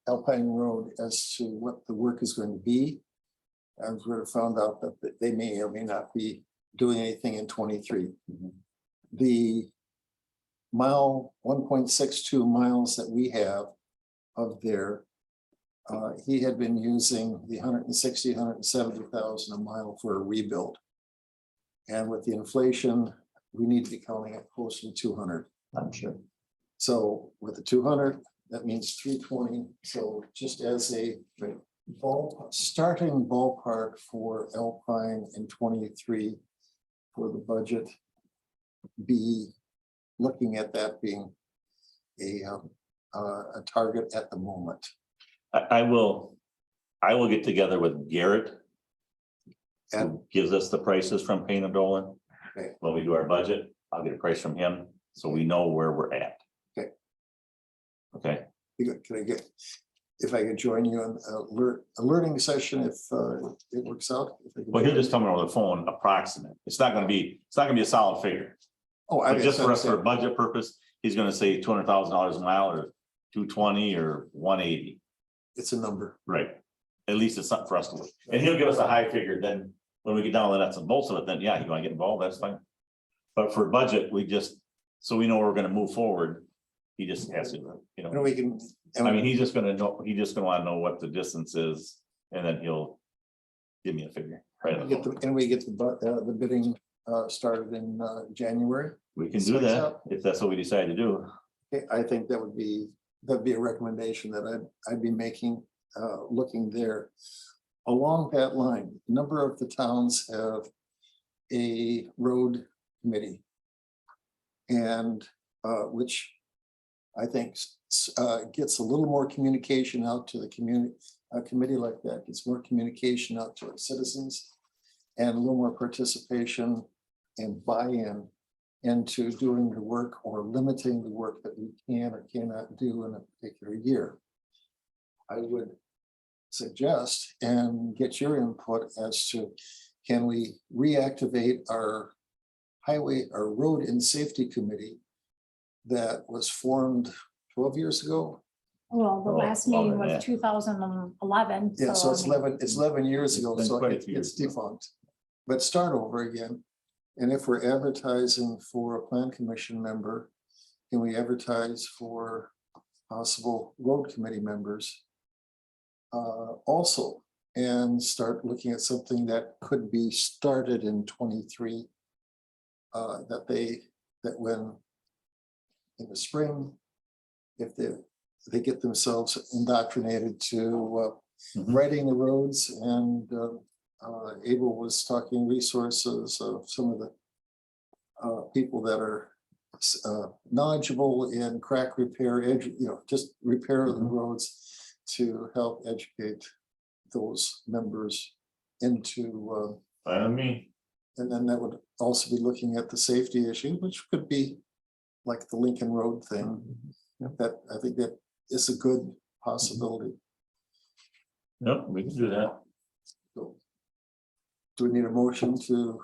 Alpine Road as to what the work is going to be. I was sort of found out that they may or may not be doing anything in 23. The mile, 1.62 miles that we have of there, he had been using the 160, 170,000 a mile for a rebuild. And with the inflation, we need to be counting it closer to 200. I'm sure. So with the 200, that means 320. So just as a starting ballpark for Alpine in 23 for the budget, be looking at that being a target at the moment. I will get together with Garrett. And- Who gives us the prices from Payne and Dolan. Okay. When we do our budget, I'll get a price from him, so we know where we're at. Okay. Okay, Can I get, if I could join you on a learning session if it works out? If I could well, he'll join just tell me over the phone approximate. It's not gonna be a solid figure. Oh, I But just for us, for a understand. budget purpose, he's gonna say $200,000 a mile or 220 or 180, It's a number. right? At least it's something for us to look, and he'll give us a high figure, then when we get down to the nuts and bolts of it, then yeah, you wanna get involved, that's fine. But for budget, we just, so we know we're gonna move forward, he just has to, you And know, we can. I mean, he's just gonna know, he's just gonna wanna know what the distance is, and then he'll give me a figure, right? And we get the bidding started in January. We can do that, if that's what we decide to do. Okay, I think that'd be a recommendation that I'd be making, looking there. Along that line, a number of the towns have a road committee. And which I think gets a little more communication out to the community. A committee like that gets more communication out to our citizens and a little more participation and buy-in into doing the work or limiting the work that we can or cannot do in a particular year. I would suggest and get your input as to, can we reactivate our road and safety committee that was formed 12 years ago? Well, the Oh, last longer meeting than was that. 2011. Yeah, so it's I mean, 11 years ago, It's been so quite a it's few years. defunct. But start over again. And if we're advertising for a plan commission member, can we advertise for possible road committee members? Also, and start looking at something that could be started in 23. That when in the spring, if they get themselves indoctrinated to Mhm. writing the roads, and Abel was talking resources of some of the people that are knowledgeable in crack repair, just repair the Mhm. roads to help educate those members into, Fine with me. and then that would also be looking at the safety issue, which could be like the Lincoln Road thing. That, I think that is a good possibility. Yep, we can do that. So, do we need a motion to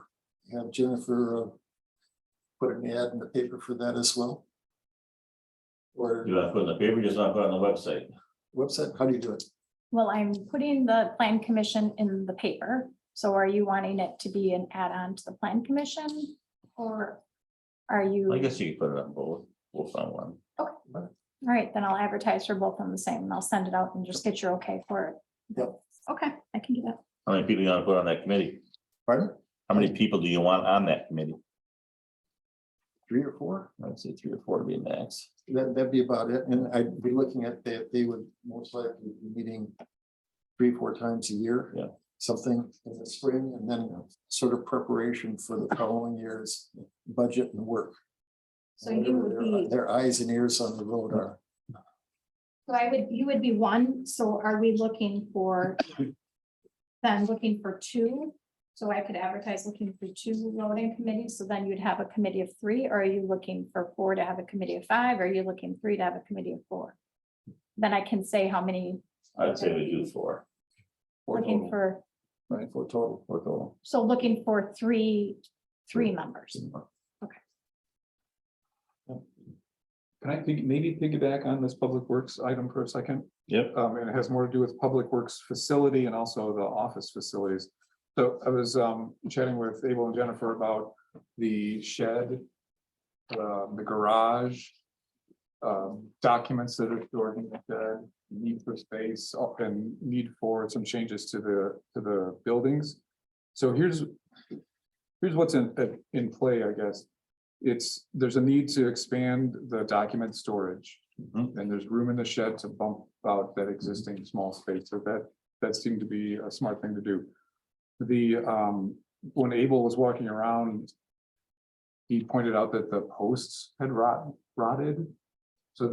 have Jennifer put an ad in the paper for that as well? Or You want to put it in the paper, just want to put it on the website. website, how do you do it? Well, I'm putting the plan commission in the paper. So are you wanting it to be an add-on to the plan commission? Or are you? I guess you could put it on both on one. All right, then I'll advertise for both of them the same and I'll send it out and just get your okay for it. Yep. Okay, I can do that. How many people you want to put on that committee? Pardon? How many people do you want on that committee? 3 or 4? I'd say 3 or 4 to be max. That'd be about it. And I'd be looking at that, they would most likely be meeting 3, 4 times a year. Yeah. Something in the spring, and then sort of preparation for the following year's budget and work. So you would be, Their eyes and ears on the road are. you would be one, so are we looking for? Then looking for two, so I could advertise looking for two voting committees, so then you'd have a committee of three, or are you looking for four to have a committee of five, or are you looking three to have a committee of four? Then I can say how many, I'd say we do 4. looking for, Right, for total. so looking for three members. Can I maybe piggyback on this public works item for a second? Yep. And it has more to do with public works facility and also the office facilities. So I was chatting with Abel and Jennifer about the shed, the garage, documents that are stored in the shed, need for space, and need for some changes to the buildings. So here's what's in play, I guess. There's a need to expand the document storage. And there's room in the shed to bump out that existing small space, so that seemed to be a smart thing to do. When Abel was walking around, he pointed out that the posts had rotted. So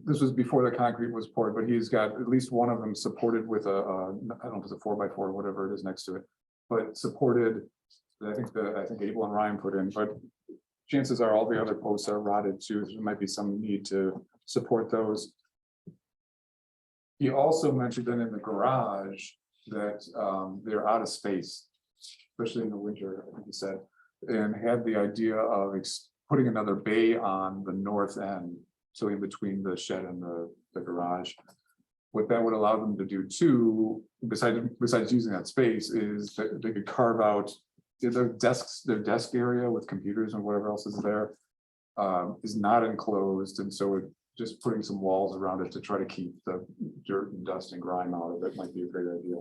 this was before the concrete was poured, but he's got at least one of them supported with I don't know if it's a 4x4 or whatever it is next to it, but supported. I think Abel and Ryan put in, but chances are all the other posts are rotted too. There might be some need to support those. He also mentioned that in the garage that they're out of space, especially in the winter, I think he said, and had the idea of putting another bay on the north end. So in between the shed and the garage. What that would allow them to do too, besides using that space, is that they could carve out their desk area with computers and whatever else is there. Is not enclosed, and so just putting some walls around it to try to keep the dirt and dust and grime out of it might be a great idea.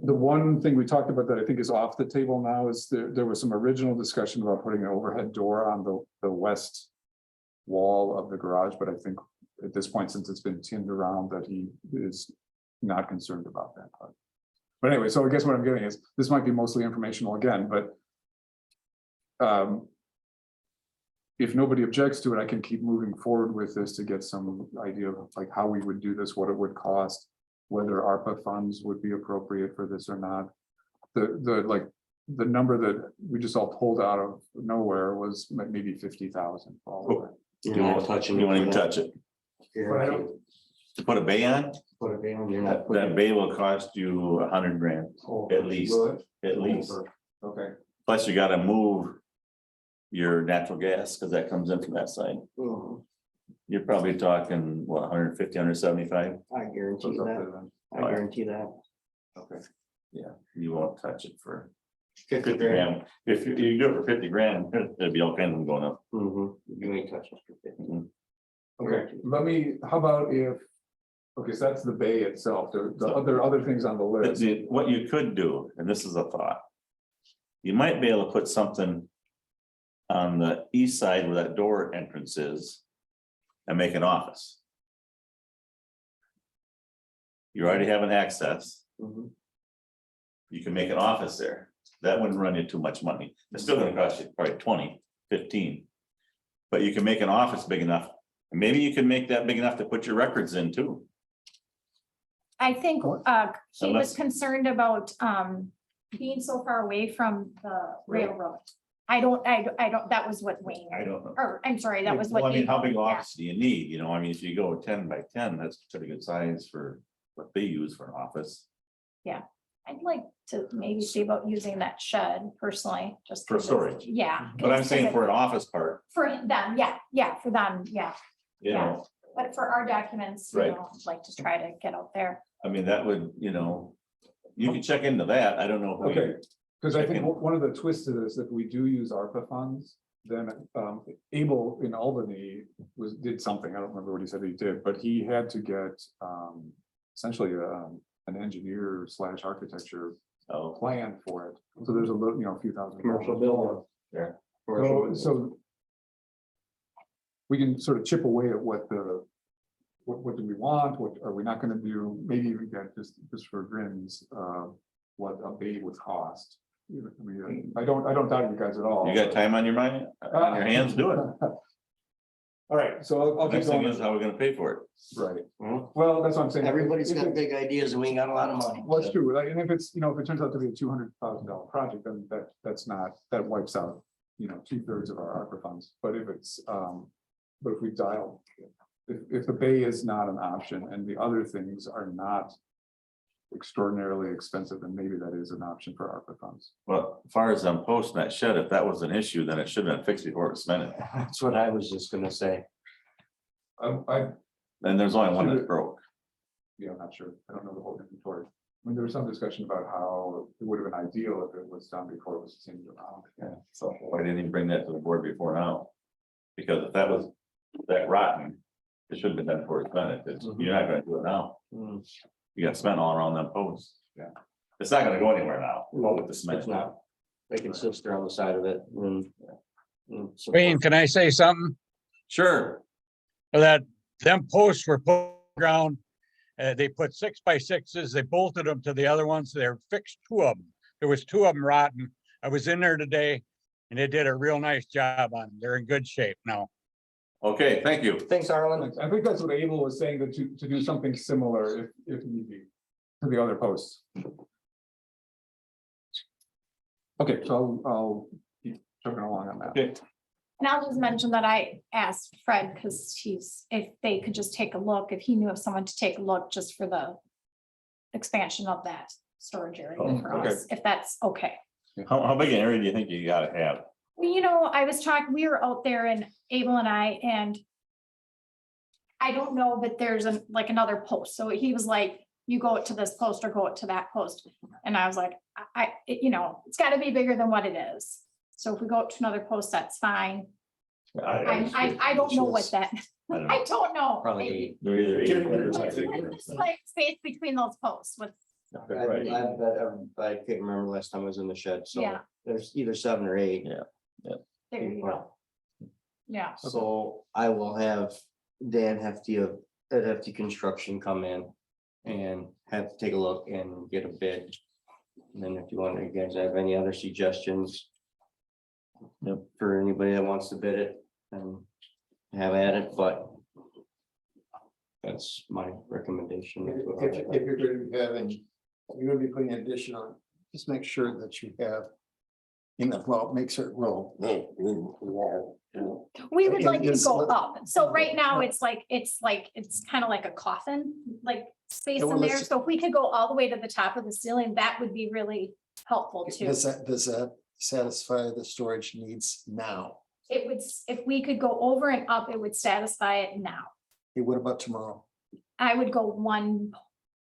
The one thing we talked about that I think is off the table now is there was some original discussion about putting an overhead door on the west wall of the garage, but I think at this point, since it's been tinned around, that he is not concerned about that part. But anyway, so I guess what I'm getting is, this might be mostly informational again, but if nobody objects to it, I can keep moving forward with this to get some idea of like how we would do this, what it would cost, whether ARPA funds would be appropriate for this or not. The number that we just all pulled out of nowhere was maybe 50,000 for all of it. You won't even touch it. To put a bay on, that bay will cost you $100,000 at least, at least. Okay. Plus you gotta move your natural gas, because that comes in from that side. You're probably talking, what, 150, 175? I guarantee that. I guarantee that. Okay. Yeah, you won't touch it for 50 grand. If you do it for 50 grand, there'd be all kinds of them going up. You ain't touching it for 50. Okay, how about if, okay, so that's the bay itself, there are other things on the list. What you could do, and this is a thought. You might be able to put something on the east side where that door entrance is and make an office. You already have an access. You can make an office there. That wouldn't run you too much money. It's still gonna cost you probably 20, 15. But you can make an office big enough. And maybe you can make that big enough to put your records in too. I think he Unless- was concerned about being so far away from the railroad. I don't, that was what Wayne, I don't know. or I'm sorry, that was what. Well, I mean, he- how big an yeah. office do you need? You know, I mean, if you go 10 by 10, that's pretty good size for what they use for an office. I'd like to maybe see about using that shed personally, just. For 'cause it's- storage. Yeah. But I'm 'cause saying it- for an office part, For them, for them, yeah, you know, but for our documents, Right. I'd like to try to get out there. I mean, that would, you know, you can check into that. I don't know. if we- Okay, because I think Chicken. one of the twists to this, if we do use ARPA funds, then Abel in Albany did something, I don't remember what he said he did, but he had to get essentially an engineer / architecture plan for it. So there's a little, a few thousand. Commercial bill. Yeah. So we can sort of chip away at what do we want, what are we not gonna do, maybe even get just for grins, what a bay would cost. I mean, I don't doubt you guys at all. You got time on your mind, on your hands, do it. All right, so I'll keep Next thing going. is how we're gonna pay for it. Right, Mhm. well, that's what I'm saying. Everybody's If got it's- big ideas and we ain't got a lot of money. Well, that's true, like, and if it's, if it turns out to be a $200,000 project, then that's not, that wipes out, 2/3 of our ARPA funds, but if it's, but if we dial. If the bay is not an option and the other things are not extraordinarily expensive, then maybe that is an option for ARPA funds. Well, as far as them posting that shed, if that was an issue, then it should have been fixed before it was spent. That's what I was just gonna say. And there's only one that's broke. Yeah, I'm not sure. I don't know the whole inventory. I mean, there was some discussion about how it would have been ideal if it was done before it was changed around. Yeah, so why didn't he bring that to the board before now? Because if that was that rotten, it should have been done before it's done. You're not gonna do it now. Mm, You got cement all around them posts. Yeah. It's not gonna go anywhere now. With the cement. It's not. They can sister on the side of it. So- Wayne, can I say something? Sure. That them posts were put ground. They put 6x6s, they bolted them to the other ones. They're fixed 2 of them. There was 2 of them rotten. I was in there today and they did a real nice job on them. They're in good shape now. Okay, thank you. Thanks, Arlen. I think that's what Abel was saying, that to do something similar if need be to the other posts. Okay, so I'll keep chugging along on that. Okay. And I'll just mention that I asked Fred, because if they could just take a look, if he knew of someone to take a look just for the expansion of that storage area for okay. us, if that's okay. How big an area do you think you gotta have? Well, I was talking, we were out there and Abel and I don't know, but there's like another post. So he was like, you go to this post or go to that post. And I was like, it's gotta be bigger than what it is. So if we go up to another post, that's fine. I don't know what that, I don't know. I don't know. Probably. They're either 800 or It's 600. like space between those posts with, Right. I can't remember last time I was in the shed, so Yeah. there's either 7 or 8. Yeah. there you go. Yeah, So I will have Dan Hefty of Hefty Construction come in and have to take a look and get a bid. And then if you want, you guys have any other suggestions? Yep. For anybody that wants to bid it and have at it, but that's my recommendation. That's what I'll- If you're going to be having, you're going to be putting an addition on, just make sure that you have. Makes it roll. we would like to Yes. go up. So right now, it's kind of like a coffin, like space Yeah, well, in there. let's- So if we could go all the way to the top of the ceiling, that would be really helpful too. Does that satisfy the storage needs now? It would, if we could go over and up, it would satisfy it now. Hey, what about tomorrow? I would go one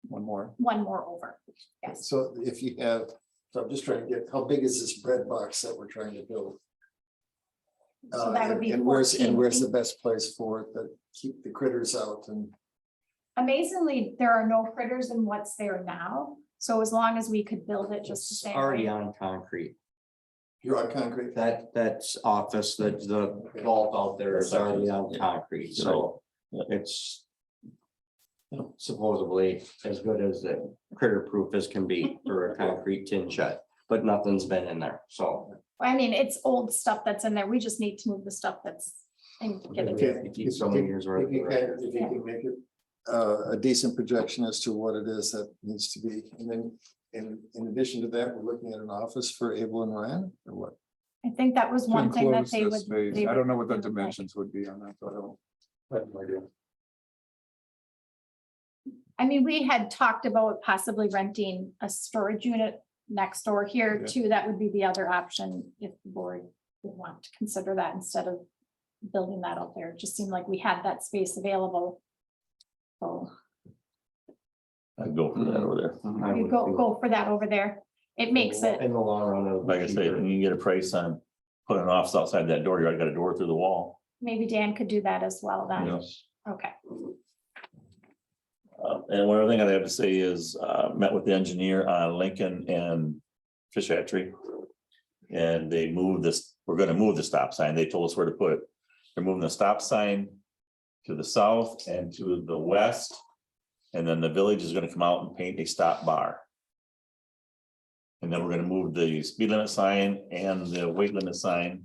One more. more over. Yes. So if you have, so I'm just trying to get, how big is this bread box that we're trying to build? So that would be And where's 14 the best place for it that keep the critters out and? Amazingly, there are no critters in what's there now. So as long as we could build it just the It's same. already way. on concrete. You're on concrete? That's office, the vault out there is already on concrete, so it's supposedly as good as the critter proof as can be for a concrete tin shed, but nothing's been in there, so. I mean, it's old stuff that's in there. We just need to move the stuff that's and get it. Okay. Keep so many years worth. If you can make it a decent projection as to what it is that needs to be, and then in addition to that, we're looking at an office for Abel and Ryan, or what? I think that was To one thing that enclose they the would. space. they I don't know what the would like. dimensions would be on that, so I have no idea. I mean, we had talked about possibly renting a storage unit next door here Yeah. too. That would be the other option if the board would want to consider that instead of building that out there. It just seemed like we had that space available. So I'd go for that over there. I you would go too. for that over there. It makes it, In the long run. it'll be Like I say, cheaper. if you can get a price on putting an office outside that door, you already got a door through the wall. maybe Dan could do that as well then. Yes. Okay. And one other thing I have to say is, met with the engineer on Lincoln and Fish Hatchery. And they moved this, we're gonna move the stop sign. They told us where to put it. They're moving the stop sign to the south and to the west. And then the village is gonna come out and paint a stop bar. And then we're gonna move the speed limit sign and the weight limit sign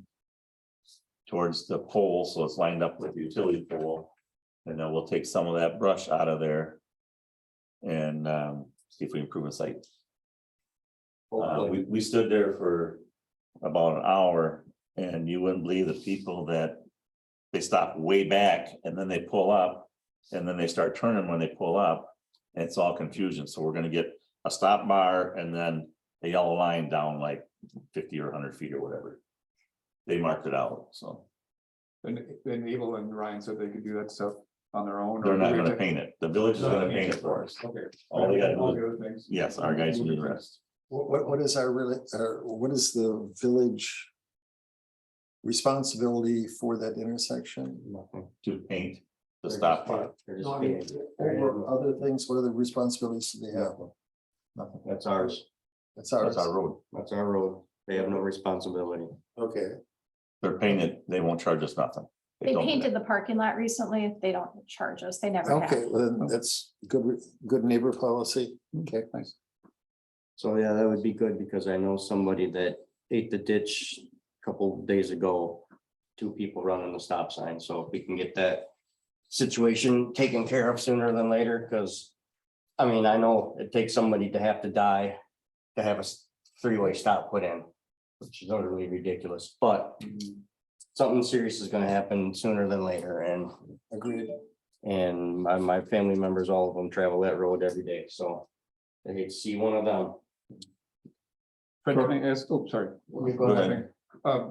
towards the pole, so it's lined up with the utility pole. And then we'll take some of that brush out of there. And see if we improve the site. We stood there for about an hour, and you wouldn't believe the people that they stop way back and then they pull up, and then they start turning when they pull up. And it's all confusion, so we're gonna get a stop bar and then a yellow line down like 50 or 100 feet or whatever. They marked it out, so And Abel and Ryan said they could do that stuff on their own. they're or not do we gonna have- paint it. The village is gonna paint it for us. Okay. All they gotta All do, the other things. yes, our guys will do the rest. What is our really, what is the village responsibility for that intersection? To paint the stop bar. Over other things, what are the responsibilities do they have? Nothing. That's ours. That's That's ours. our road. That's our road. They have no responsibility. Okay, They're painted, they won't charge us nothing. They don't do painted that. the parking lot recently. They don't charge us. They never have. okay, well, then that's good neighbor policy. Okay, thanks. So yeah, that would be good because I know somebody that ate the ditch a couple days ago. 2 people running the stop sign, so if we can get that situation taken care of sooner than later, because. I mean, I know it takes somebody to have to die to have a 3-way stop put in, which is utterly ridiculous, but. Something serious is gonna happen sooner than later, and Agreed. And my family members, all of them travel that road every day, so. I hate to see one of them. Fred, can I ask, oh, sorry. Go ahead.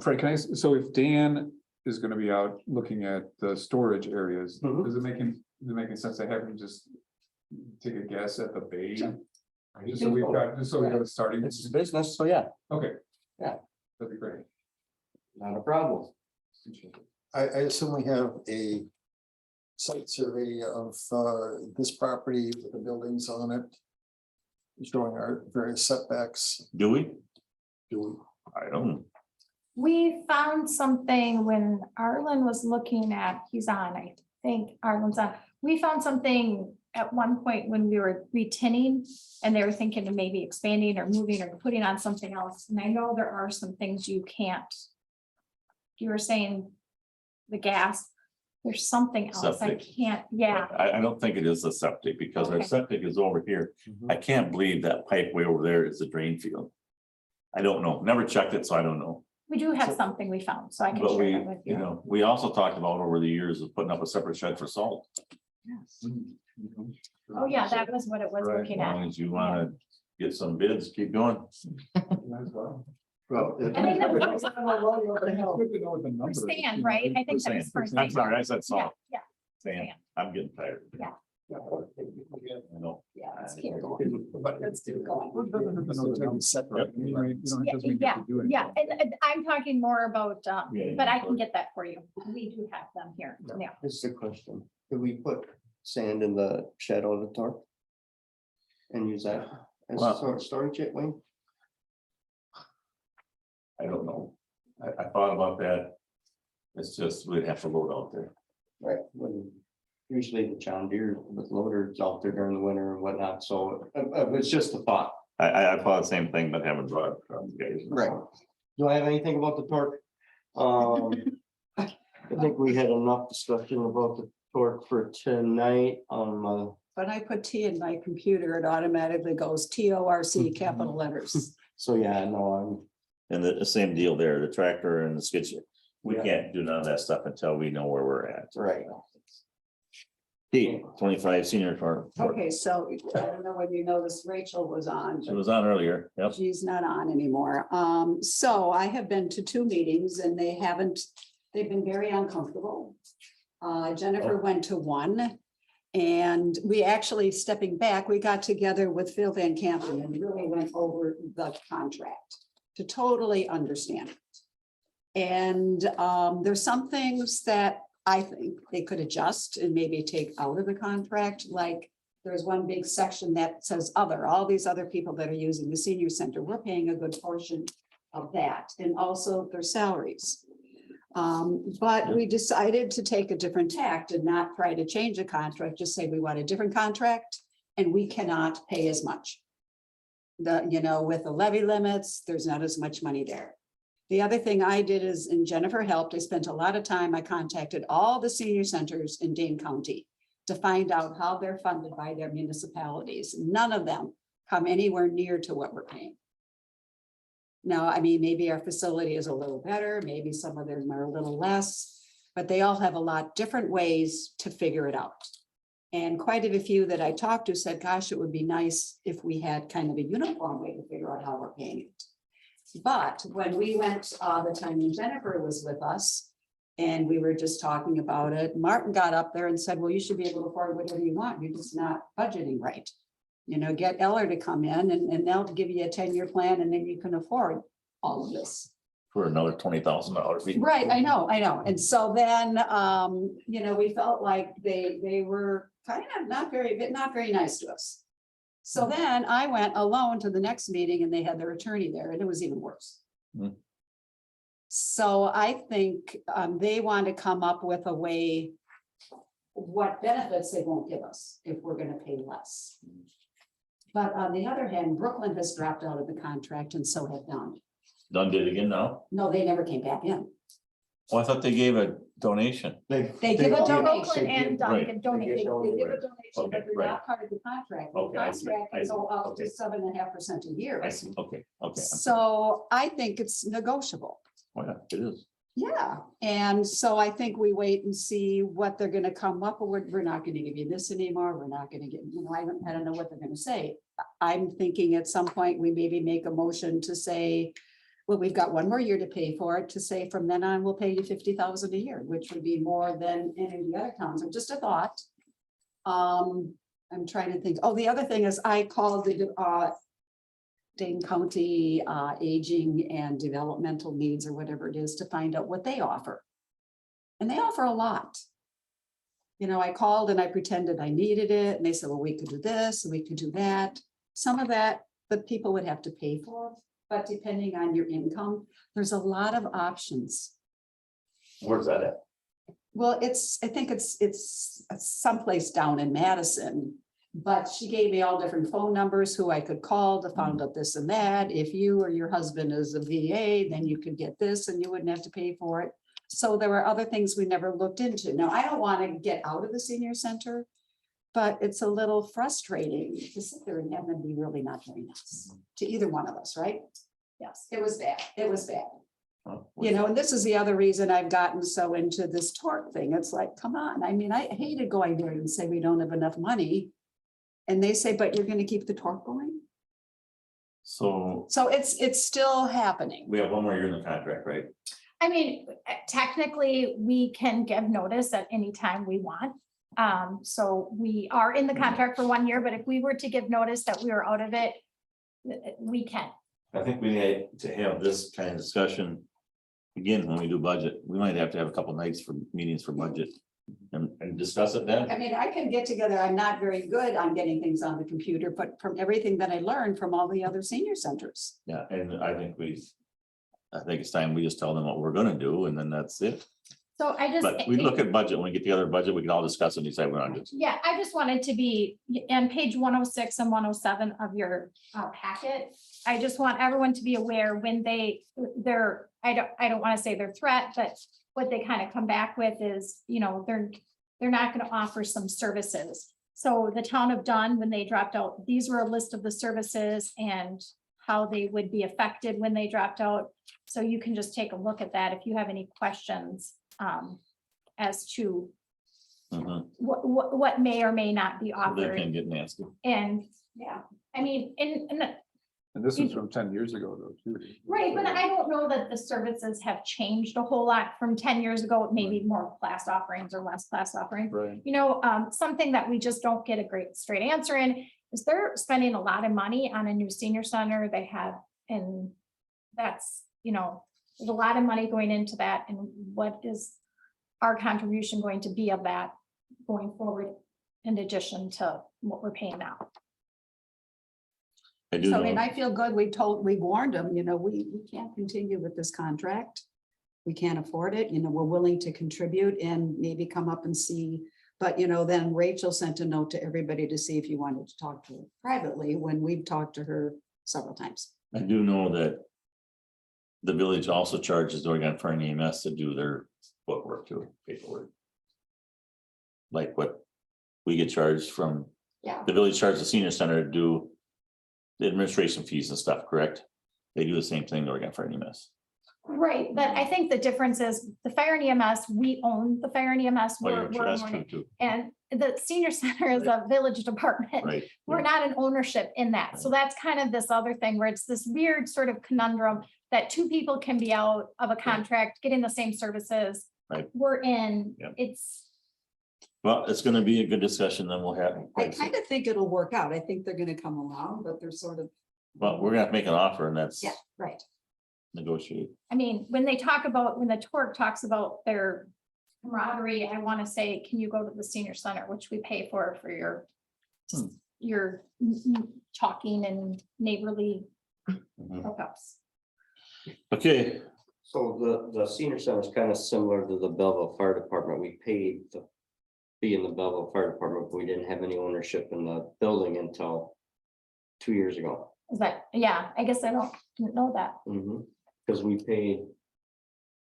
Fred, can I, so if Dan is gonna be out looking at the storage areas, Mhm. does it make sense to have him just take a guess at the bay? Just so we got a starting. It's business, so yeah, Okay. Yeah. That'd be great. not a problem. I assume we have a site survey of this property with the buildings on it. Showing our various setbacks. Do we? Do I don't. We found something when Arlen was looking at, he's on, I think Arlen's on. We found something at one point when we were retinning and they were thinking of maybe expanding or moving or putting on something else. And I know there are some things you can't. You were saying the gas, there's something else I Septic. can't, yeah. I don't think it is a septic because our Okay. septic is over here. I can't believe that pipe way over there is a drain field. I don't know, never checked it, so I don't know. We do have something we found, so I can But share we, that with you. we also talked about over the years of putting up a separate shed for salt. Oh, yeah, that was what it was Right, looking As at. long as you wanna get some bids, keep going. Well. I think that was- It's good to know what the For number is, sand, you know, right? I For think that sand. was for I'm sand. sorry, I said Yeah, salt. yeah, Sand. I'm getting tired. Yeah. I know. Yeah, let's keep going. But Let's keep going. It doesn't have to know the number. Separate. Anyway, you know, it yeah, doesn't mean you have to do yeah, anything. and I'm talking more about, Yeah, but I yeah. can get that for you. We do have them here, yeah. This is a question. Could we put sand in the shed of the torque? And use that as a Well- sort of storage it, Wayne? I don't know. I thought about that. It's just, we'd have to load out there. Right, when usually the John Deere with loaders out there during the winter and whatnot, so it's just a thought. I thought the same thing, but haven't brought it from you guys. Right. Do I have anything about the torque? I think we had enough discussion about the torque for tonight. When I put T in my computer, it automatically goes TORC capital letters. So yeah, no, And the same deal there, the tractor and the skid steer. We Yeah. can't do none of that stuff until we know where we're at. I'm right. T 25 senior car. Okay, so I don't know whether you noticed Rachel was on. She but was on earlier. Yep. She's not on anymore. So I have been to 2 meetings and they've been very uncomfortable. Jennifer went to 1. And we actually, stepping back, we got together with Phil Van Campen and really went over the contract to totally understand it. And there's some things that I think they could adjust and maybe take out of the contract, like there's one big section that says other, all these other people that are using the senior center, we're paying a good portion of that, and also their salaries. But we decided to take a different tact and not try to change the contract, just say we want a different contract and we cannot pay as much. with the levy limits, there's not as much money there. The other thing I did is, and Jennifer helped, I spent a lot of time, I contacted all the senior centers in Dane County to find out how they're funded by their municipalities. None of them come anywhere near to what we're paying. Now, I mean, maybe our facility is a little better, maybe some of them are a little less, but they all have a lot different ways to figure it out. And quite a few that I talked to said, gosh, it would be nice if we had kind of a uniform way to figure out how we're paying it. But when we went, the time when Jennifer was with us, and we were just talking about it, Martin got up there and said, well, you should be able to afford whatever you want. You're just not budgeting right. Get Eller to come in and they'll give you a 10-year plan and then you can afford all of this. For another $20,000. Right, I know. And so then, we felt like they were kind of not very nice to us. So then I went alone to the next meeting and they had their attorney there and it was even worse. Hmm. So I think they want to come up with a way, what benefits they won't give us if we're going to pay less. But on the other hand, Brooklyn has dropped out of the contract and so have Dunn. Dunn did it again now? No, they never came back in. Well, I thought they gave a donation. They give a donation. Brooklyn and Dunn Right. can They donate. give a donation, Okay, but they're right. not part of the contract. The Okay, I see, contract I can see, go up okay. to 7.5% a year. I see, okay. So I think it's negotiable. Oh, yeah, it is. Yeah, and so I think we wait and see what they're gonna come up with. We're not gonna give you this anymore. We're not gonna get, I don't know what they're gonna say. I'm thinking at some point, we maybe make a motion to say, well, we've got one more year to pay for it, to say from then on, we'll pay you 50,000 a year, which would be more than any of the other towns. It's just a thought. I'm trying to think. Oh, the other thing is I called the Dane County Aging and Developmental Needs or whatever it is to find out what they offer. And they offer a lot. I called and I pretended I needed it and they said, well, we could do this and we could do that. Some of that, the people would have to pay for, but depending on your income, there's a lot of options. Where's that at? Well, I think it's someplace down in Madison. But she gave me all different phone numbers who I could call to find out this and that. If you or your husband is a VA, then you could get this and you wouldn't have to pay for it. So there were other things we never looked into. Now, I don't want to get out of the senior center, but it's a little frustrating to sit there and have them be really not very nice to either one of us, right? Yes, it was bad. It was bad. Oh, And this is the other reason I've gotten so into this tort thing. It's like, come on. I mean, I hated going there and say we don't have enough money. And they say, but you're going to keep the tort going? So So it's still happening. we have one more year in the contract, right? I mean, technically, we can give notice at any time we want. So we are in the contract for 1 year, but if we were to give notice that we were out of it, we can. I think we need to have this kind of discussion. Again, when we do budget, we might have to have a couple nights for meetings for budget and discuss it then. I mean, I can get together. I'm not very good on getting things on the computer, but from everything that I learned from all the other senior centers. Yeah, and I think it's time we just tell them what we're gonna do and then that's it. So I just. But we look at budget, when we get together budget, we can all discuss and decide what I'm doing. Yeah, I just wanted to be on page 106 and 107 of your packet. I just want everyone to be aware when they're, I don't want to say their threat, but what they kind of come back with is, they're not going to offer some services. So the town of Dunn, when they dropped out, these were a list of the services and how they would be affected when they dropped out. So you can just take a look at that if you have any questions as to what may or may not be They offered. can get nasty. And, yeah, I mean, And this is from 10 years ago though, too. right, but I don't know that the services have changed a whole lot from 10 years ago, maybe more class offerings or less class offerings. Right. Something that we just don't get a great straight answer in is they're spending a lot of money on a new senior center they have, and that's, there's a lot of money going into that, and what is our contribution going to be of that going forward in addition to what we're paying now? I do So I mean, know, I feel good. We warned them, we can't continue with this contract. We can't afford it, we're willing to contribute and maybe come up and see. But, then Rachel sent a note to everybody to see if you wanted to talk to her privately when we've talked to her several times. I do know that. The village also charges Oregon Fire and EMS to do their footwork too, paperwork. Like what we get charged from, Yeah. the village charges the senior center to do. The administration fees and stuff, correct? They do the same thing to Oregon Fire and EMS. Right, but I think the difference is the fire and EMS, we own the fire and EMS. Oh, we're- yeah, we're that's owning true it. too, And the senior center is a village department. right? We're not an ownership in that. So that's kind of this other thing where it's this weird sort of conundrum that two people can be out of a contract, getting the same services. Right. We're in, Yep. it's, Well, it's gonna be a good discussion, then we'll have. I kind of think it'll work out. I think they're gonna come along, but they're sort of, But we're gonna have to make an offer and that's yeah, right. negotiate. I mean, when they talk about, when the Torque talks about their camaraderie, I want to say, can you go to the senior center, which we pay for your Hmm. your talking and neighborly Mhm. hookups. Okay, So the senior center is kind of similar to the Belleville Fire Department. We paid the fee in the Belleville Fire Department, but we didn't have any ownership in the building until 2 years ago. Is that, yeah, I guess didn't know that. Because we paid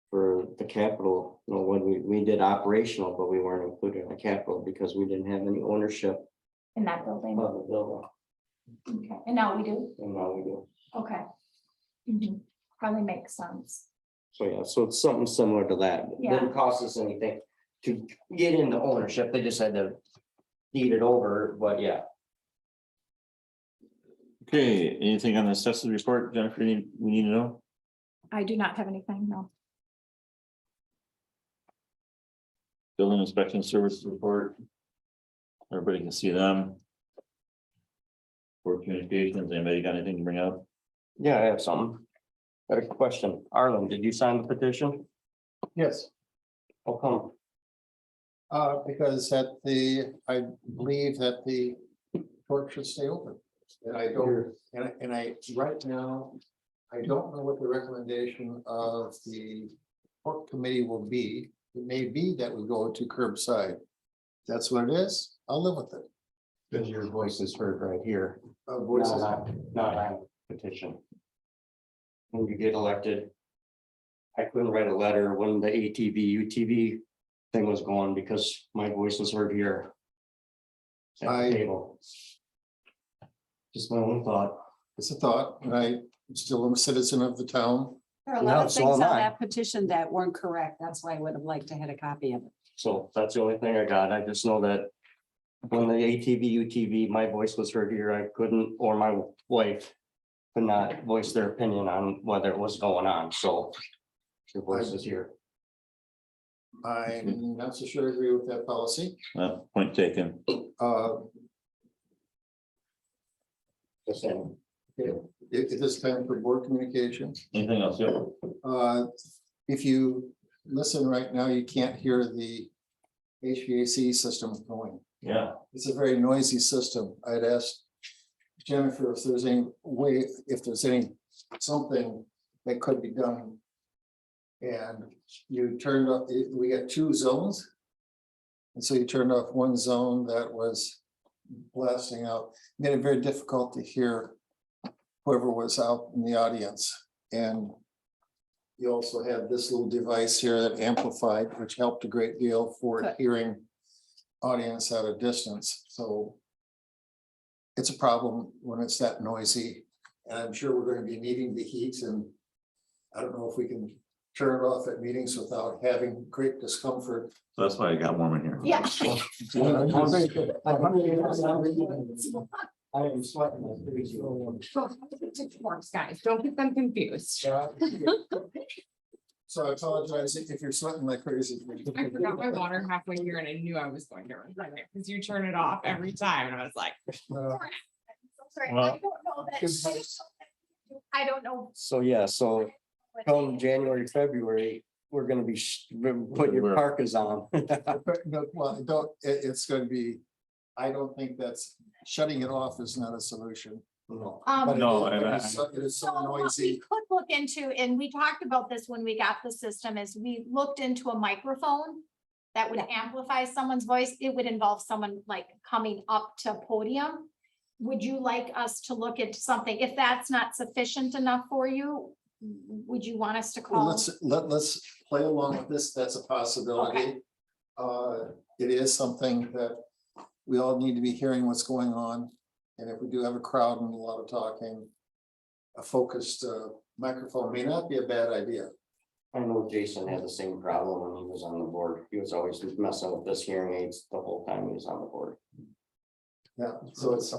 for the capital, you know, when we did operational, but we weren't included in the capital because we didn't have any ownership In that building. of the building. Okay, and now we do. And now we do. Okay. Probably makes sense. So yeah, so it's something similar to that. It didn't cost us anything to get into ownership. They just had to deed it over, but yeah. okay, anything on the assessment report, Jennifer, we need to know? I do not have anything, no. Building inspection services report. Everybody can see them. For communications, anybody got anything to bring up? Yeah, I have something. Got a question. Arlen, did you sign the petition? Yes. How come? Because I believe that the court should stay open. And I don't, and I, right now, I don't know what the recommendation of the court committee will be. It may be that we go to curbside. That's what it is. I'll live with it. Because your voice is heard right here. Voices. Not on petition. When you get elected. I couldn't write a letter when the ATV, UTV thing was going because my voice was heard here. At the table. Just my own thought. It's a thought, and I'm still a citizen of the town. There are a Yeah, lot of so things on am I. that petition that weren't correct. That's why I would have liked to had a copy of it. So that's the only thing I got. I just know that. When the ATV, UTV, my voice was heard here, I couldn't, or my wife. Could not voice their opinion on whether it was going on, so. Your voice is here. I'm not so sure I agree with that policy. Point taken. Just saying. It is time for board communication. Anything else? Yep. If you listen right now, you can't hear the HVAC system going. Yeah, It's a very noisy system. I'd asked Jennifer if there's any way, if there's something that could be done. And you turned up, we got 2 zones. And so you turned off one zone that was blasting out, made it very difficult to hear whoever was out in the audience. And you also had this little device here that amplified, which helped a great deal for Good. hearing audience at a distance, so it's a problem when it's that noisy, and I'm sure we're going to be needing the heat, and I don't know if we can turn it off at meetings without having great discomfort. so that's why I got warm in here. Yeah. I am sweating like crazy. Guys, don't get them confused. So I apologize if you're sweating like crazy. I forgot my water halfway here and I knew I was going to run it because you turn it off every time and I was like. Sorry, Well- I don't know that. I don't know. So, yeah, so come January, February, we're gonna be, put your parkas on. No, well, it's going to be, I don't think shutting it off is not a solution. No. But No, it and is it is so So what we noisy. could look into, and we talked about this when we got the system, is we looked into a microphone that would amplify someone's voice. It would involve someone like coming up to podium. would you like us to look into something? If that's not sufficient enough for you, would you want us to Well, call? let's play along with this. That's a possibility. It is something that we all need to be hearing what's going on. And if we do have a crowd and a lot of talking, a focused microphone may not be a bad idea. I know Jason had the same problem when he was on the board. He was always messing with this hearing aids the whole time he was on the board. Yeah, so it's,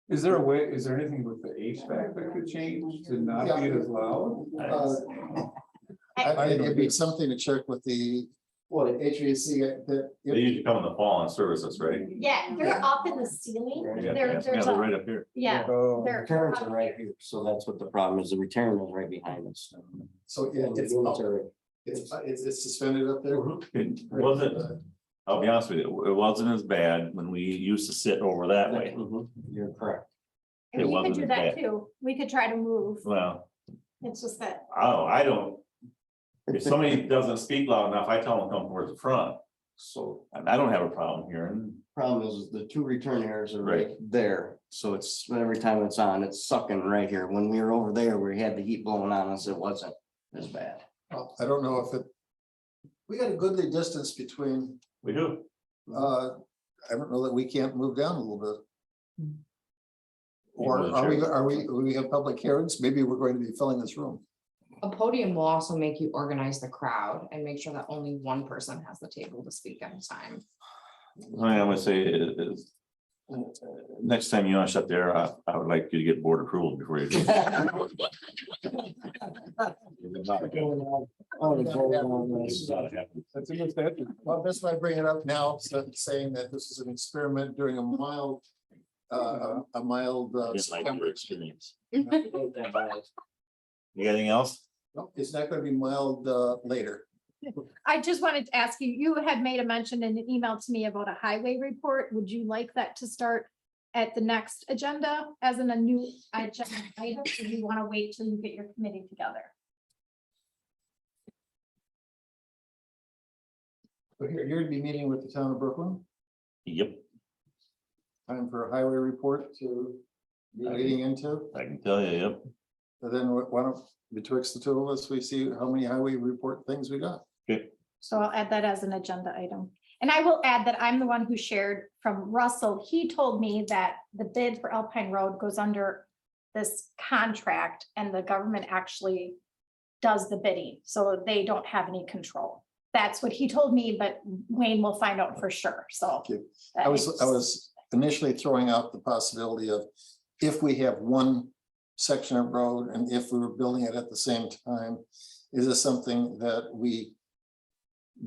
Is there a way, is there anything with the HVAC that could change to not be as loud? it'd be something to check with the, well, HVAC that. They usually come in the fall and service us, right? Yeah, they're up in the ceiling. Yeah, There's they're a, right up here. yeah, Oh, they're. Returns are right here, so that's what the problem is. The return is right behind us. So it's suspended up there. It wasn't, I'll be honest with you, it wasn't as bad when we used to sit over that way. Mhm, you're correct. It And we could wasn't do as that bad. too. We could try to move. Well, It's just that, oh, I don't. If somebody doesn't speak loud enough, I tell them to come towards the front. So I don't have a problem hearing. problem is the two return errors are right there. So it's every time it's on, it's sucking right here. When we were over there, we had the heat blowing on us. It wasn't as bad. I don't know if it. We got a goodly distance between, We do. I don't know that we can't move down a little bit. Or Yeah, are we have public hearings? Maybe we're going to be filling this room. A podium will also make you organize the crowd and make sure that only one person has the table to speak at a time. I would say is. Next time you want to shut there, I would like you to get board approval before you do. That's a good statute. Well, that's why I bring it up now, so saying that this is an experiment during a mild. Just like September. your experience. You got anything else? No, it's not gonna be mild later. I just wanted to ask you, you had made a mention in an email to me about a highway report. Would you like that to start at the next agenda as in a new agenda item? Or do you want to wait till you get your committee together? So you're gonna be meeting with the town of Brooklyn, Yep, time for a highway report to be leading into. I can tell you, yep. And then why don't, betwixt the two of us, we see how many highway report things we got. Okay, So I'll add that as an agenda item. And I will add that I'm the one who shared from Russell. He told me that the bid for Alpine Road goes under this contract and the government actually does the bidding, so they don't have any control. That's what he told me, but Wayne will find out for sure, so. Okay. I was initially throwing out the possibility of if we have one section of road and if we were building it at the same time, is this something that we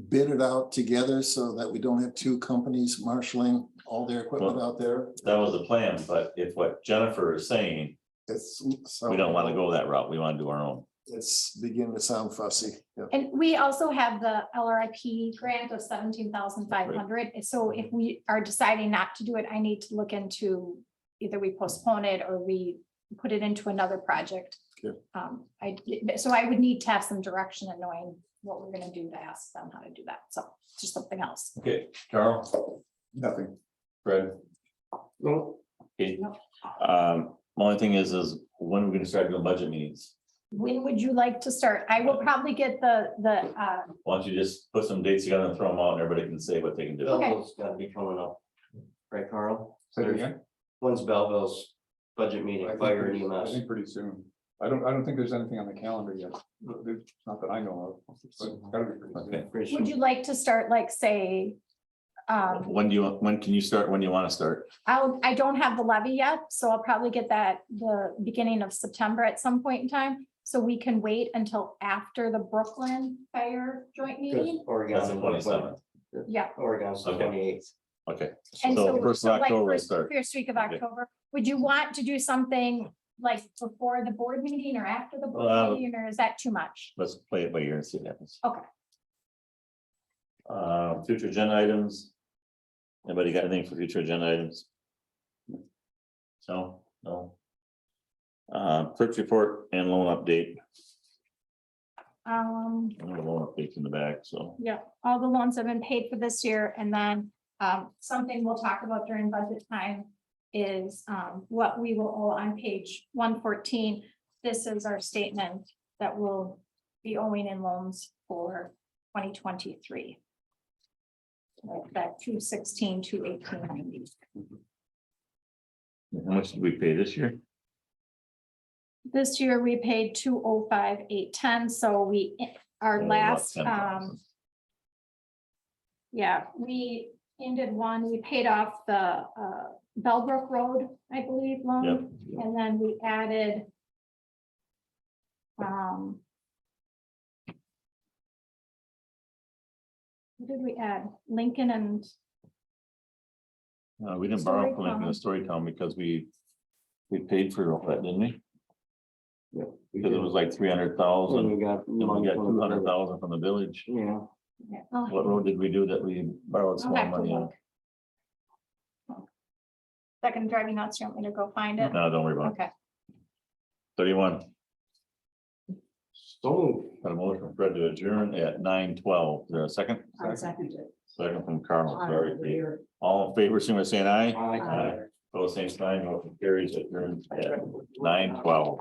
bid it out together so that we don't have two companies marshaling all their equipment out there? that was the plan, but if what Jennifer is saying, It's. we don't want to go that route, we want to do our own. It's beginning to sound fussy. Yeah. And we also have the LRIP grant of 17,500. So if we are deciding not to do it, I need to look into either we postpone it or we put it into another project. Okay. So I would need to have some direction in knowing what we're gonna do to ask them how to do that. So it's just something else. Okay, Carl? Nothing. Fred, No, Okay. Only thing is when we're gonna start doing budget meetings? When would you like to start? I will probably get the Why don't you just put some dates together and throw them out and everybody can say what they can do. Okay. Belleville's gotta be coming up. Right, Carl? say it again. When's Belleville's budget meeting, I think fire and pretty- I EMS? think pretty soon. I don't think there's anything on the calendar yet. Not that I know of. But it's gotta be pretty soon. Okay, Pretty would soon. you like to start like say? when can you start, when do you want to start? I don't have the levy yet, so I'll probably get that the beginning of September at some point in time. So we can wait until after the Brooklyn Fire Joint Because Meeting. That's the Oregon's 27th. Yeah. Oregon's the Okay. 28th. Okay, And so first of like October we'll first start. week of Okay. October. Would you want to do something like before the board meeting or after the board Well, meeting, or is that too much? Let's play it by ear and see what happens. Okay. Future agenda items. Anybody got anything for future agenda items? So, no. Clerk's report and loan update. Loan updates in the back, so. Yeah, all the loans have been paid for this year, and then something we'll talk about during budget time is what we will owe on page 114. This is our statement that will be owing in loans for 2023. That 216, 218.90. How much did we pay this year? This year we paid 205,810, so our About last, 10,000. yeah, we ended one, we paid off the Bellbrook Road, I believe, loan, Yep. and then we added what did we add? Lincoln and, We didn't borrow from Lincoln Storytown. and Storytown because we paid for all that, didn't we? Because it was like 300,000. We got. And we got 200,000 from the village. Yeah. oh, What road did we do that we borrowed I'll small have to money on? look. That can drive you nuts, you want me to go find it? No, don't worry about it. Okay. 31. So. Got a motion from Fred to adjourn at 9:12. Is there a second? I second it. Second from Carl. Sorry. All in favor, signify by saying aye. Aye. Both same sign, motion carries adjourned at 9:12.